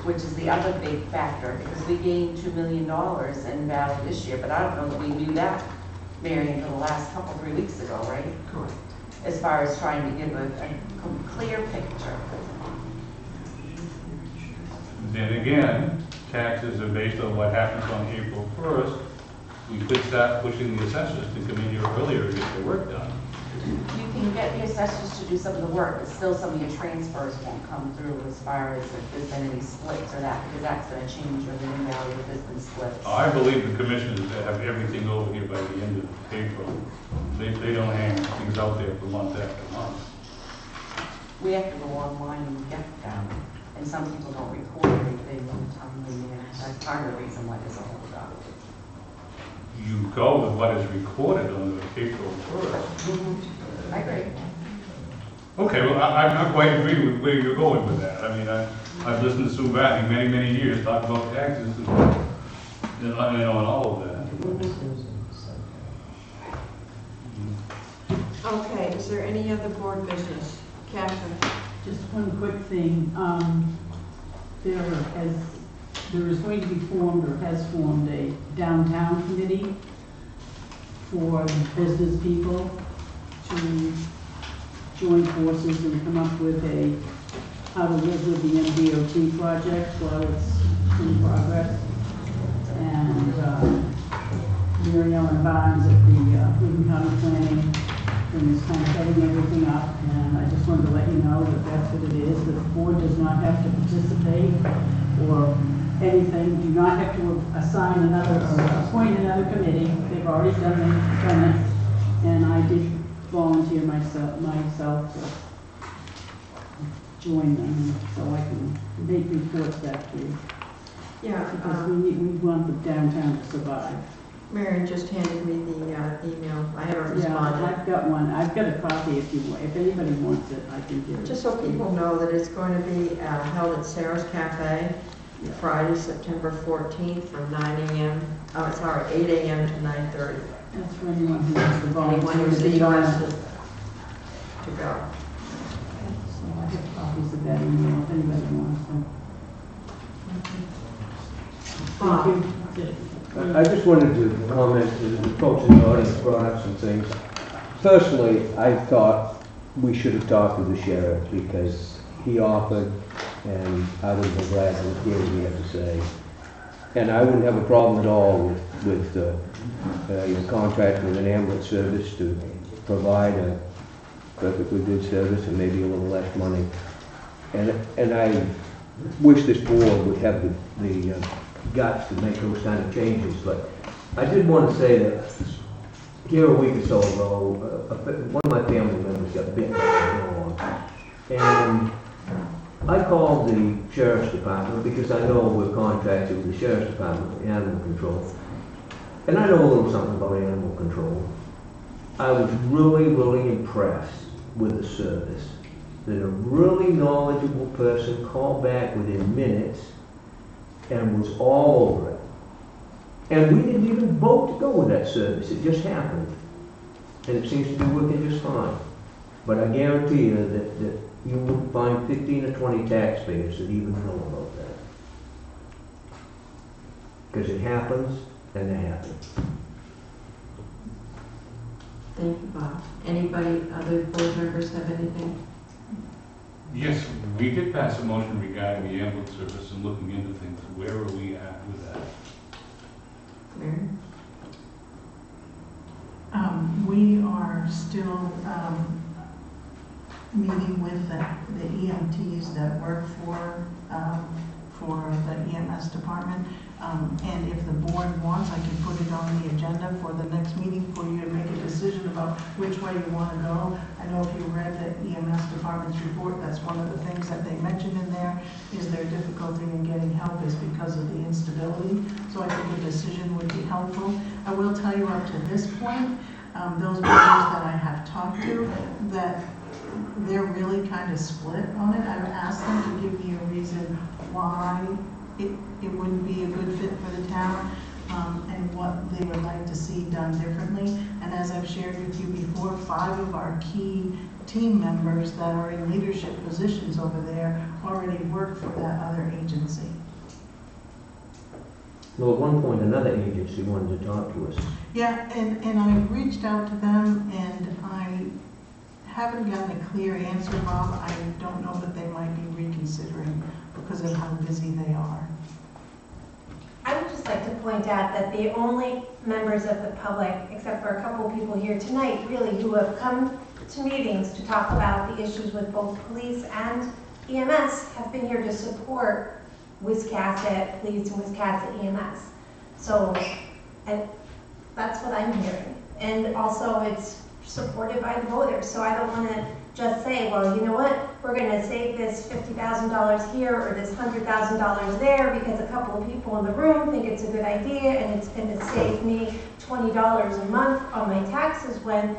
which is the other big factor, because we gained $2 million in value this year, but I don't know that we knew that, Mary, until the last couple, 3 weeks ago, right? Correct. As far as trying to give a clear picture. Then again, taxes are based on what happens on April 1st. We could start pushing the assessors to come in here earlier to get their work done. You can get the assessors to do some of the work, but still some of your transfers won't come through as far as if there's been any splits or that, because that's going to change your living value if there's been splits. I believe the commissioners have everything over here by the end of April. They don't hang things out there for month after month. We have to go online and get them, and some people don't record everything in a timely manner. That's part of the reason why there's a holdup. You go with what is recorded on the April 1st. I agree. Okay, well, I'm not quite agreeing with where you're going with that. I mean, I've listened to Sue Batney many, many years talk about taxes and all of that. Okay, is there any other board business? Catherine? Just one quick thing. There is going to be formed or has formed a downtown committee for business people to join forces and come up with how to live with the MDOT project while it's in progress. And Mary Ellen Barnes at the Cleveland County Planning and is kind of setting everything up. And I just wanted to let you know that that's what it is. The board does not have to participate or anything. Do not have to assign another or appoint another committee. They've already done it. And I did volunteer myself to join them so I can make reports back to you. Yeah. Because we want the downtown to survive. Mary just handed me the email. I haven't Yeah, responded. I've got one. I've got a copy if you want. If anybody wants it, I can give it. Just so people know that it's going to be held at Sarah's Cafe, Friday, September 14th from 9 a.m. 8 a.m. to 9:30. That's for anyone who wants to volunteer. Anyone who's interested to go. So I have copies of that email if anybody wants them. Thank you. That's it. I just wanted to comment, the folks in the audience brought up some things. Personally, I thought we should have talked to the sheriff because he offered, and I would have been glad to hear what he had to say. And I wouldn't have a problem at all with your contract with an ambulance service to provide a perfectly good service and maybe a little less money. And I wish this board would have the guts to make those kind of changes, but I did want to say that here a week or so ago, one of my family members got bitten by a dog. And I called the sheriff's department because I know we're contracted with the sheriff's department for animal control. And I know a little something about animal control. I was really, really impressed with the service. That a really knowledgeable person called back within minutes and was all over it. And we didn't even vote to go with that service. It just happened. And it seems to be working just fine. But I guarantee you that you will find 15 or 20 taxpayers that even know about that. Because it happens, and it happens. Thank you, Bob. Anybody, other board members have anything? Yes, we did pass a motion regarding the ambulance service and looking into things. Where are we at with that? Mary? We are still meeting with the EMTs that work for the EMS department. And if the board wants, I can put it on the agenda for the next meeting for you to make a decision about which way you want to go. I know if you read the EMS department's report, that's one of the things that they mentioned in there, is their difficulty in getting help is because of the instability. So I think a decision would be helpful. I will tell you up to this point, those members that I have talked to, that they're really kind of split on it. I've asked them to give me a reason why it wouldn't be a good fit for the town, and what they would like to see done differently. And as I've shared with you before, 5 of our key team members that are in leadership positions over there already work for that other agency. Well, at one point, another agency wanted to talk to us. Yeah, and I reached out to them, and I haven't gotten a clear answer, Bob. I don't know that they might be reconsidering because of how busy they are. I would just like to point out that the only members of the public, except for a couple of people here tonight, really, who have come to meetings to talk about the issues with both police and EMS, have been here to support Wiscasset Police and Wiscasset EMS. So, and that's what I'm hearing. And also it's supported by the voters. So I don't want to just say, well, you know what, we're going to save this $50,000 here or this $100,000 there because a couple of people in the room think it's a good idea and it's going to save me $20 a month on my taxes, when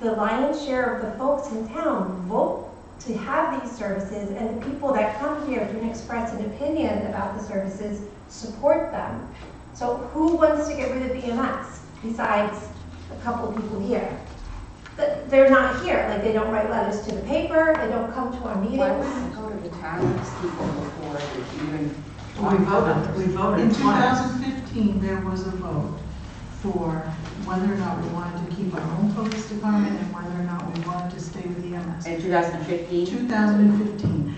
the lion's share of the folks in town vote to have these services, and the people that come here to express an opinion about the services support them. So who wants to get rid of EMS besides a couple of people here? But they're not here, like they don't write letters to the paper, they don't come to our meetings. Why wouldn't it go to the townspeople before it even? We voted In twice. 2015, there was a vote for whether or not we wanted to keep our own police department and whether or not we wanted to stay with EMS. In 2015? 2015.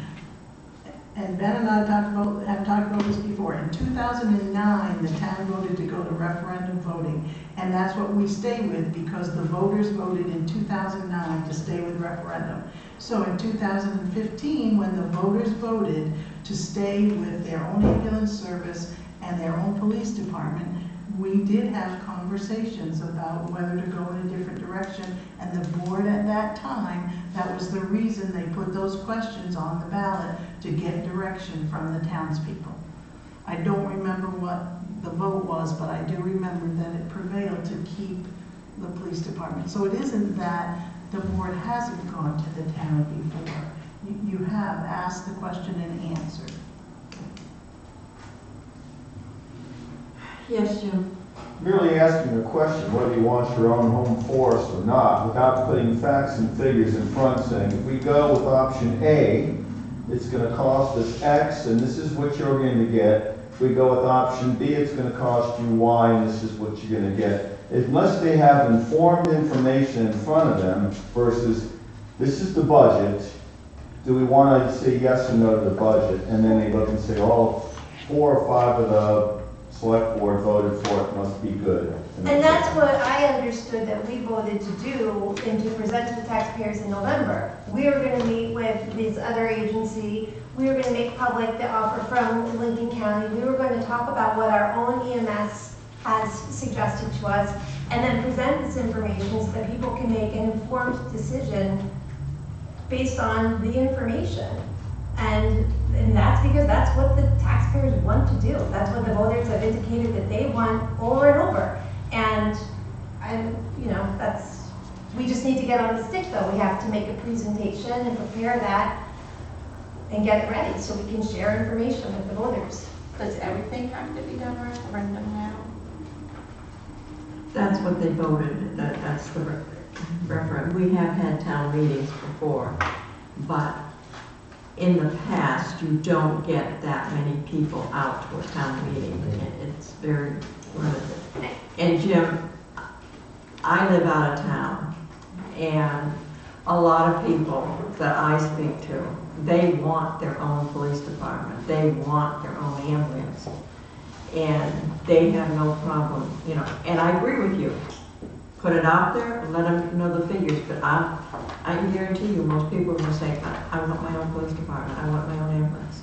And Ben and I have talked about this before. In 2009, the town voted to go to referendum voting, and that's what we stay with because the voters voted in 2009 to stay with referendum. So in 2015, when the voters voted to stay with their own ambulance service and their own police department, we did have conversations about whether to go in a different direction, and the board at that time, that was the reason they put those questions on the ballot, to get direction from the townspeople. I don't remember what the vote was, but I do remember that it prevailed to keep the police department. So it isn't that the board hasn't gone to the town before. You have asked the question and answered. Yes, Jim. Merely asking a question whether you want your own home force or not, without putting facts and figures in front, saying if we go with option A, it's going to cost us X, and this is what you're going to get. If we go with option B, it's going to cost you Y, and this is what you're going to get. Unless they have informed information in front of them versus this is the budget, do we want to say yes or no to the budget? And then they look and say, oh, 4 or 5 of the select board voted for it, must be good. And that's what I understood that we voted to do and to present to the taxpayers in November. We were going to meet with this other agency. We were going to make public the offer from Lincoln County. We were going to talk about what our own EMS has suggested to us, and then present this information so that people can make an informed decision based on the information. And that's because that's what the taxpayers want to do. That's what the voters have indicated that they want over and over. And we just need to get on the stick though. We have to make a presentation and prepare that and get it ready so we can share information with the voters. Does everything have to be done referendum now? That's what they voted, that's the referendum. We have had town meetings before, but in the past, you don't get that many people out to a town meeting. It's very limited. And Jim, I live out of town, and a lot of people that I speak to, they want their own police department. They want their own ambulance. And they have no problem, and I agree with you. Put it out there and let them know the figures, but I can guarantee you, most people are gonna say, I want my own police department, I want my own ambulance.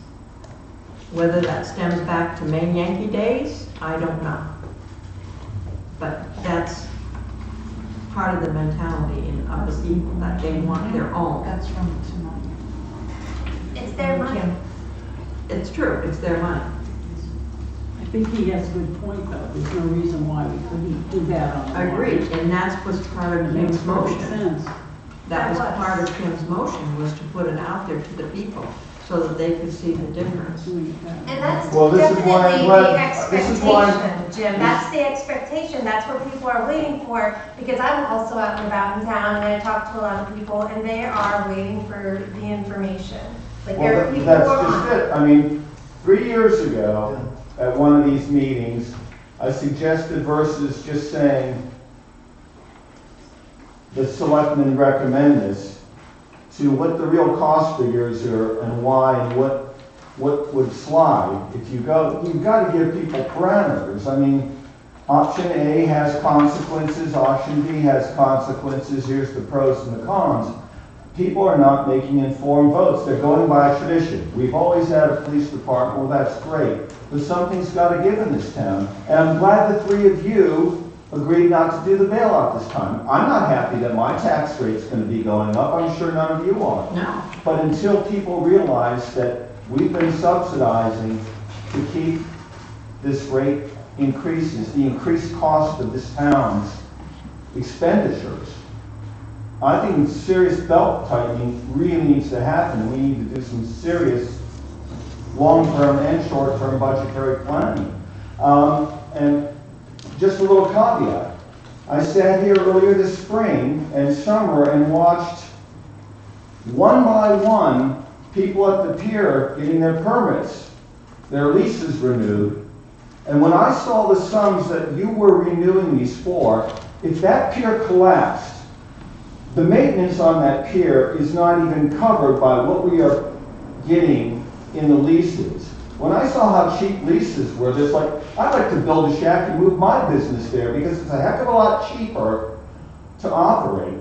Whether that stems back to Maine Yankee days, I don't know. But that's part of the mentality of the people, that they want their own. That's from tonight. It's their money. It's true, it's their money. I think he has a good point, though. There's no reason why we couldn't do that on the Agreed, and that's was part of Kim's motion. Sense. That was part of Kim's motion, was to put it out there to the people, so that they could see the difference. And that's Well, this is why I'm definitely glad- the expectation, Jim. That's the expectation. That's what people are waiting for. Because I'm also out and about in town, and I talk to a lot of people, and they are waiting for the information. Like there are people who That's are just on. it. I mean, 3 years ago, at one of these meetings, I suggested versus just saying, the selectmen recommend this, to what the real cost figures are and why and what would slide. If you go, you've got to give people parameters. I mean, option A has consequences, option B has consequences, here's the pros and the cons. People are not making informed votes. They're going by tradition. We've always had a police department, well, that's great, but something's got to give in this town. And I'm glad the three of you agreed not to do the bailout this time. I'm not happy that my tax rate's going to be going up. I'm sure none of you are. No. But until people realize that we've been subsidizing to keep this rate increases, the increased cost of this town's expenditures, I think serious belt tightening really needs to happen. We need to do some serious long-term and short-term budgetary planning. And just a little caveat. I sat here earlier this spring and summer and watched one by one people at the pier getting their permits, their leases renewed. And when I saw the sums that you were renewing these for, if that pier collapsed, the maintenance on that pier is not even covered by what we are getting in the leases. When I saw how cheap leases were, there's like, I'd like to build a shack and move my business there because it's a heck of a lot cheaper to operate.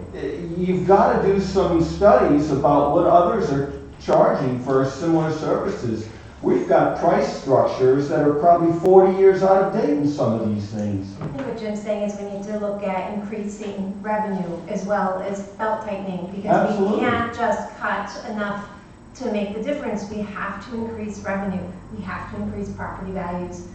You've got to do some studies about what others are charging for similar services. We've got price structures that are probably 40 years out of date in some of these things. I think what Jim's saying is we need to look at increasing revenue as well as belt tightening, because Absolutely. we can't just cut enough to make the difference. We have to increase revenue. We have to increase property values.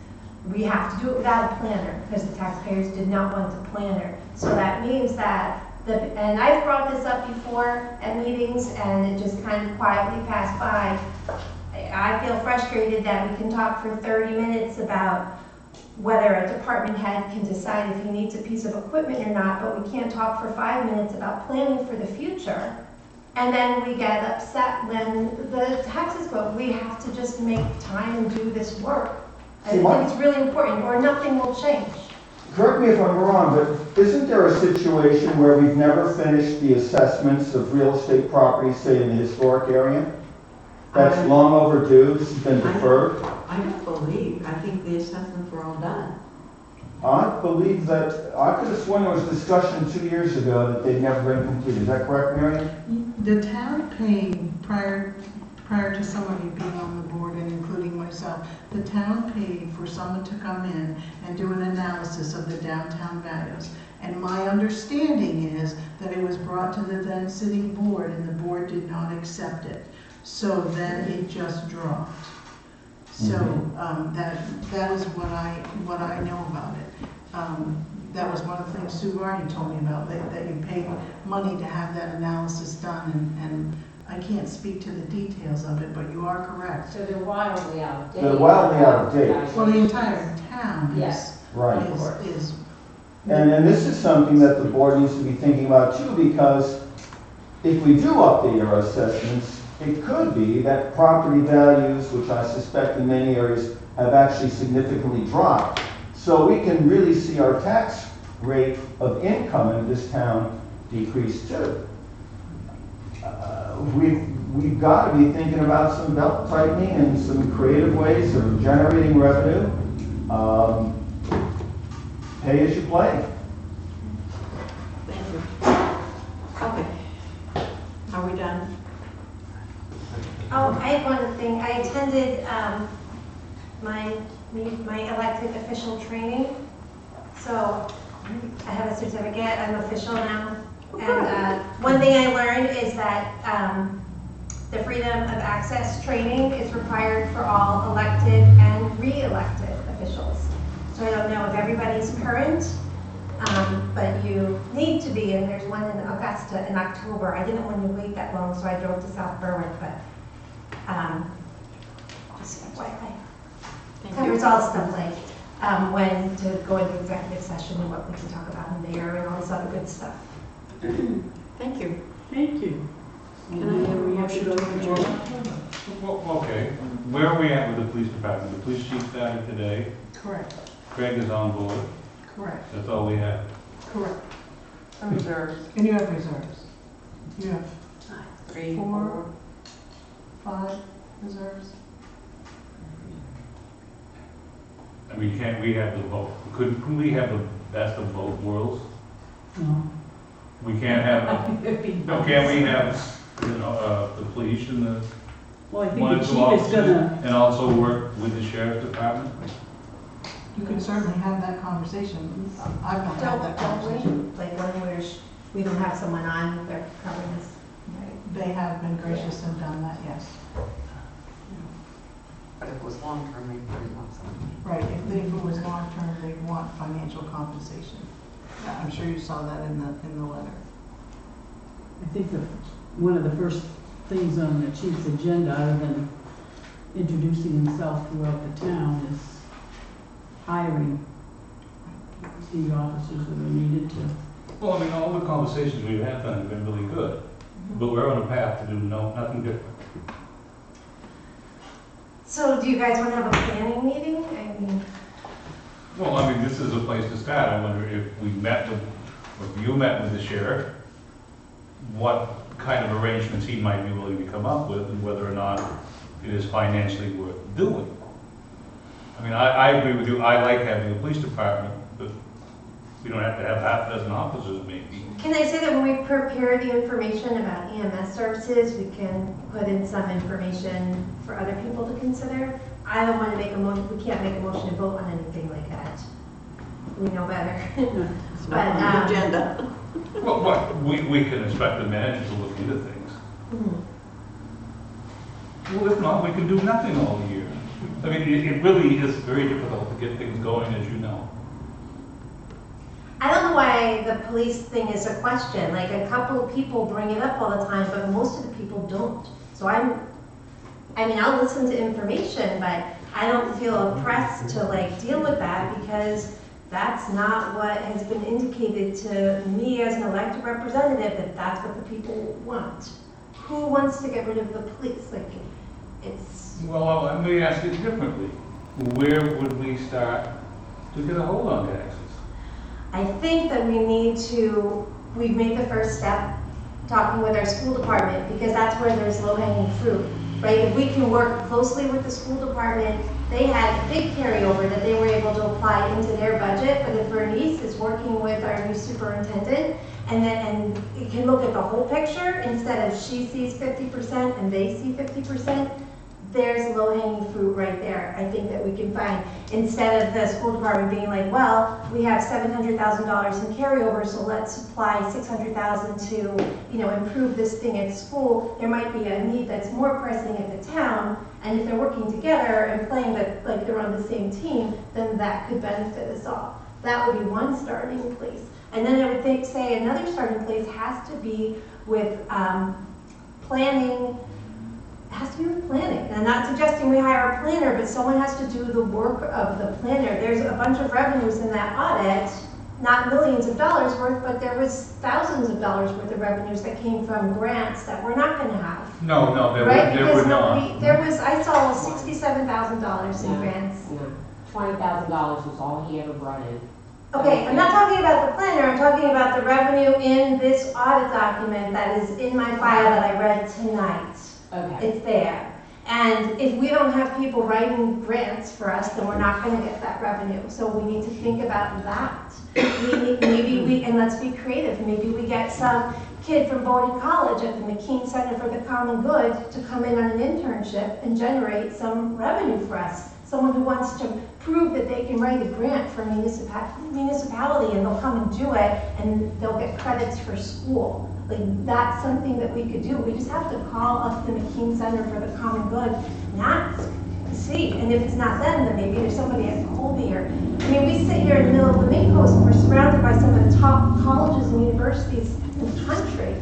We have to do it without a planner, because the taxpayers did not want a planner. So that means that, and I've brought this up before at meetings, and it just kind of quietly passed by. I feel frustrated that we can talk for 30 minutes about whether a department head can decide if he needs a piece of equipment or not, but we can't talk for 5 minutes about planning for the future. And then we get upset when the taxes go up. We have to just make time and do this work. I think it's really important, or nothing will change. Correct me if I'm wrong, but isn't there a situation where we've never finished the assessments of real estate properties, say in the historic area? That's long overdue, this has been deferred? I don't believe, I think the assessments were all done. I believe that, I could have sworn there was discussion 2 years ago that they'd never been completed. Is that correct, Marion? The town paid, prior to somebody being on the board and including myself, the town paid for someone to come in and do an analysis of the downtown values. And my understanding is that it was brought to the then sitting board and the board did not accept it. So then it just dropped. So that is what I know about it. That was one of the things Sue Varney told me about, that you paid money to have that analysis done, and I can't speak to the details of it, but you are correct. So they're wildly out of date. They're wildly out of date. Well, the entire town Yes. Right. is. And this is something that the board needs to be thinking about too, because if we do update our assessments, it could be that property values, which I suspect in many areas have actually significantly dropped. So we can really see our tax rate of income in this town decrease too. We've got to be thinking about some belt tightening and some creative ways of generating revenue. Pay as you play. Thank you. Okay. Are we done? Oh, I had one thing. I attended my elected official training. So I have a certificate. I'm official now. And one thing I learned is that the freedom of access training is required for all elected and re-elected officials. So I don't know if everybody's current, but you need to be, and there's one in Augusta in October. I didn't want to wait that long, so I drove to South Berwick, but just FYI. Covers all stuff like when to go into executive session and what we can talk about in there and all this other good stuff. Thank you. Thank you. Can I have a motion to adjourn? Well, okay, where are we at with the police department? The police chief started today, Correct, Craig is on board, correct, that's all we have. correct. Reserves. And you have reserves. You have 3, 4, 5 reserves. I mean, can't we have the vote? Couldn't we have the best of both worlds? No. We can't have, no, can't we have, the police and the Well, I think one the or two chief is officers, gonna, and also work with the sheriff's department? You can certainly have that conversation. I've not had that Don't conversation. we? Like when we don't have someone on, they're covering this. They have been gracious and done that, yes. but if it was long-term, they pretty want something. Right, if it was long-term, they want financial compensation. Yeah, I'm sure you saw that in the letter. I think one of the first things on the chief's agenda, other than introducing himself throughout the town, is hiring the officers that are needed to. Well, I mean, all the conversations we've had tonight have been really good, but we're on a path to do nothing different. So do you guys want to have a planning meeting? I mean, Well, I mean, this is a place to start. I wonder if we met with, or if you met with the sheriff, what kind of arrangements he might be willing to come up with, and whether or not it is financially worth doing. I mean, I agree with you. I like having a police department, but we don't have to have half a dozen officers, maybe. can I say that when we prepare the information about EMS services, we can put in some information for other people to consider? I don't want to make a motion, we can't make a motion to vote on anything like that. We know better. It's not on the agenda. Well, we can expect the manager to look into things. Well, if not, we can do nothing all year. I mean, it really is very difficult to get things going, as you know. I don't know why the police thing is a question. Like, a couple of people bring it up all the time, but most of the people don't. So I mean, I'll listen to information, but I don't feel pressed to like deal with that because that's not what has been indicated to me as an elected representative, that that's what the people want. Who wants to get rid of the police? Like, it's... Well, let me ask it differently. Where would we start to get a hold on taxes? I think that we've made the first step talking with our school department because that's where there's low-hanging fruit, right? If we can work closely with the school department, they had a big carryover that they were able to apply into their budget, but if Bernice is working with our new superintendent and it can look at the whole picture instead of she sees 50% and they see 50%, there's low-hanging fruit right there, I think that we can find. Instead of the school department being like, well, we have $700,000 in carryover, so let's apply $600,000 to, improve this thing at school. There might be a need that's more pressing at the town, and if they're working together and playing like they're on the same team, then that could benefit us all. That would be one starting place. And then I would say another starting place has to be with planning. It has to be with planning. And I'm not suggesting we hire a planner, but someone has to do the work of the planner. There's a bunch of revenues in that audit, not millions of dollars worth, but there was thousands of dollars worth of revenues that came from grants that we're not going to have. No, there Right? would Because not. I saw $67,000 in grants. No, $20,000 was all he ever brought in. Okay, I'm not talking about the planner, I'm talking about the revenue in this audit document that is in my file that I read tonight. Okay. It's there. And if we don't have people writing grants for us, then we're not gonna get that revenue. So we need to think about that. And let's be creative, maybe we get some kid from Bowdoin College at the McKean Center for the Common Good to come in on an internship and generate some revenue for us. Someone who wants to prove that they can write a grant for a municipality and they'll come and do it and they'll get credits for school. Like, that's something that we could do. We just have to call up the McKean Center for the Common Good and ask, see. And if it's not them, then maybe there's somebody at Colby or, we sit here in the middle of the Main Coast and we're surrounded by some of the top colleges and universities in the country.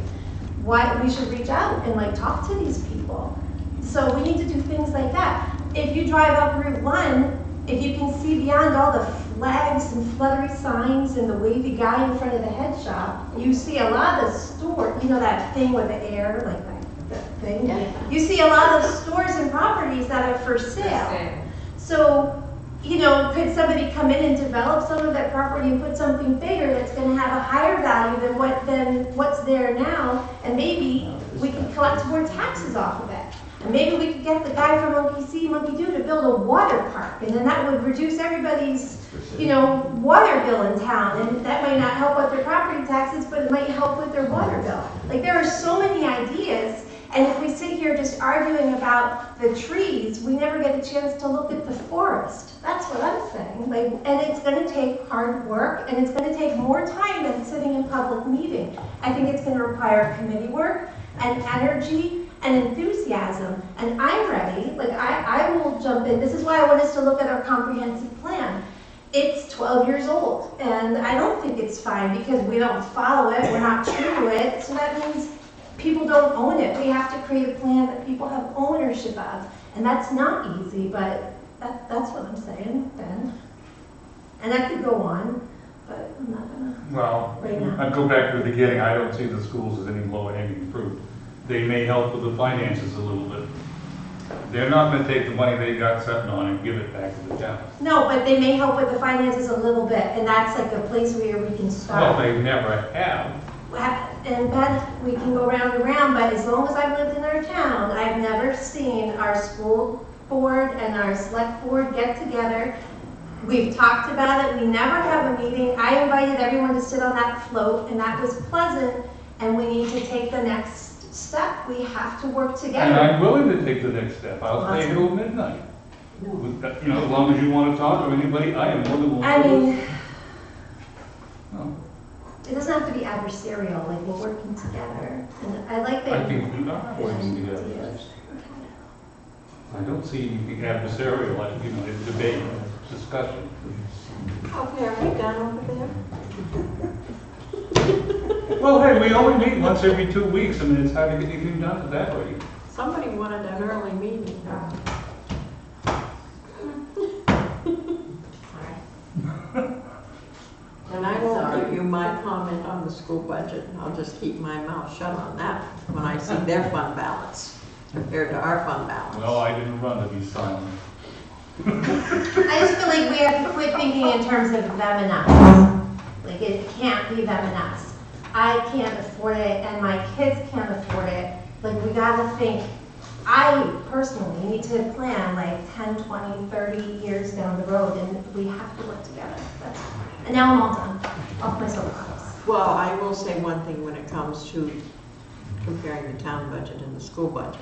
Why, we should reach out and talk to these people. So we need to do things like that. If you drive up Route 1, if you can see beyond all the flags and fluttery signs and the wavy guy in front of the head shop, you see a lot of stores, that thing with the air, that thing? Yeah. You see a lot of stores and properties that are for sale. So, could somebody come in and develop some of that property and put something bigger that's gonna have a higher value than what's there now, and maybe we can collect more taxes off of it. And maybe we could get the guy from Monkey See, Monkey Do to build a water park, and then that would reduce everybody's, water bill in town. And that might not help with their property taxes, but it might help with their water bill. There are so many ideas, and if we sit here just arguing about the trees, we never get a chance to look at the forest. That's what I'm saying. And it's going to take hard work, and it's going to take more time than sitting in public meeting. I think it's going to require committee work and energy and enthusiasm, and I'm ready. I will jump in. This is why I want us to look at our comprehensive plan. It's 12 years old, and I don't think it's fine because we don't follow it, we're not true to it, so that means people don't own it. We have to create a plan that people have ownership of, and that's not easy, but that's what I'm saying, Ben. And I could go on, but I'm not gonna. Well, right now. I'd go back to the beginning. I don't see the schools as any low-hanging fruit. They may help with the finances a little bit. They're not gonna take the money they got sitting on and give it back to the town. No, but they may help with the finances a little bit, and that's a place where we can start. Well, they never have. And Ben, we can go round and round, but as long as I've lived in our town, I've never seen our school board and our select board get together. We've talked about it, we never have a meeting. I invited everyone to sit on that float, and that was pleasant, and we need to take the next step. We have to work together. And I'm willing to take the next step. I'll stay till midnight. As long as you want to talk to anybody, I am more than willing to. It doesn't have to be adversarial, we're working together. And I like that. I think we are working together. I don't see anything adversarial, it's debate, discussion. Okay, are we done over there? Well, hey, we only meet once every 2 weeks. It's hard to get anything done at that rate. Somebody wanted an early meeting. And I won't give you my comment on the school budget. I'll just keep my mouth shut on that when I see their fund balance compared to our fund balance. Well, I didn't run to be silent. I just feel like we have to quit thinking in terms of them and us. It can't be them and us. I can't afford it, and my kids can't afford it. We gotta think. I personally need to plan 10, 20, 30 years down the road, and we have to work together. And now I'm all done. Off my soapbox. Well, I will say one thing when it comes to comparing the town budget and the school budget.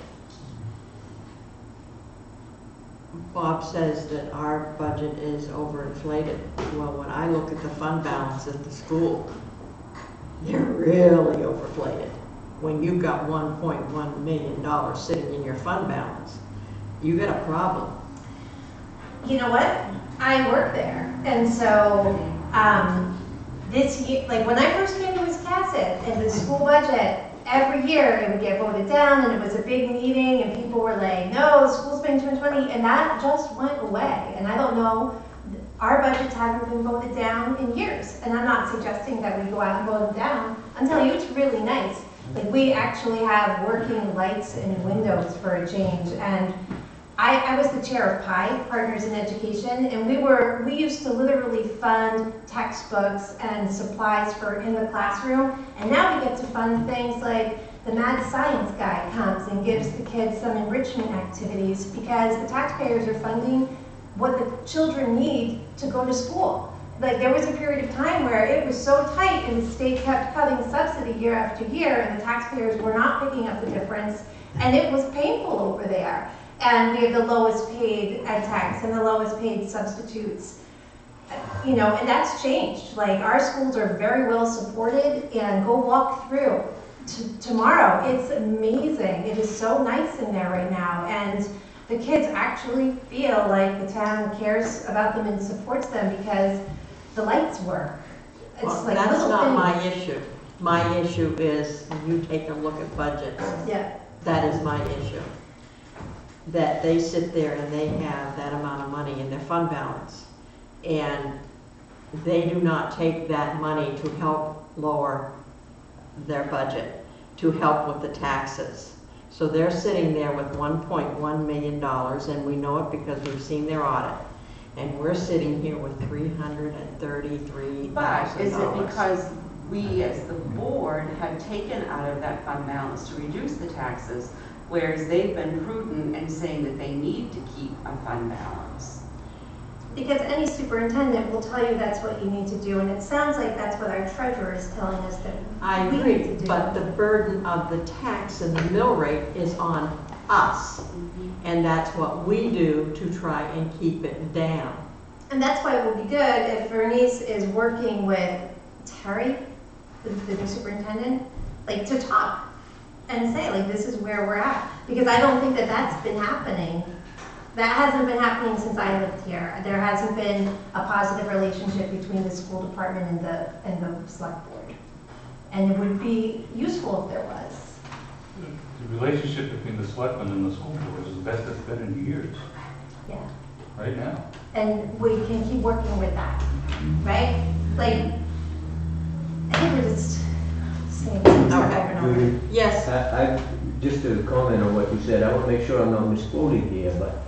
Bob says that our budget is overinflated. Well, when I look at the fund balance at the school, they're really overinflated. When you've got $1.1 million sitting in your fund balance, you got a problem. You know what? I work there, and so, this year, like when I first came to Wiscasset, and the school budget, every year it would get voted down, and it was a big meeting, and people were like, no, the school's spending too much money, and that just went away. And I don't know, our budgets haven't been voted down in years, and I'm not suggesting that we go out and vote them down. I'm telling you, it's really nice. Like, we actually have working lights and windows for a change, and I was the chair of PI, Partners in Education, and we used to literally fund textbooks and supplies for in the classroom, and now we get to fund things like the Mad Science Guy comes and gives the kids some enrichment activities because the taxpayers are funding what the children need to go to school. Like, there was a period of time where it was so tight and the state kept cutting subsidy year after year, and the taxpayers were not picking up the difference, and it was painful over there. And we have the lowest paid ed techs and the lowest paid substitutes. You know, and that's changed. Like, our schools are very well supported, and go walk through tomorrow. It's amazing. It is so nice in there right now. And the kids actually feel like the town cares about them and supports them because the lights work. It's Well, like that's little not things. my issue. My issue is, when you take a look at budgets, Yeah. that is my issue. That they sit there and they have that amount of money in their fund balance, and they do not take that money to help lower their budget, to help with the taxes. So they're sitting there with $1.1 million, and we know it because we've seen their audit. And we're sitting here with $333,000. But is it because we as the board have taken out of that fund balance to reduce the taxes, whereas they've been prudent and saying that they need to keep a fund balance? Because any superintendent will tell you that's what you need to do, and it sounds like that's what our treasurer is telling us that I we agree, need to do. but the burden of the tax and the mill rate is on us. And that's what we do to try and keep it down. And that's why it would be good if Bernice is working with Terry, the new superintendent, like, to talk and say, like, this is where we're at. Because I don't think that that's been happening. That hasn't been happening since I lived here. There hasn't been a positive relationship between the school department and the select board. And it would be useful if there was. The relationship between the selectmen and the school board is the best it's been in years, Yeah. right now. And we can keep working with that, right? Like, I think we're just saying things over and over. Judy? Yes. Just to comment on what you said, I want to make sure I'm not misquoting here, but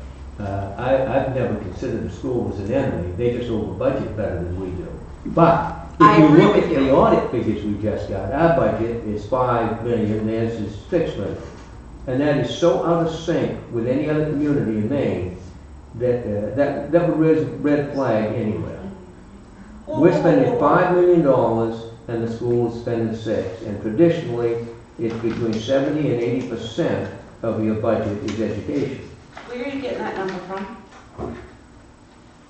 I've never considered the school as an enemy. They just over budget better than we do. But I if you agree look with at you. the audit figures we just got, our budget is $5 million, theirs is $6 million. And that is so out of sync with any other community in Maine that that would raise a red flag anywhere. We're spending $5 million and the school is spending $6 million. And traditionally, it's between 70 and 80% of your budget is education. Where are you getting that number from?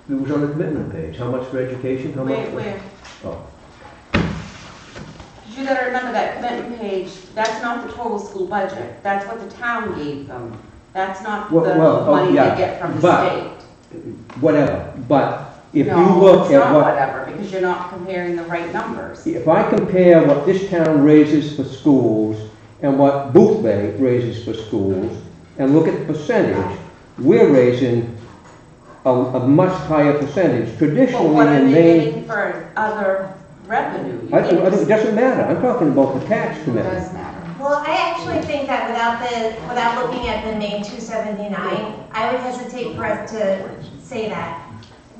It was on the commitment page. How much for education? How much? Where? Oh. You gotta remember that commitment page, that's not the total school budget. That's what the town gave them. That's not the money they get from the state. Whatever, but if you No, look it's at not what, whatever, because you're not comparing the right numbers. if I compare what this town raises for schools and what Booth Bay raises for schools, and look at the percentage, we're raising a much higher percentage. But Traditionally what are in they Maine, getting for other revenue? it doesn't matter, I'm talking about the tax It commitment. does matter. Well, I actually think that without looking at the Maine 279, I would hesitate for us to say that.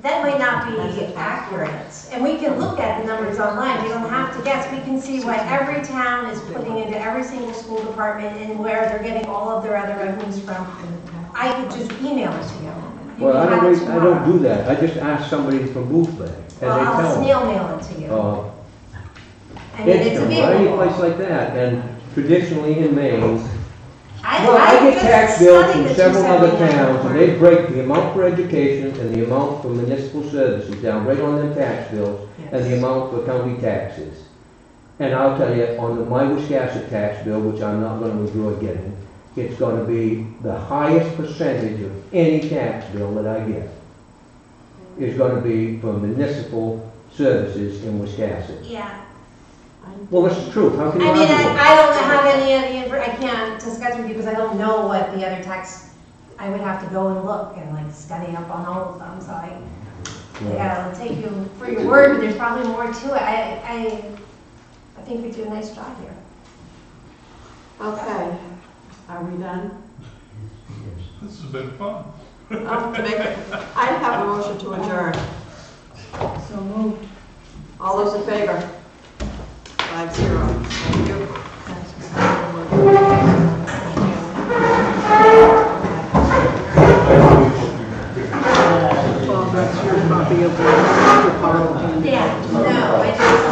That might not be accurate. And we can look at the numbers online, we don't have to guess. We can see what every town is putting into every single school department and where they're getting all of their other revenues from. I could just email it to you. You Well, can I have it don't tomorrow. do that, I just ask somebody from Booth Bay, and they Well, I'll tell me. snail mail it to you. I mean, it's Edgecombe, or any available. place like that, and traditionally in Maine, Well, I get just tax bills studied from the several other 279 towns, and they break the amount for education and the amount for municipal services down right on them tax bills, and the amount for county taxes. And I'll tell you, on my Wiscasset tax bill, which I'm not gonna enjoy getting, it's gonna be the highest percentage of any tax bill that I get is gonna be for municipal services in Wiscasset. Yeah. Well, this is true, how can you I mean, argue with it? I don't have any of the, I can't discuss with you because I don't know what the other tax, I would have to go and look and like study up on all of them, so I'll take you for your word, but there's probably more to it. I think we do a nice job here. Okay, are we done? This has been fun. I have a motion to adjourn. So moved. All those in favor? 5-0. Thank you. Well, that's your copy of the power. Yeah, no, I just